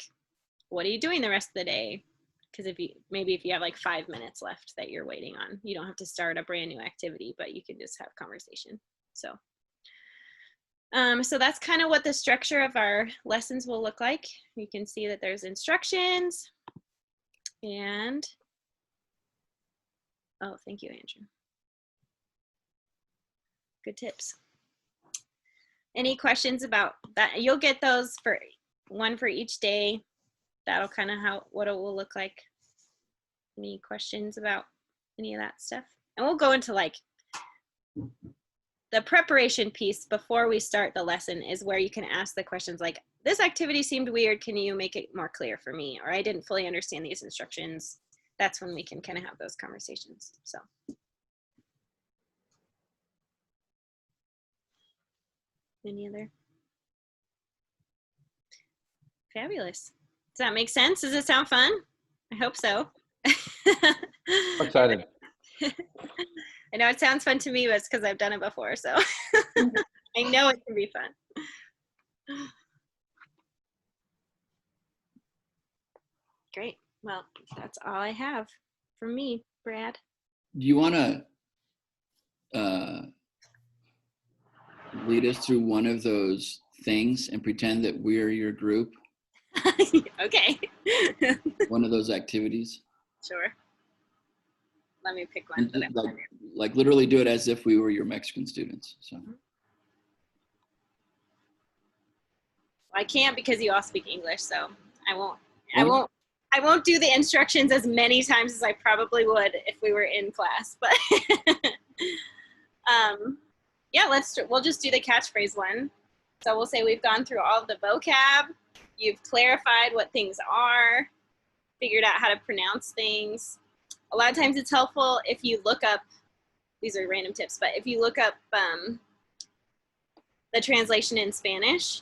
what are you doing the rest of the day? Because if you have like 5 minutes left that you're waiting on, you don't have to start a brand new activity, but you can just have conversation. So so that's kind of what the structure of our lessons will look like. You can see that there's instructions and, oh, thank you, Andrew. Good tips. Any questions about that? You'll get those for one for each day. That'll kind of what it will look like. Any questions about any of that stuff? And we'll go into like the preparation piece before we start the lesson is where you can ask the questions like, this activity seemed weird. Can you make it more clear for me? Or I didn't fully understand these instructions. That's when we can kind of have those conversations. So. Any other? Fabulous. Does that make sense? Does it sound fun? I hope so. I'm excited. I know it sounds fun to me, but it's because I've done it before, so I know it can be fun. Great. Well, that's all I have from me, Brad. Do you want to lead us through one of those things and pretend that we're your group? Okay. One of those activities? Sure. Let me pick one. Like literally do it as if we were your Mexican students. So. I can't because you all speak English, so I won't do the instructions as many times as I probably would if we were in class, but yeah, we'll just do the catchphrase one. So we'll say we've gone through all of the vocab, you've clarified what things are, figured out how to pronounce things. A lot of times it's helpful if you look up, these are random tips, but if you look up the translation in Spanish,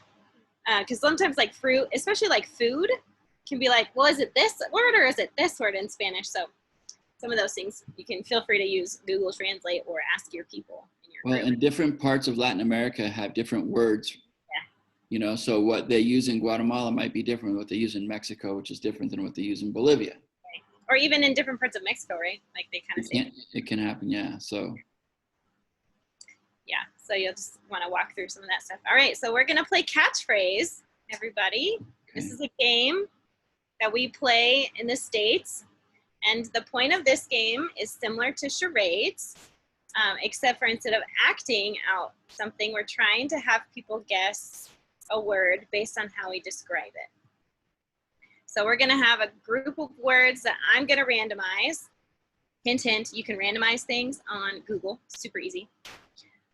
because sometimes like fruit, especially like food, can be like, well, is it this word or is it this word in Spanish? So some of those things you can feel free to use Google Translate or ask your people in your group. And different parts of Latin America have different words. Yeah. You know, so what they use in Guatemala might be different than what they use in Mexico, which is different than what they use in Bolivia. Right. Or even in different parts of Mexico, right? Like they kind of say. It can happen, yeah. So. Yeah, so you'll just want to walk through some of that stuff. All right, so we're going to play catchphrase, everybody. Okay. This is a game that we play in the States. And the point of this game is similar to charades, except for instead of acting out something, we're trying to have people guess a word based on how we describe it. So we're going to have a group of words that I'm going to randomize. Hint, hint, you can randomize things on Google. Super easy.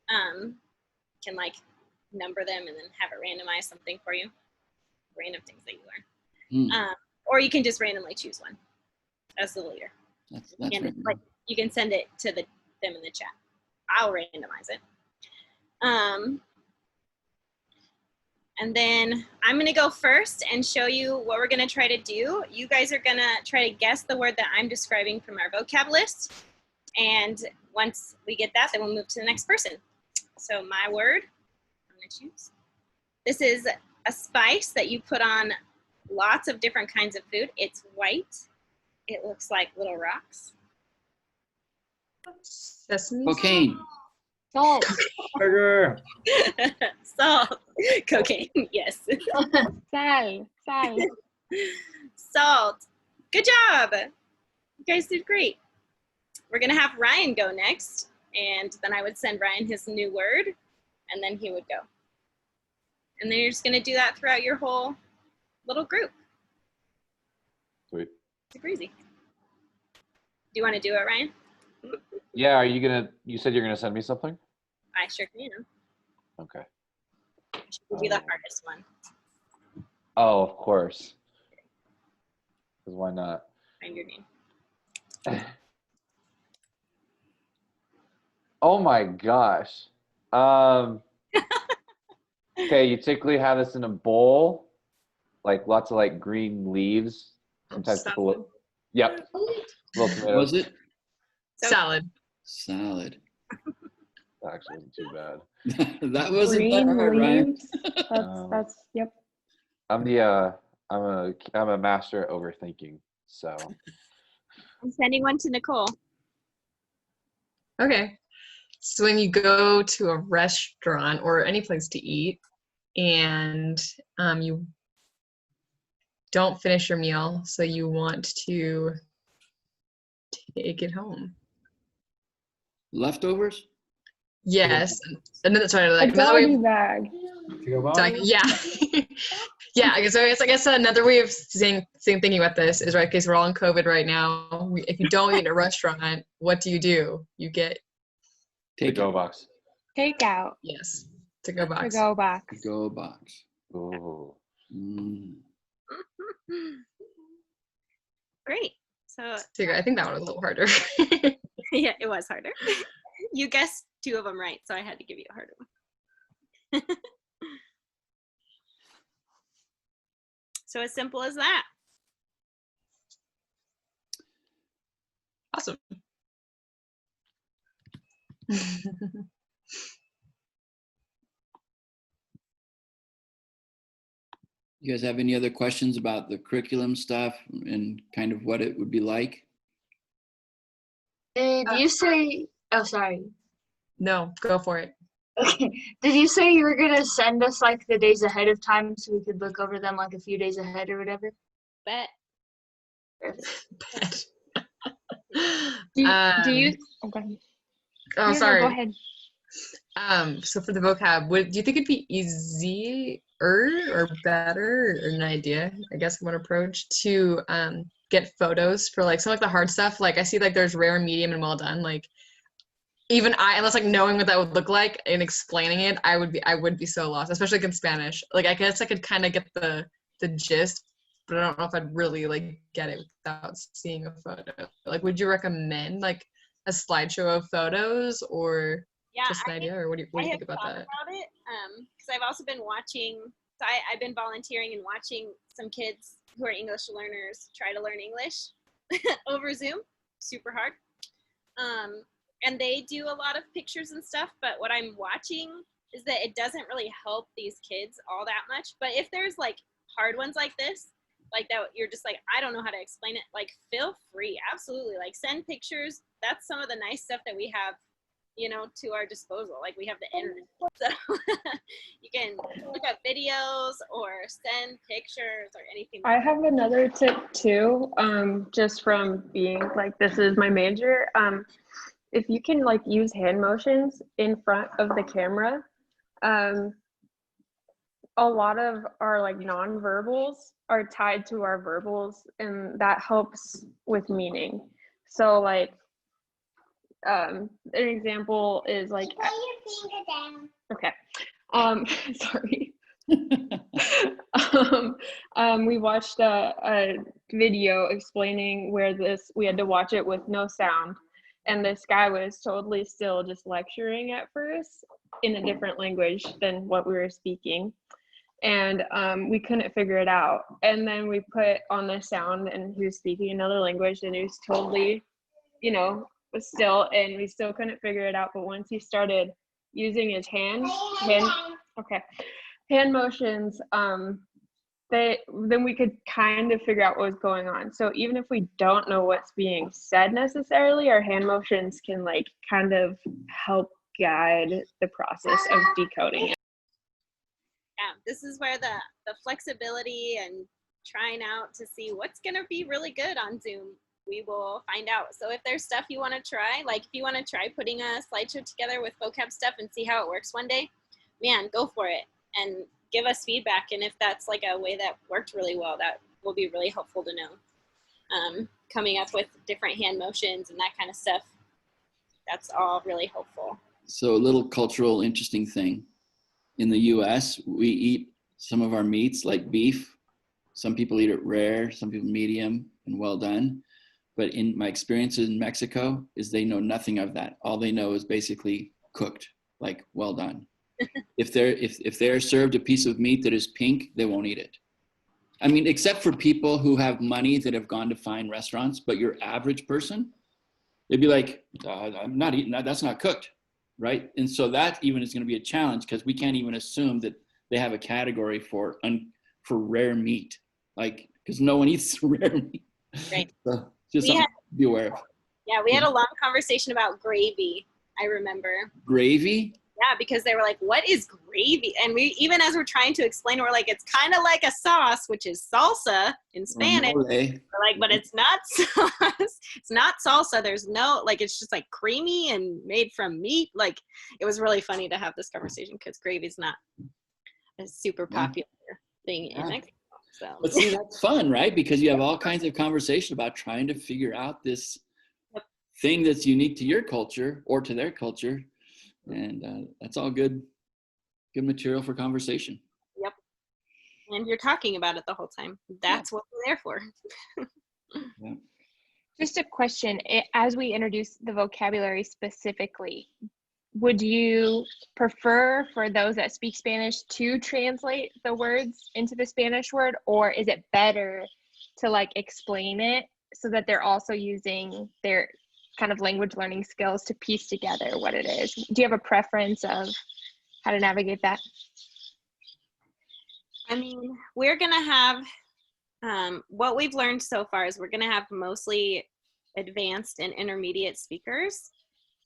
Can like number them and then have it randomize something for you. Random things that you learn. Or you can just randomly choose one as the leader. That's and like, you can send it to them in the chat. I'll randomize it. And then I'm going to go first and show you what we're going to try to do. You guys are going to try to guess the word that I'm describing from our vocab list. And once we get that, then we'll move to the next person. So my word, I'm going to choose. This is a spice that you put on lots of different kinds of food. It's white. It looks like little rocks. Sesame. Cocaine. Salt. Sugar. Salt. Cocaine, yes. Sal. Salt. Good job. You guys did great. We're going to have Ryan go next, and then I would send Ryan his new word, and then he would go. And then you're just going to do that throughout your whole little group. Sweet. Super easy. Do you want to do it, Ryan? Yeah, are you gonna, you said you're gonna send me something? I sure can. Okay. I should give you the hardest one. Oh, of course. Because why not? Find your name. Oh my gosh. Okay, you typically have this in a bowl, like lots of like green leaves. Sometimes people, yep. What was it? Salad. Salad. That actually wasn't too bad. That wasn't that hard, Ryan. That's yep. I'm a master at overthinking. So I'm sending one to Nicole. Okay. So when you go to a restaurant or any place to eat and you don't finish your meal, so you want to take it home. Leftovers? Yes. And then sorry, A like another way doggy of bag. yeah. Yeah, I guess another way of thinking about this is right, because we're all in COVID right now. If you don't eat at a restaurant, what do? You get the go box. Takeout. yes, to go box. To go box. Go box. Ooh. Mm. Great. So I think that one was a little harder. yeah, it was harder. You guessed 2 of them right, so I had to give you a harder one. So as simple as that. Awesome. You guys have any other questions about the curriculum stuff and kind of what it would be like? Did you say? Oh, sorry. No, go for it. Okay. Did you say you were gonna send us like the days ahead of time so we could look over them like a few days ahead or whatever? Bet. Perfect. Do you? Okay. Oh, No, sorry. go ahead. So for the vocab, do you think it'd be easier or better, or an idea, I guess, one approach to get photos for like some like the hard stuff? Like I see like there's rare, medium, and well done. Like even unless like knowing what that would look like and explaining it, I would be so lost, especially like in Spanish. Like I guess I could kind of get the gist, but I don't know if I'd really like get it without seeing a photo. Like, would you recommend like a slideshow of photos or Yeah, just an idea, or what do you think about that? About it, because I've also been watching. So I've been volunteering and watching some kids who are English learners try to learn English over Zoom. Super hard. And they do a lot of pictures and stuff. But what I'm watching is that it doesn't really help these kids all that much. But if there's like hard ones like this, like that, you're just like, I don't know how to explain it. Like, feel free, absolutely. Like, send pictures. That's some of the nice stuff that we have, you know, to our disposal. Like, we have the internet, so you can look up videos or send pictures or anything. I have another tip too, just from being like, this is my major. If you can like use hand motions in front of the camera, a lot of our like nonverbals are tied to our verbals, and that helps with meaning. So like, an example is like, put your finger down. Okay. Sorry. We watched a video explaining where we had to watch it with no sound, and this guy was totally still just lecturing at first in a different language than what we were speaking, and we couldn't figure it out. And then we put on the sound, and he was speaking another language, and he was totally, you know, was still, and we still couldn't figure it out. But once he started using his hand motions, then we could kind of figure out what was going on. So even if we don't know what's being said necessarily, our hand motions can like kind of help guide the process of decoding it. Yeah, this is where the flexibility and trying out to see what's going to be really good on Zoom, we will find out. So if there's stuff you want to try, like if you want to try putting a slideshow together with vocab stuff and see how it works one day, man, go for it and give us feedback. And if that's like a way that worked really well, that will be really helpful to know. Coming up with different hand motions and that kind of stuff, that's all really helpful. So a little cultural interesting thing. In the US, we eat some of our meats like beef. Some people eat it rare, some people medium and well done. But in my experience in Mexico is they know nothing of that. All they know is basically cooked, like well done. If they're served a piece of meat that is pink, they won't eat it. I mean, except for people who have money that have gone to fine restaurants, but your average person, they'd be like, I'm not eating that, that's not cooked, right? And so that even is gonna be a challenge because we can't even assume that they have a category for for rare meat, like, because no one eats rare meat. Right. So just We something had- to be aware of. Yeah, we had a long conversation about gravy, I remember. Gravy? Yeah, because they were like, what is gravy? And we, even as we're trying to explain, we're like, it's kind of like a sauce, which is salsa in Spanish. Mole. We're like, but it's not sauce. It's not salsa. There's no, like, it's just like creamy and made from meat. Like, it was really funny to have this conversation because gravy's not a super popular thing in Yeah. Mexico. So. But see, that's fun, right? Because you have all kinds of conversation about trying to figure out this thing that's unique to your culture or to their culture. And that's all good material for conversation. Yep. And you're talking about it the whole time. That's what we're there for. Yeah. Just a question, as we introduce the vocabulary specifically, would you prefer for those that speak Spanish to translate the words into the Spanish word, or is it better to like explain it so that they're also using their kind of language learning skills to piece together what it is? Do you have a preference of how to navigate that? I mean, we're going to have, what we've learned so far is we're going to have mostly advanced and intermediate speakers.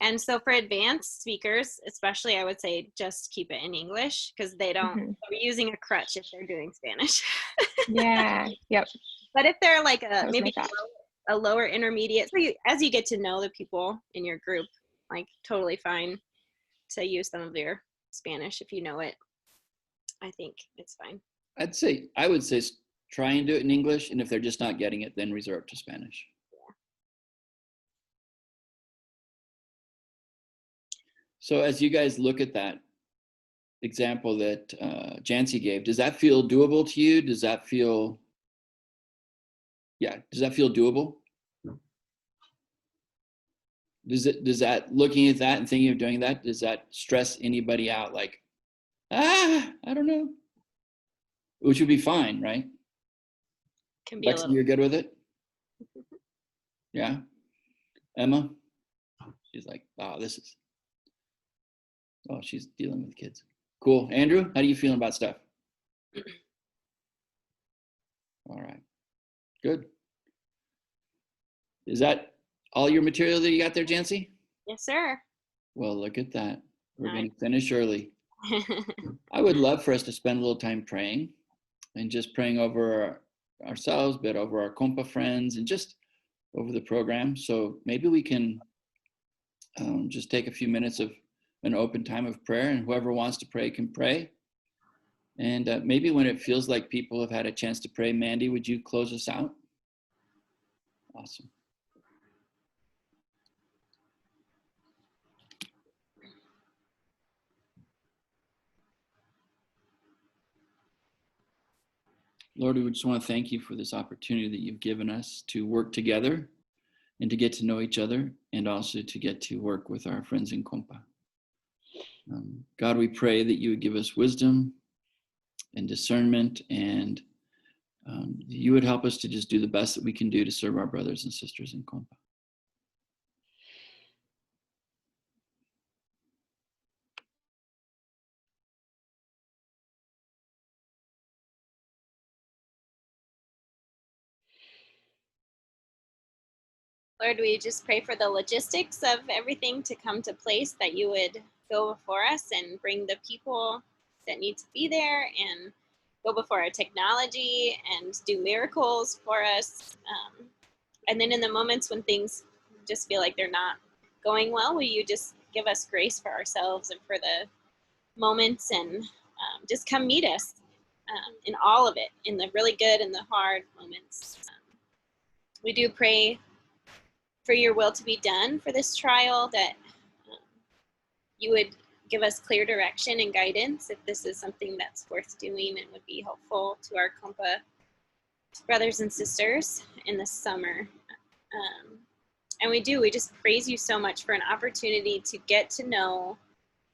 And so for advanced speakers, especially, I would say just keep it in English because they don't, they're using a crutch if they're doing Spanish. Yeah, yep. But if they're like That was maybe my thought. a lower intermediate, so as you get to know the people in your group, like totally fine to use some of your Spanish if you know it. I think it's fine. I would say try and do it in English, and if they're just not getting it, then resort to Spanish. So as you guys look at that example that Jancy gave, does that feel doable to you? Does that feel doable? Does that, looking at that and thinking of doing that, does that stress anybody out? Like, I don't know. Which would be fine, right? Can be a Lexi, little. you're good with it? Yeah. Emma? She's like, oh, she's dealing with kids. Cool. Andrew, how do you feel about stuff? All right. Good. Is that all your material that you got there, Jancy? Yes, sir. Well, look at that. We're Nice. going to finish early. I would love for us to spend a little time praying and just praying over ourselves, but over our compa friends and just over the program. So maybe we can just take a few minutes of an open time of prayer, and whoever wants to pray can pray. And maybe when it feels like people have had a chance to pray, Mandy, would you close us out? Awesome. Lord, we just want to thank you for this opportunity that you've given us to work together and to get to know each other, and also to get to work with our friends in Compa. God, we pray that you would give us wisdom and discernment, and you would help us to just do the best that we can do to serve our brothers and sisters in Compa. Lord, we just pray for the logistics of everything to come to place, that you would go before us and bring the people that need to be there, and go before our technology and do miracles for us. And then in the moments when things just feel like they're not going well, will you just give us grace for ourselves and for the moments, and just come meet us in all of it, in the really good and the hard moments. We do pray for your will to be done for this trial, that you would give us clear direction and guidance if this is something that's worth doing and would be helpful to our Compa brothers and sisters in the summer. And we just praise you so much for an opportunity to get to know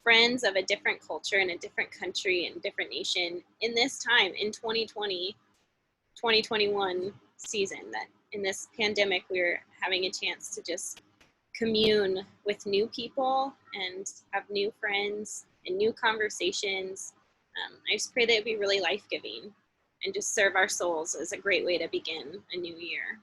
friends of a different culture in a different country and different nation in this time, in 2020, 2021 season, that in this pandemic we're having a chance to just commune with new people and have new friends and new conversations. I just pray that it'd be really life-giving, and just serve our souls is a great way to begin a new year.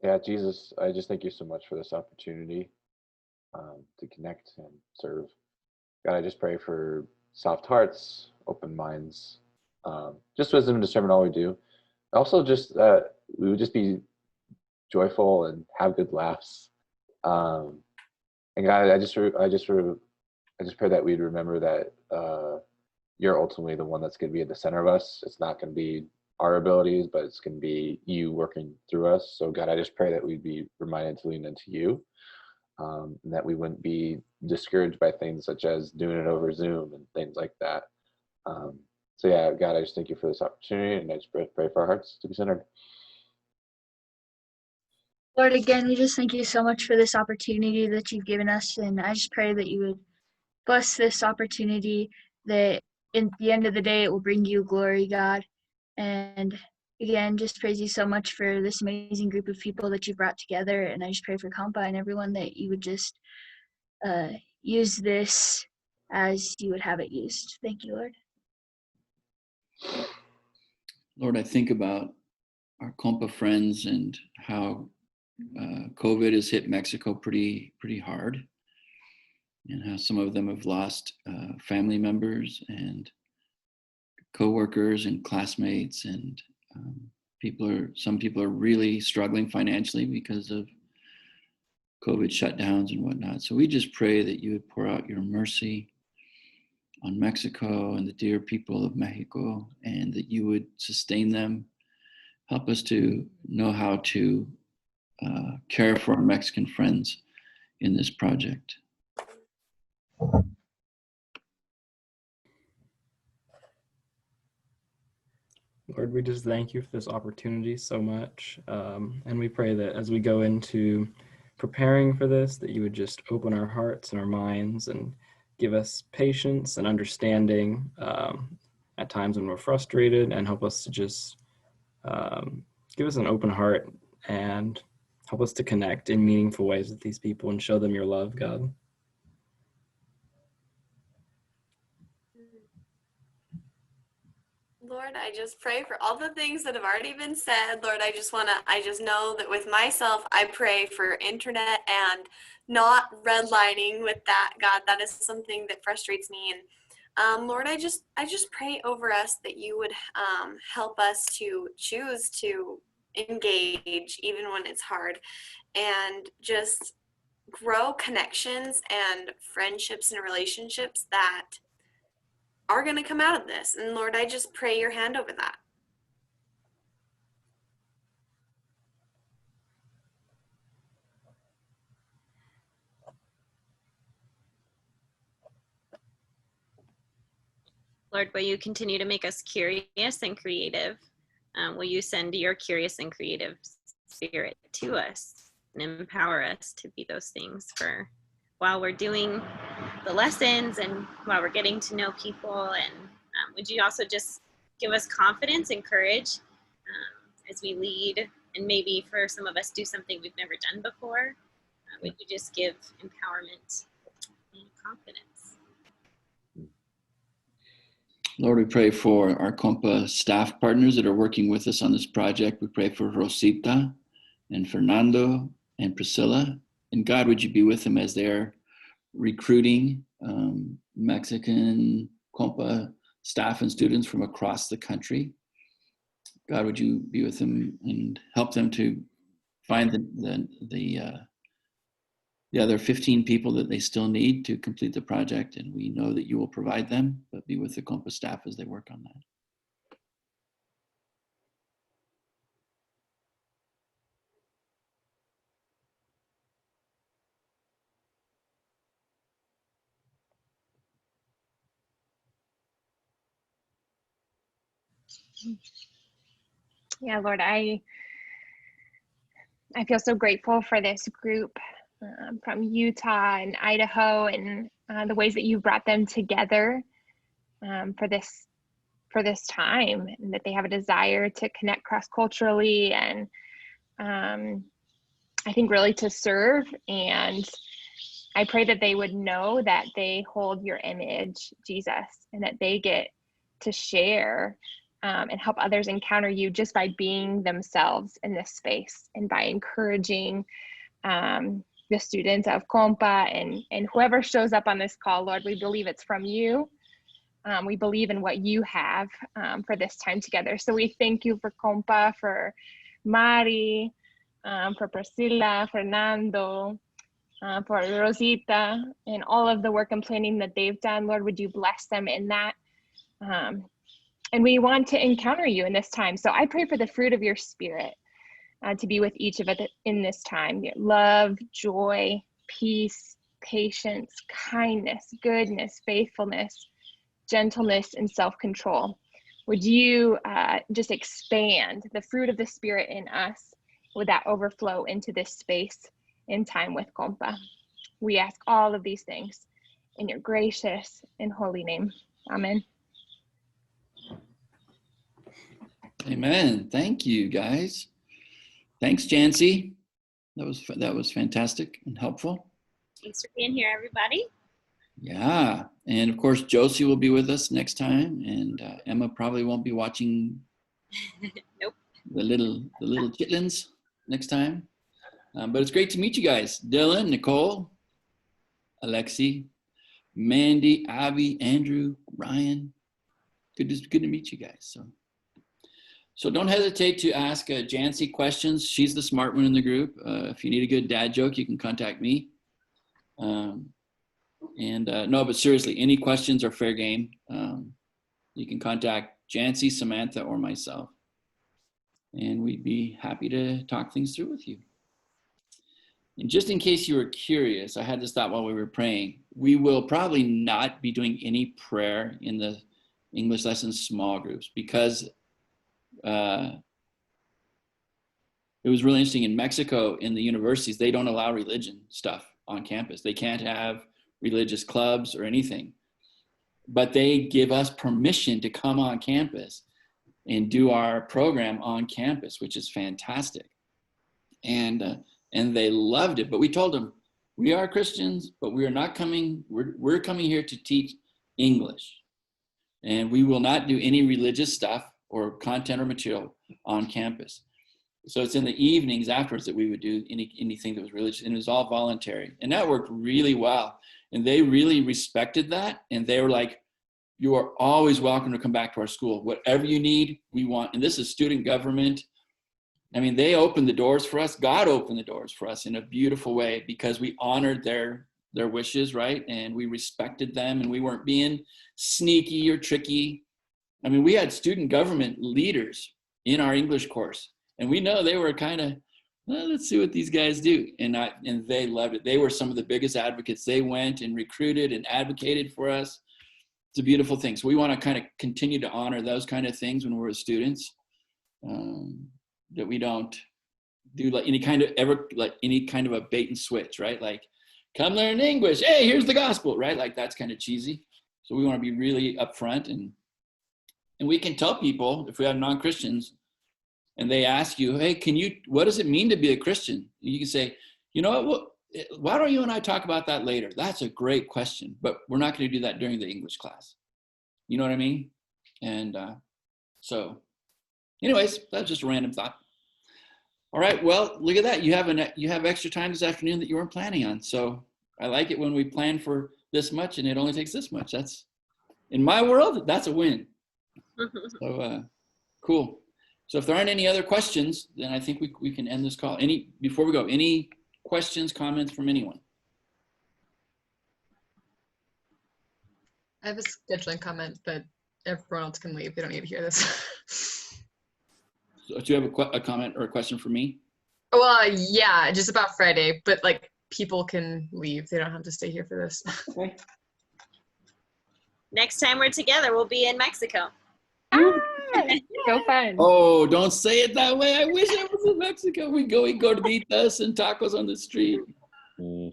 Yeah, Jesus, I just thank you so much for this opportunity to connect and serve. God, I just pray for soft hearts, open minds, just wisdom and discernment all we do. Also, just that we would just be joyful and have good laughs. And God, I just pray that we'd remember that you're ultimately the one that's going to be at the center of us. It's not going to be our abilities, but it's going to be you working through us. So God, I just pray that we'd be reminded to lean into you, and that we wouldn't be discouraged by things such as doing it over Zoom and things like that. So yeah, God, I just thank you for this opportunity, and I just pray for our hearts to be centered. Lord, again, we just thank you so much for this opportunity that you've given us. And I just pray that you would bless this opportunity, that in the end of the day, it will bring you glory, God. And again, just praise you so much for this amazing group of people that you brought together. And I just pray for Compa and everyone that you would just use this as you would have it used. Thank you, Lord. Lord, I think about our Compa friends and how COVID has hit Mexico pretty hard, and how some of them have lost family members and coworkers and classmates, and some people are really struggling financially because of COVID shutdowns and whatnot. So we just pray that you would pour out your mercy on Mexico and the dear people of Mexico, and that you would sustain them. Help us to know how to care for our Mexican friends in this project. Lord, we just thank you for this opportunity so much. And we pray that as we go into preparing for this, that you would just open our hearts and our minds and give us patience and understanding at times when we're frustrated, and help us to just give us an open heart and help us to connect in meaningful ways with these people and show them your love, God. Lord, I just pray for all the things that have already been said. Lord, I just know that with myself, I pray for internet and not redlining with that. God, that is something that frustrates me. And Lord, I just pray over us that you would help us to choose to engage even when it's hard, and just grow connections and friendships and relationships that are going to come out of this. And Lord, I just pray your hand over that. Lord, will you continue to make us curious and creative? Will you send your curious and creative spirit to us and empower us to be those things for while we're doing the lessons and while we're getting to know people? And would you also just give us confidence and courage as we lead, and maybe for some of us do something we've never done before? Would you just give empowerment and confidence? Lord, we pray for our Compa staff partners that are working with us on this project. We pray for Rosita and Fernando and Priscilla. And God, would you be with them as they're recruiting Mexican Compa staff and students from across the country. God, would you be with them and help them to find the other 15 people that they still need to complete the project. And we know that you will provide them, but be with the Compa staff as they work on that. Yeah, Lord, I feel so grateful for this group from Utah and Idaho, and the ways that you brought them together for this time, and that they have a desire to connect cross-culturally, and I think really to serve and I pray that they would know that they hold your image, Jesus, and that they get to share and help others encounter you just by being themselves in this space and by encouraging the students of Compa and whoever shows up on this call. Lord, we believe it's from you. We believe in what you have for this time together. So we thank you for Compa, for Mari, for Priscilla, Fernando, for Rosita, and all of the work and planning that they've done. Lord, would you bless them in that? And we want to encounter you in this time. So I pray for the fruit of your spirit to be with each of us in this time. Your love, joy, peace, patience, kindness, goodness, faithfulness, gentleness, and self-control. Would you just expand the fruit of the spirit in us? Would that overflow into this space in time with Compa? We ask all of these things in your gracious and holy name. Amen. Amen. Thank you, guys. Thanks, Jancy. That was fantastic and helpful. Thanks for being here, everybody. Yeah, and of course Josie will be with us next time, and Emma probably won't be watching. Nope. The little chitlins next time. But it's great to meet you guys. Dylan, Nicole, Alexi, Mandy, Abby, Andrew, Ryan. Good to meet you guys. So don't hesitate to ask Jancy questions. She's the smart one in the group. If you need a good dad joke, you can contact me. No, but seriously, any questions are fair game. You can contact Jancy, Samantha, or myself. And we'd be happy to talk things through with you. And just in case you were curious, I had this thought while we were praying. We will probably not be doing any prayer in the English lessons small groups because it was really interesting. In Mexico, in the universities, they don't allow religion stuff on campus. They can't have religious clubs or anything. But they give us permission to come on campus and do our program on campus, which is fantastic. And they loved it. But we told them, we are Christians, but we are not coming, we're coming here to teach English. And we will not do any religious stuff or content or material on campus. So it's in the evenings afterwards that we would do anything that was religious, and it was all voluntary. And that worked really well. And they really respected that. And they were like, you are always welcome to come back to our school. Whatever you need, we want. And this is student government. I mean, they opened the doors for us. God opened the doors for us in a beautiful way because we honored their wishes, right? And we respected them, and we weren't being sneaky or tricky. I mean, we had student government leaders in our English course, and we know they were kind of, well, let's see what these guys do. And they loved it. They were some of the biggest advocates. They went and recruited and advocated for us. It's a beautiful thing. So we want to kind of continue to honor those kind of things when we're students, that we don't do like any kind of a bait and switch, right? Like, come learn English. Hey, here's the gospel, right? Like, that's kind of cheesy. So we want to be really upfront, and we can tell people if we have non-Christians and they ask you, hey, what does it mean to be a Christian? You can say, you know what, why don't you and I talk about that later? That's a great question, but we're not going to do that during the English class. You know what I mean? And so anyways, that's just a random thought. All right, well, look at that. You have extra time this afternoon that you weren't planning on. So I like it when we plan for this much and it only takes this much. That's, in my world, that's a win. So cool. So if there aren't any other questions, then I think we can end this call. Before we go, any questions, comments from anyone? I have a scheduling comment, but everyone else can leave. They don't need to hear this. So do you have a comment or a question for me? Well, yeah, just about Friday, but like people can leave. They don't have to stay here for this. Okay. Next time we're together, we'll be in Mexico. So fun. Oh, don't say it that way. I wish I was in Mexico. We go eat gorditas and tacos on the street. Soon.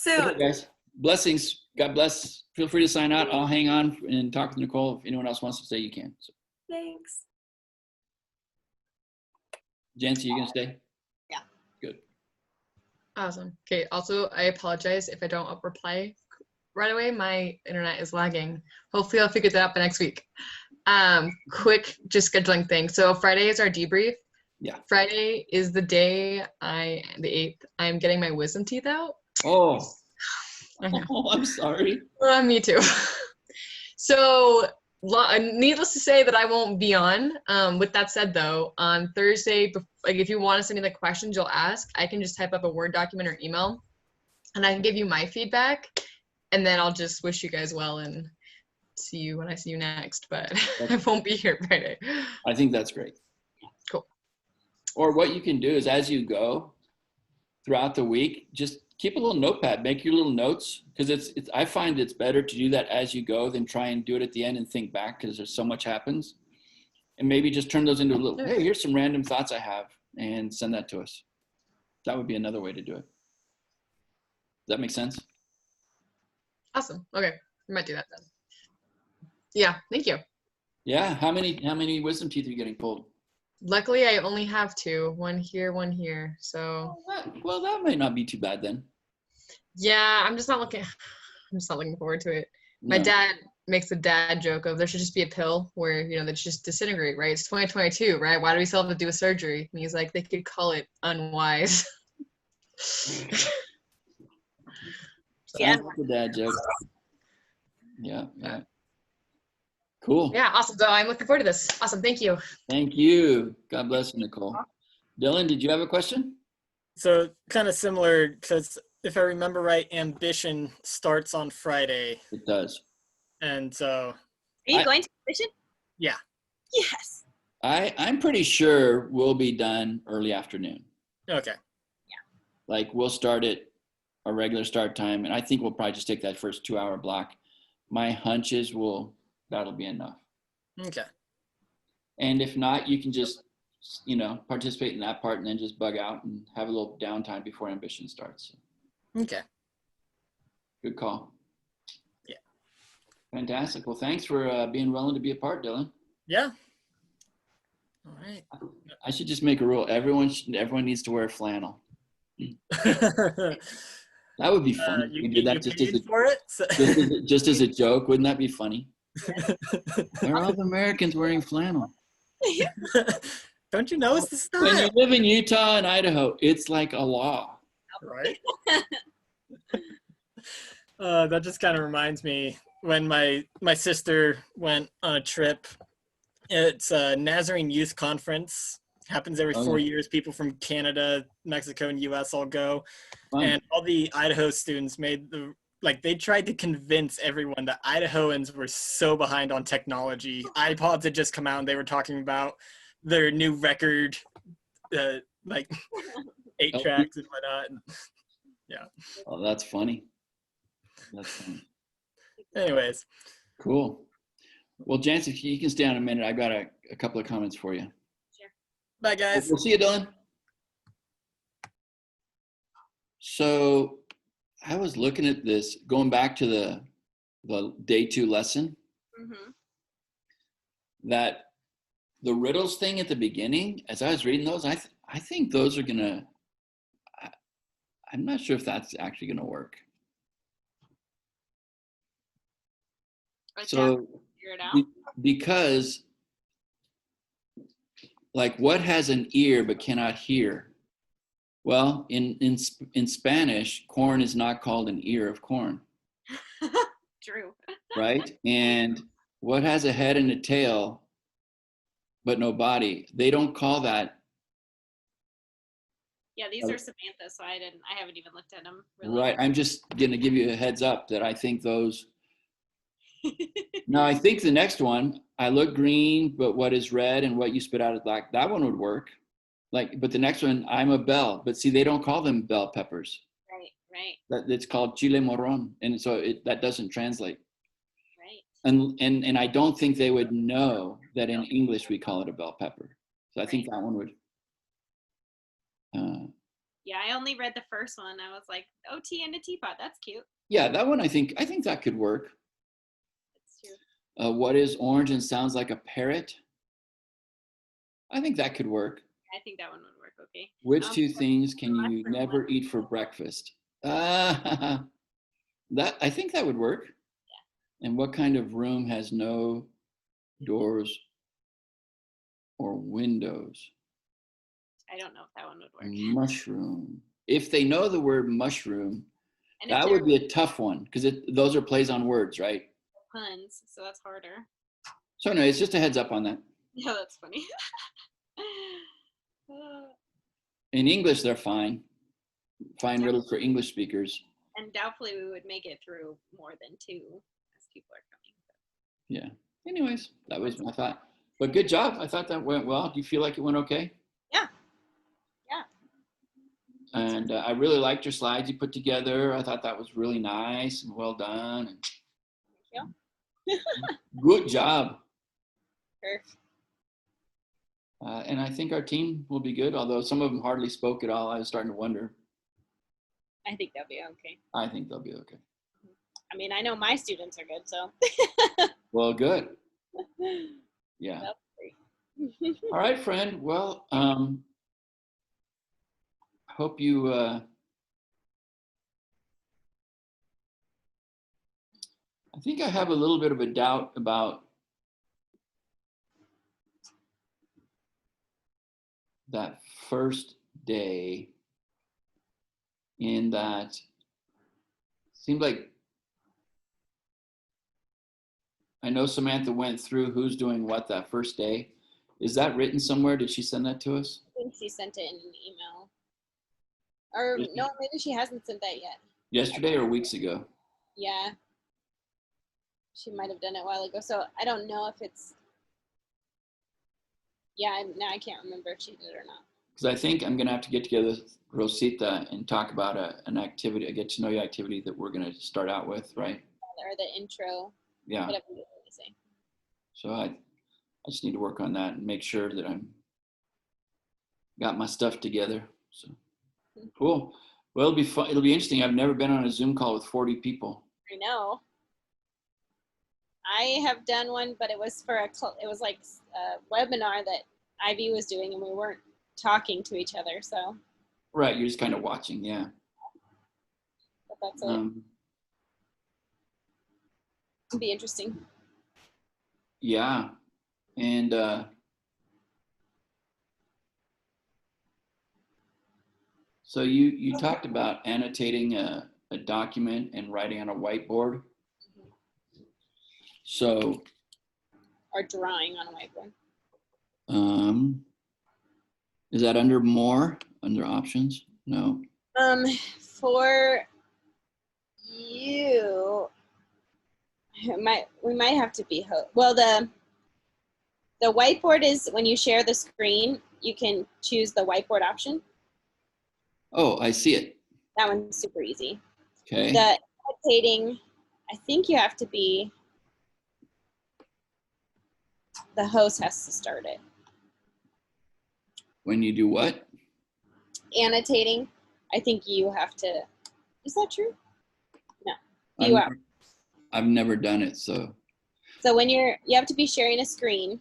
Okay, guys, blessings. God bless. Feel free to sign out. I'll hang on and talk with Nicole. If anyone else wants to stay, you can. So. Thanks. Jancy, you gonna stay? Yeah. Good. Awesome. Okay. Also, I apologize if I don't reply right away. My internet is lagging. Hopefully, I'll figure that out by next week. Quick, just scheduling thing. So Friday is our debrief. Yeah. Friday is the day the 8th. I'm getting my wisdom teeth out. Oh, I know. oh, I'm sorry. Me too. So, needless to say that I won't be on. With that said, though, on Thursday, like if you want to send me the questions you'll ask, I can just type up a Word document or email, and I can give you my feedback, and then I'll just wish you guys well and see you when I see you next. But I won't be here Friday. I think that's great. Cool. Or what you can do is as you go throughout the week, just keep a little notepad, make your little notes, because I find it's better to do that as you go than try and do it at the end and think back, because there's so much happens. And maybe just turn those into a little, hey, here's some random thoughts I have, and send that to us. That would be another way to do it. Does that make sense? Awesome. Okay, I might do that then. Yeah, thank you. Yeah. How many wisdom teeth are you getting pulled? Luckily, I only have 2, one here, one here. So Well, that might not be too bad then. yeah, I'm just not looking forward to it. My No. dad makes the dad joke of there should just be a pill where, you know, they just disintegrate, right? It's 2022, right? Why do we still have to do a surgery? And he's like, they could call it unwise. Yeah. Sounds like a dad joke. Yeah. Yeah. Cool. Yeah, awesome. So I'm looking forward to this. Awesome. Thank you. Thank you. God bless you, Nicole. Dylan, did you have a question? So kind of similar, because if I remember right, Ambition starts on Friday. It does. And so. Are you going to Ambition? Yeah. Yes. I'm pretty sure we'll be done early afternoon. Okay. Like we'll start at a regular start time, and I think we'll probably just take that first 2-hour block. My hunch is that'll be enough. Okay. And if not, you can just, participate in that part and then just bug out and have a little downtime before Ambition starts. Okay. Good call. Yeah. Fantastic. Well, thanks for being willing to be a part, Dylan. Yeah. All right. I should just make a rule. Everyone needs to wear flannel. That would be funny. You we do that for it? So. just as a joke. Wouldn't that be funny? Where are all the Americans wearing flannel? Don't you know it's the style? When you live in Utah and Idaho, it's like a law. Right? That just kind of reminds me when my sister went on a trip. It's a Nazarene Youth Conference. Happens every 4 years. People from Canada, Mexico, and U.S. all go. Fun. And all the Idaho students they tried to convince everyone that Idahoans were so behind on technology. iPods had just come out, and they were talking about their new record, 8 tracks and whatnot. And, yeah. Oh, that's funny. That's funny. Anyways. Cool. Well, Jance, if you can stay on a minute, I got a couple of comments for you. Sure. Bye, guys. We'll see you, Dylan. So I was looking at this, going back to the day 2 lesson, Mm-hmm. that the riddles thing at the beginning, as I was reading those, I think those are gonna, I'm not sure if that's actually gonna work. So Figure it out. because like what has an ear but cannot hear? Well, in Spanish, corn is not called an ear of corn. True. Right? And what has a head and a tail but no body? They don't call that. Yeah, these are Samantha, so I haven't even looked at them. Really. Right. I'm just going to give you a heads up that I think those. Now, I think the next one, I look green, but what is red and what you spit out is black. That one would work. But the next one, I'm a bell. But see, they don't call them bell peppers. Right. It's called chile morron. And so that doesn't translate. Right. And I don't think they would know that in English we call it a bell pepper. So I think that one would. Yeah, I only read the first one. I was like, OT and a teapot. That's cute. Yeah, that one I think that could work. That's true. What is orange and sounds like a parrot? I think that could work. I think that one would work okay. Which two things can you mushroom never one. eat for breakfast? That I think that would work. And what kind of room has no doors or windows? I don't know if that one would work. Mushroom. If they know the word mushroom, And if that would be a tough one because those are plays on words, right? puns, so that's harder. So no, it's just a heads up on that. Yeah, that's funny. In English, they're fine. Fine, really, for English speakers. And doubtfully we would make it through more than 2 as people are coming. Yeah. Anyways, that was my thought. But good job. I thought that went well. Do you feel like it went okay? Yeah. Yeah. And I really liked your slides you put together. I thought that was really nice and well done. And good job. Perfect. And I think our team will be good, although some of them hardly spoke at all. I was starting to wonder. I think they'll be okay. I think they'll be okay. I mean, I know my students are good, so. Well, good. Yeah. All right, friend. Well, hope you I think I have a little bit of a doubt about that first day, in that seemed like I know Samantha went through who's doing what that first day. Is that written somewhere? Did she send that to us? I think she sent it in an email. Or no, maybe she hasn't sent that yet. Yesterday or weeks ago? Yeah. She might have done it a while ago. So I don't know if it's, yeah, now I can't remember if she did or not. Because I think I'm going to have to get together with Rosita and talk about an activity, a get to know you activity that we're going to start out with, right? Or the intro. Yeah. Whatever you want to say. So I just need to work on that and make sure that I'm got my stuff together. So cool. Well, it'll be fun. It'll be interesting. I've never been on a Zoom call with 40 people. I know. I have done one, but it was for it was like a webinar that Ivy was doing, and we weren't talking to each other. So. Right. You're just kind of watching. Yeah. But that's it. It'll be interesting. Yeah. And so you talked about annotating a document and writing on a whiteboard. So. Or drawing on a whiteboard. Is that under more, under options? No. For you, we might have to be well, the whiteboard is when you share the screen, you can choose the whiteboard option. Oh, I see it. That one's super easy. Okay. The annotating, I think you have to be, the host has to start it. When you do what? Annotating, I think you have to, is that true? No. I've never done it, so. So when you have to be sharing a screen.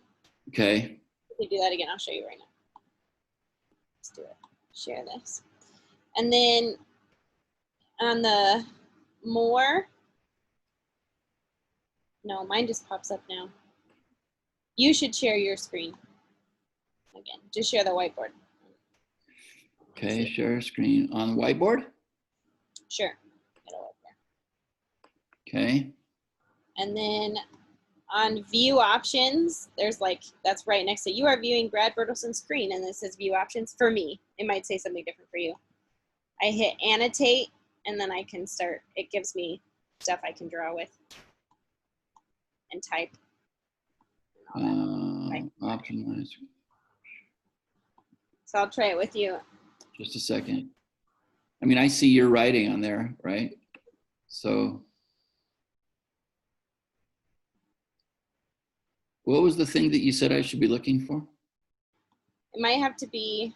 Okay. You can do that again, I'll show you right now. Let's do it, share this. And then on the more, no, mine just pops up now. You should share your screen. Again, just share the whiteboard. Okay, share screen on the whiteboard? Sure. Okay. And then on view options, there's like, that's right next to you are viewing Brad Bertelson's screen, and this says view options for me. It might say something different for you. I hit annotate, and then I can start, it gives me stuff I can draw with and type. Optimize. So I'll try it with you. Just a second. I mean, I see your writing on there, right? So what was the thing that you said I should be looking for? It might have to be,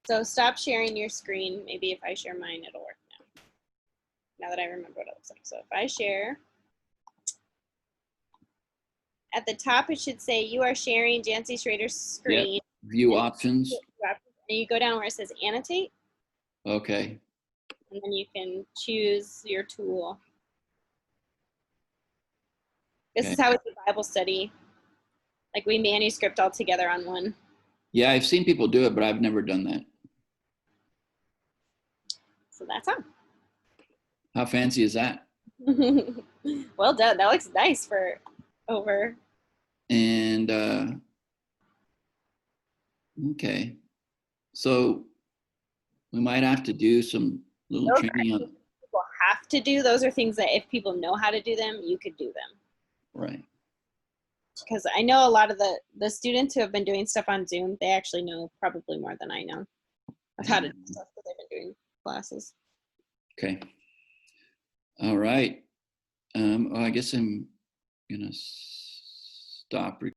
so stop sharing your screen. Maybe if I share mine, it'll work now that I remember what it looks like. So if I share, at the top it should say you are sharing Jancy Schrader's screen. View options. And you go down where it says annotate, Okay. and then you can choose your tool. This is Okay. how we do Bible study. Like we manuscript all together on one. Yeah, I've seen people do it, but I've never done that. So that's how. How fancy is that? Well done. That looks nice for over. And okay, so we might have to do some little Those training on. people have to do. Those are things that if people know how to do them, you could do them. Right. Because I know a lot of the students who have been doing stuff on Zoom, they actually know probably more than I know of how to do stuff because they've been doing classes. Okay. All right. Well, I guess I'm gonna stop recording.